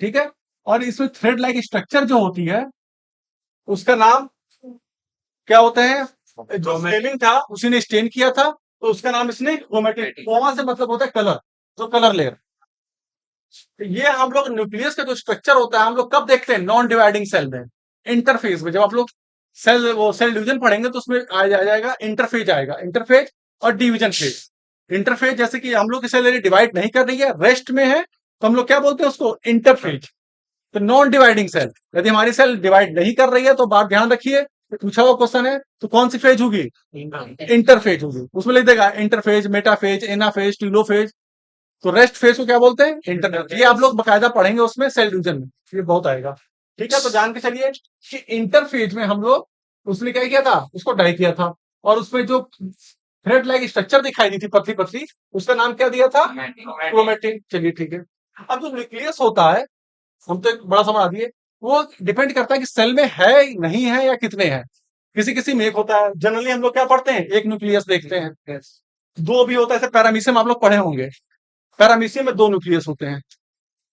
ठीक है। और इसमें थ्रेड लाइक स्ट्रक्चर जो होती है, उसका नाम क्या होता है? जो फ्लेमिंग था उसी ने स्टेन किया था, तो उसका नाम इसने क्रोमेटिन। क्रोमा से मतलब होता है कलर, जो कलर लेयर। ये हम लोग न्यूक्लियस का जो स्ट्रक्चर होता है हम लोग कब देखते हैं? नॉन डिवाइडिंग सेल में, इंटरफेज में। जब आप लोग सेल डिवीजन पढ़ेंगे तो उसमें आ जाएगा इंटरफेज, आएगा इंटरफेज और डिवीजन फेज। इंटरफेज जैसे कि हम लोग इसे डिवाइड नहीं कर रही है, रेस्ट में है, तो हम लोग क्या बोलते हैं उसको? इंटरफेज। तो नॉन डिवाइडिंग सेल, यदि हमारी सेल डिवाइड नहीं कर रही है तो बात ध्यान रखिए, पूछा हुआ क्वेश्चन है, तो कौन सी फेज होगी? इंटरफेज होगी। उसमें लिख देगा इंटरफेज, मेटाफेज, एनाफेज, टीलोफेज। तो रेस्ट फेज को क्या बोलते हैं? इंटरफेज। ये आप लोग बकायदा पढ़ेंगे उसमें सेल डिवीजन में, ये बहुत आएगा। ठीक है, तो जान के चलिए कि इंटरफेज में हम लोग उसने क्या किया था, उसको डाई किया था, और उसमें जो थ्रेड लाइक स्ट्रक्चर दिखाई दी थी पतली पतली, उसका नाम क्या दिया था? क्रोमेटिन। चलिए ठीक है। अब जो न्यूक्लियस होता है, हम तो एक बड़ा समझ दिए, वो डिपेंड करता है कि सेल में है नहीं है या कितने हैं। किसी किसी में एक होता है, जनरली हम लोग क्या पढ़ते हैं, एक न्यूक्लियस देखते हैं। दो भी होता है, जैसे पैरामीशियम आप लोग पढ़े होंगे, पैरामीशियम में दो न्यूक्लियस होते हैं।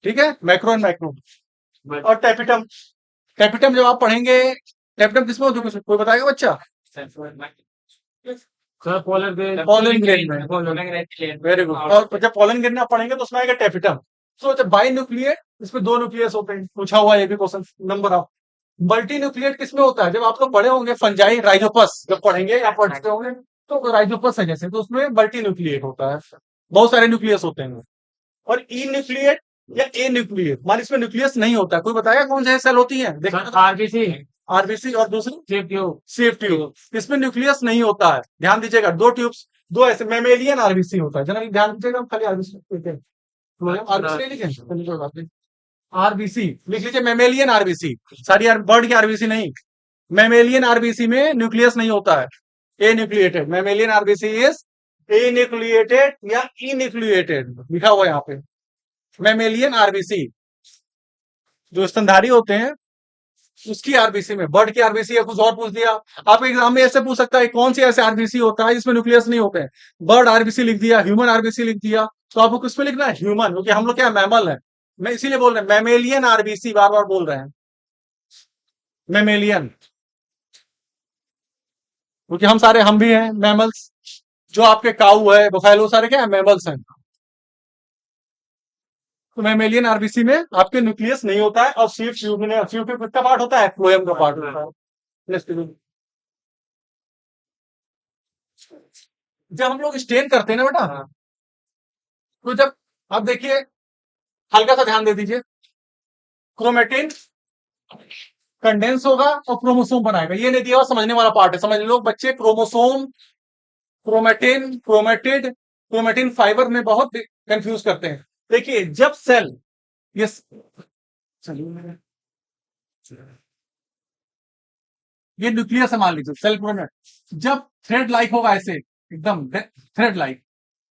ठीक है, मैक्रो एंड माइक्रो। और टैपिटम, टैपिटम जब आप पढ़ेंगे, टैपिटम किसमें होता है, कोई बताएगा बच्चा? Sir polar grain, pollen grain में। Very good. और जब पॉलन ग्रेन आप पढ़ेंगे तो उसमें आएगा टैपिटम। तो जब बाई न्यूक्लिएट, इसमें दो न्यूक्लियस होते हैं, पूछा हुआ ये भी question number of. Multi nucleate किसमें होता है? जब आप लोग पढ़े होंगे फंजाई, राइजोपस जब पढ़ेंगे या पढ़ते होंगे, तो राइजोपस है जैसे, तो उसमें मल्टी न्यूक्लिएट होता है, बहुत सारे न्यूक्लियस होते हैं। और ई न्यूक्लिएट या ए न्यूक्लिएट, मान इसमें न्यूक्लियस नहीं होता है। कोई बताएगा कौन सी सेल होती है? देखो, आरबीसी, आरबीसी। और दूसरी सेफ ट्यूब, सेफ ट्यूब। इसमें न्यूक्लियस नहीं होता है, ध्यान दीजिएगा। दो ट्यूब्स, दो ऐसे मेमेलियन आरबीसी होता है, जनरली ध्यान दीजिएगा। हम खाली आरबीसी लिखते हैं, आरबीसी लिखे, चलिए कोई बात नहीं। आरबीसी लिख लीजिए, मेमेलियन आरबीसी, सारी बर्ड की आरबीसी नहीं। मेमेलियन आरबीसी में न्यूक्लियस नहीं होता है, anucleated. Mammalian RBC is anucleated या ई न्यूक्लिएटेड, लिखा हुआ है यहाँ पे। मेमेलियन आरबीसी जो स्तनधारी होते हैं उसकी आरबीसी में, बर्ड की आरबीसी या कुछ और पूछ दिया। आपके एग्जाम में ऐसे पूछ सकता है कौन सी ऐसे आरबीसी होता है जिसमें न्यूक्लियस नहीं होते हैं। बर्ड आरबीसी लिख दिया, ह्यूमन आरबीसी लिख दिया, तो आपको किस पे लिखना है? ह्यूमन, क्योंकि हम लोग क्या मैमल है। मैं इसीलिए बोल रहे हैं मैमेलियन आरबीसी, बार बार बोल रहे हैं मैमेलियन, क्योंकि हम सारे, हम भी हैं मैमल्स। जो आपके काऊ है, बफेलो, सारे क्या है? मैमल्स हैं। तो मैमेलियन आरबीसी में आपके न्यूक्लियस नहीं होता है। और सीफ ट्यूब में, सीफ ट्यूब किसका पार्ट होता है? फ्लोएम का पार्ट होता है। जब हम लोग स्टेन करते हैं ना बेटा, तो जब आप देखिए, हल्का सा ध्यान दे दीजिए, क्रोमेटिन कंडेंस होगा और क्रोमोसोम बनाएगा। ये नहीं दिया हुआ, समझने वाला पार्ट है, समझ लो बच्चे। Chromosome, chromatin, chromatid, chromatin fibre में बहुत कंफ्यूज करते हैं। देखिए जब सेल, ये चलिए, ये न्यूक्लियस है मान लीजिए, सेल क्रोमेट, जब थ्रेड लाइक होगा ऐसे, एकदम थ्रेड लाइक,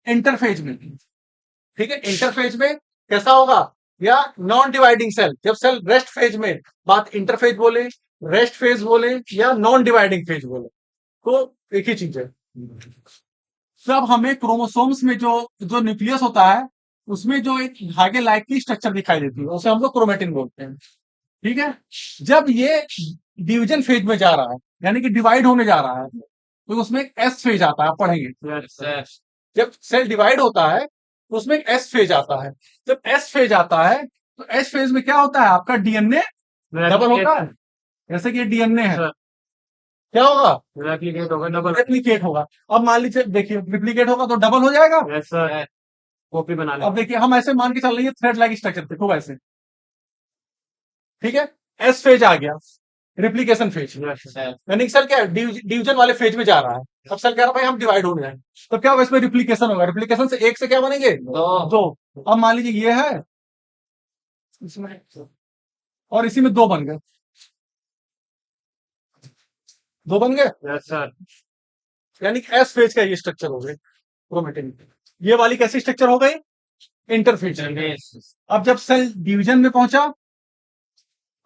इंटरफेज में। ठीक है, इंटरफेज में कैसा होगा? या नॉन डिवाइडिंग सेल, जब सेल रेस्ट फेज में, बात इंटरफेज बोले, रेस्ट फेज बोले, या नॉन डिवाइडिंग फेज बोले, तो एक ही चीज है। तब हमें क्रोमोसोम्स में जो जो न्यूक्लियस होता है, उसमें जो एक धागे लाइक की स्ट्रक्चर दिखाई देती है, उसे हम लोग क्रोमेटिन बोलते हैं। ठीक है, जब ये डिवीजन फेज में जा रहा है, यानी कि डिवाइड होने जा रहा है, तो उसमें एक एस फेज आता है, आप पढ़ेंगे। जब सेल डिवाइड होता है तो उसमें एक एस फेज आता है। जब एस फेज आता है तो एस फेज में क्या होता है? आपका डीएनए डबल होता है, जैसे कि डीएनए है, क्या होगा? रेप्लिकेट होगा, डबल रेप्लिकेट होगा। अब मान लीजिए, देखिए रिप्लिकेट होगा तो डबल हो जाएगा। सर, कॉपी बना ले। अब देखिए, हम ऐसे मान के चल रही है थ्रेड लाइक स्ट्रक्चर पे, खूब ऐसे। ठीक है, एस फेज आ गया, रिप्लिकेशन फेज, यानी सेल क्या है? डिवीजन वाले फेज में जा रहा है। अब सेल कह रहा है भाई हम डिवाइड होने जाएंगे, तो क्या होगा? इसमें रिप्लिकेशन होगा, रिप्लिकेशन से एक से क्या बनेंगे? दो। अब मान लीजिए ये है, इसमें और इसी में दो बन गए, दो बन गए, यस सर, यानी एस फेज का ये स्ट्रक्चर हो गए क्रोमेटिन। ये वाली कैसी स्ट्रक्चर हो गई? इंटरफेज। अब जब सेल डिवीजन में पहुंचा,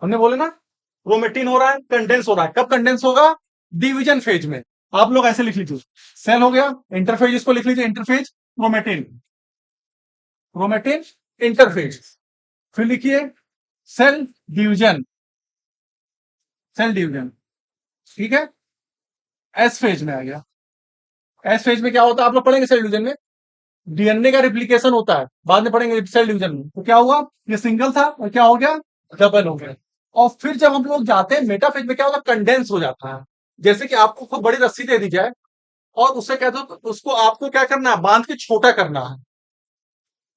हमने बोले ना क्रोमेटिन हो रहा है, कंडेंस हो रहा है। कब कंडेंस होगा? डिवीजन फेज में। आप लोग ऐसे लिख लीजिए, सेल हो गया, इंटरफेज, इसको लिख लीजिए इंटरफेज, क्रोमेटिन, क्रोमेटिन, इंटरफेज। फिर लिखिए सेल डिवीजन, सेल डिवीजन। ठीक है, एस फेज में आ गया। एस फेज में क्या होता है? आप लोग पढ़ेंगे सेल डिवीजन में, डीएनए का रिप्लिकेशन होता है, बाद में पढ़ेंगे सेल डिवीजन में। तो क्या हुआ? ये सिंगल था और क्या हो गया? डबल हो गया। और फिर जब हम लोग जाते हैं मेटाफेज में, क्या होता है? कंडेंस हो जाता है। जैसे कि आपको खूब बड़ी रस्सी दे दी जाए और उससे कहते हो, उसको आपको क्या करना है? बांध के छोटा करना है।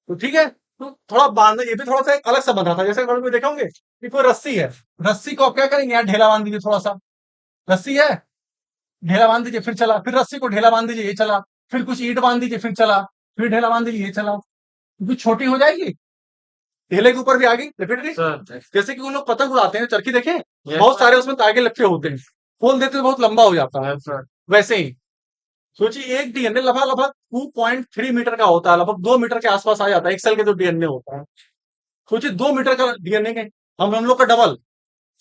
तो ठीक है, तो थोड़ा बांधना, ये भी थोड़ा सा एक अलग सा बंधा था। जैसे कभी देखा होंगे कि कोई रस्सी है, रस्सी को आप क्या करेंगे, यार ढेला बांध दीजिए थोड़ा सा, रस्सी है, ढेला बांध दीजिए, फिर चला, फिर रस्सी को ढेला बांध दीजिए, ये चला, फिर कुछ ईंट बांध दीजिए, फिर चला, फिर ढेला बांध दीजिए, ये चला, क्योंकि छोटी हो जाएगी, ढेले के ऊपर भी आ गई, डेफिनेटली। सर जैसे कि वो लोग पतंग उड़ाते हैं, चरखी देखे, यस बहुत सारे उसमें तागे लटके होते हैं, खोल देते हैं, बहुत लंबा हो जाता है। सर वैसे ही सोचिए, एक डीएनए लगभग लगभग 2.3 मीटर का होता है, लगभग 2 मीटर के आसपास आ जाता है एक सेल के जो डीएनए होता है। सोचिए 2 मीटर का डीएनए के, हम लोग का डबल।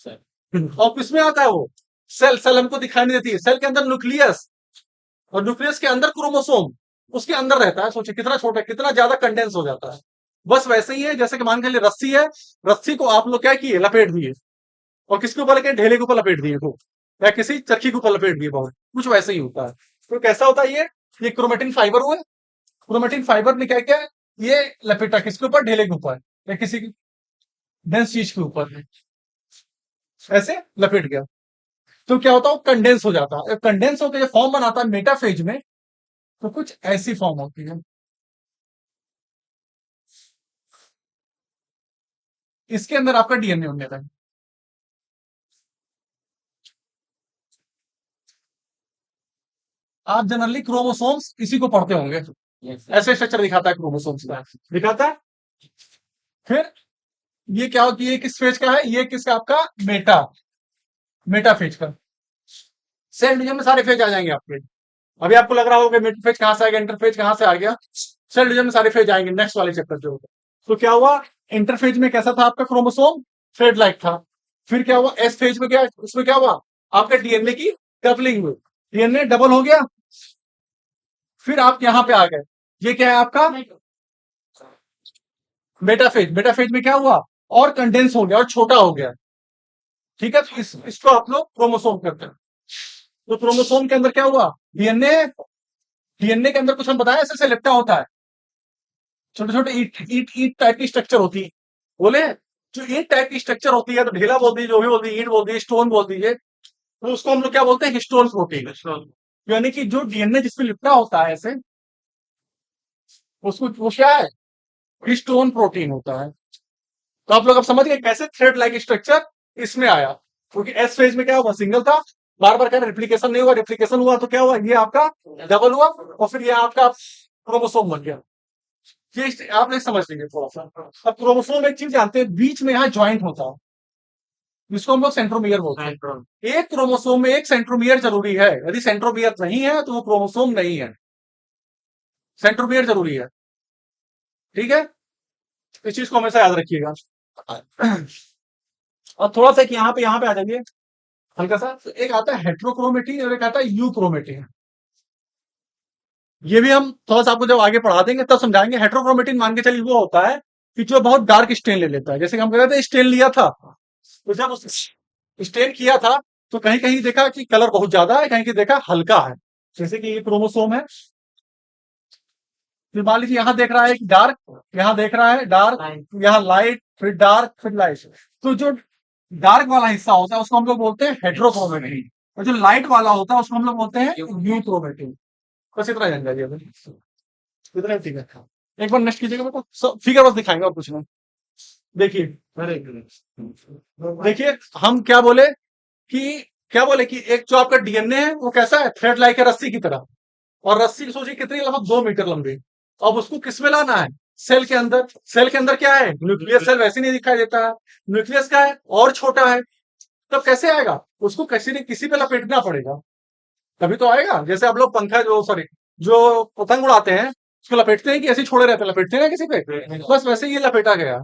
सर और किसमें आता है वो, सेल, सेल हमको दिखाई नहीं देती है, सेल के अंदर न्यूक्लियस, और न्यूक्लियस के अंदर क्रोमोसोम उसके अंदर रहता है। सोचिए कितना छोटा, कितना ज्यादा कंडेंस हो जाता है। बस वैसे ही है, जैसे कि मान के लिए रस्सी है, रस्सी को आप लोग क्या किए, लपेट दिए, और किसके ऊपर लगे, ढेले के ऊपर लपेट दिए को, या किसी चरखी के ऊपर लपेट दिए, बहुत कुछ वैसे ही होता है। तो कैसा होता है ये क्रोमेटिन फाइबर हुआ, क्रोमेटिन फाइबर ने क्या किया, ये लपेटा किसके ऊपर, ढेले के ऊपर, या किसी डेंस चीज के ऊपर, ऐसे लपेट गया। तो क्या होता है, वो कंडेंस हो जाता है, कंडेंस होकर जो फॉर्म बनाता है मेटाफेज में, तो कुछ ऐसी फॉर्म होती है। इसके अंदर आपका डीएनए होने का, आप जनरली क्रोमोसोम्स इसी को पढ़ते होंगे, यस ऐसे स्ट्रक्चर दिखाता है क्रोमोसोम्स का, दिखाता है। फिर ये क्या होती है, किस फेज का है, ये किसका, आपका मेटाफेज का। सेल डिवीजन में सारे फेज आ जाएंगे आपके। अभी आपको लग रहा होगा मेटाफेज कहां से आ गया, इंटरफेज कहां से आ गया, सेल डिवीजन में सारे फेज आएंगे नेक्स्ट वाले चैप्टर जो होगा। तो क्या हुआ, इंटरफेज में कैसा था आपका क्रोमोसोम, थ्रेड लाइक था। फिर क्या हुआ, एस फेज में क्या, उसमें क्या हुआ, आपका डीएनए की डबलिंग हुई, डीएनए डबल हो गया। फिर आप यहां पे आ गए, ये क्या है आपका मेटाफेज, मेटाफेज में क्या हुआ, और कंडेंस हो गया और छोटा हो गया। ठीक है, तो इसको आप लोग क्रोमोसोम करते हैं। तो क्रोमोसोम के अंदर क्या हुआ, डीएनए, डीएनए के अंदर कुछ हम बताया ऐसे लिपटा होता है, छोटे छोटे ईट ईट ईट टाइप की स्ट्रक्चर होती है, बोले, जो ईट टाइप की स्ट्रक्चर होती है, तो ढेला बोल दीजिए, जो भी बोल दीजिए, ईट बोल दीजिए, स्टोन बोल दीजिए, तो उसको हम लोग क्या बोलते हैं, हिस्टोन प्रोटीन। यानी कि जो डीएनए जिसमें लिपटा होता है ऐसे, उसको वो क्या है, हिस्टोन प्रोटीन होता है। तो आप लोग अब समझ गए कैसे थ्रेड लाइक स्ट्रक्चर इसमें आया, क्योंकि एस फेज में क्या हुआ, सिंगल था, बार बार क्या रेप्लिकेशन नहीं हुआ, रेप्लिकेशन हुआ तो क्या हुआ, ये आपका डबल हुआ, और फिर ये आपका क्रोमोसोम बन गया। ये आप नहीं समझ लेंगे थोड़ा सा। अब क्रोमोसोम एक चीज जानते हैं, बीच में यहाँ ज्वाइंट होता है, जिसको हम लोग सेंट्रोमियर बोलते हैं। एक क्रोमोसोम में एक सेंट्रोमियर जरूरी है, यदि सेंट्रोमियर नहीं है तो वो क्रोमोसोम नहीं है, सेंट्रोमियर जरूरी है। ठीक है, इस चीज को हमेशा याद रखिएगा। और थोड़ा सा कि यहाँ पे आ जाइए हल्का सा, तो एक आता है हेट्रोक्रोमेटिन और एक आता है यूक्रोमेटिन। ये भी हम थोड़ा सा आपको जब आगे पढ़ा देंगे तब समझाएंगे। हेट्रोक्रोमेटिन मान के चलिए वो होता है कि जो बहुत डार्क स्टेन ले लेता है, जैसे कि हम कह रहे थे स्टेन लिया था, तो जब उस स्टेन किया था तो कहीं कहीं देखा कि कलर बहुत ज्यादा है, कहीं कहीं देखा हल्का है, जैसे कि ये क्रोमोसोम है। फिर मान लीजिए यहाँ देख रहा है कि डार्क, यहाँ देख रहा है डार्क, यहाँ लाइट, फिर डार्क, फिर लाइट। तो जो डार्क वाला हिस्सा होता है उसको हम लोग बोलते हैं हेट्रोक्रोमेटिन, और जो लाइट वाला होता है उसको हम लोग बोलते हैं यूक्रोमेटिन। बस इतना जान जाइए अभी, इतना ही ठीक है। एक बार नेक्स्ट कीजिएगा बेटा, फिगर बस दिखाएंगे और कुछ नहीं। देखिए, देखिए हम क्या बोले कि, क्या बोले कि एक जो आपका डीएनए है वो कैसा है, थ्रेड लाइक है, रस्सी की तरह, और रस्सी सोचिए कितनी, लगभग 2 मीटर लंबी। अब उसको किस में लाना है, सेल के अंदर। सेल के अंदर क्या है, न्यूक्लियस, सेल वैसे नहीं दिखाई देता है, न्यूक्लियस क्या है, और छोटा है। तब कैसे आएगा, उसको किसी न किसी पे लपेटना पड़ेगा, तभी तो आएगा। जैसे आप लोग पंखा, जो सॉरी, जो पतंग उड़ाते हैं उसको लपेटते हैं कि ऐसे ही छोड़े रहते हैं, लपेटते हैं ना किसी पे, बस वैसे ही ये लपेटा गया।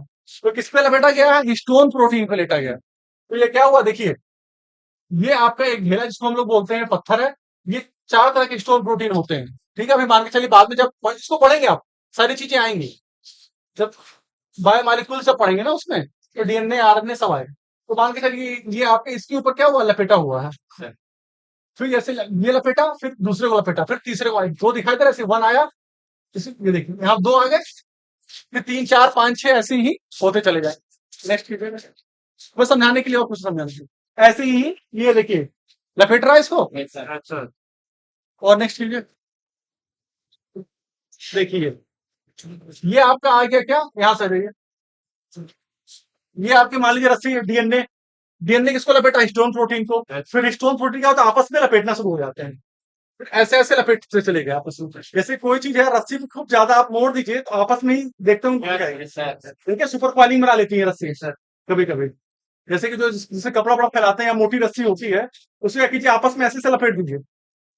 तो किस पे लपेटा गया है, हिस्टोन प्रोटीन पे लेटा गया। तो ये क्या हुआ, देखिए, ये आपका एक ढेला जिसको हम लोग बोलते हैं पत्थर है, ये 4 तरह के स्टोन प्रोटीन होते हैं। ठीक है, अभी मान के चलिए बाद में जब इसको पढ़ेंगे आप, सारी चीजें आएंगी, जब बायोमोलिक्यूल सब पढ़ेंगे ना उसमें, तो डीएनए आरएनए सब आएगा। तो मान के चलिए ये आपके इसके ऊपर क्या हुआ, लपेटा हुआ है। फिर जैसे ये लपेटा, फिर दूसरे को लपेटा, फिर तीसरे को, दो दिखाई दे रहा है, वन आया, ये देखिए यहाँ 2 आ गए, फिर 3 4 5 6 ऐसे ही होते चले जाए। नेक्स्ट कीजिए, बस समझाने के लिए और कुछ समझाने के लिए, ऐसे ही ये देखिए लपेट रहा है इसको। अच्छा और नेक्स्ट कीजिए, देखिए ये आपका आ गया क्या, यहाँ से देखिए, ये आपकी मान लीजिए रस्सी है डीएनए। डीएनए किसको लपेटा, हिस्टोन प्रोटीन को। फिर हिस्टोन प्रोटीन क्या होता है, आपस में लपेटना शुरू हो जाते हैं। फिर ऐसे ऐसे लपेटते चले गए आपस में। जैसे कोई चीज है, रस्सी को खूब ज्यादा आप मोड़ दीजिए तो आपस में ही देखते हो टूट जाएगी। ठीक है, सुपर कॉइलिंग बना लेती है रस्सी सर, कभी कभी। जैसे कि जो जिससे कपड़ा वपड़ा फैलाते हैं या मोटी रस्सी होती है, उसे क्या कीजिए, आपस में ऐसे से लपेट दीजिए।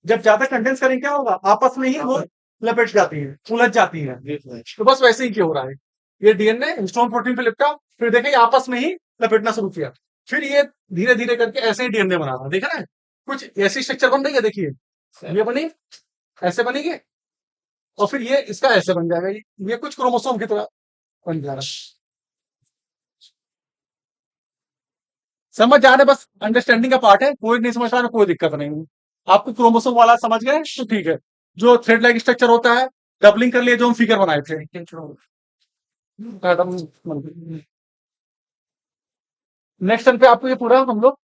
जब ज्यादा कंडेंस करेंगे क्या होगा, आपस में ही वो लपेट जाती है, उलझ जाती है। तो बस वैसे ही क्या हो रहा है, ये डीएनए हिस्टोन प्रोटीन पे लिपटा, फिर देखिए आपस में ही लपेटना शुरू किया। फिर ये धीरे धीरे करके ऐसे ही डीएनए बना रहा है, देखा ना, कुछ ऐसी स्ट्रक्चर बन रही है, देखिए ये बनी, ऐसे बनेगी, और फिर ये इसका ऐसे बन जाएगा, ये कुछ क्रोमोसोम की तरह बन जा रहा है। समझ जा रहे, बस अंडरस्टैंडिंग का पार्ट है, कोई नहीं समझ पा रहा, कोई दिक्कत नहीं है। आपको क्रोमोसोम वाला समझ गए तो ठीक है। जो थ्रेड लाइक स्ट्रक्चर होता है, डबलिंग कर लिए, जो हम फिगर बनाए थे नेक्स्ट टर्न पे आपको ये पूरा हम लोग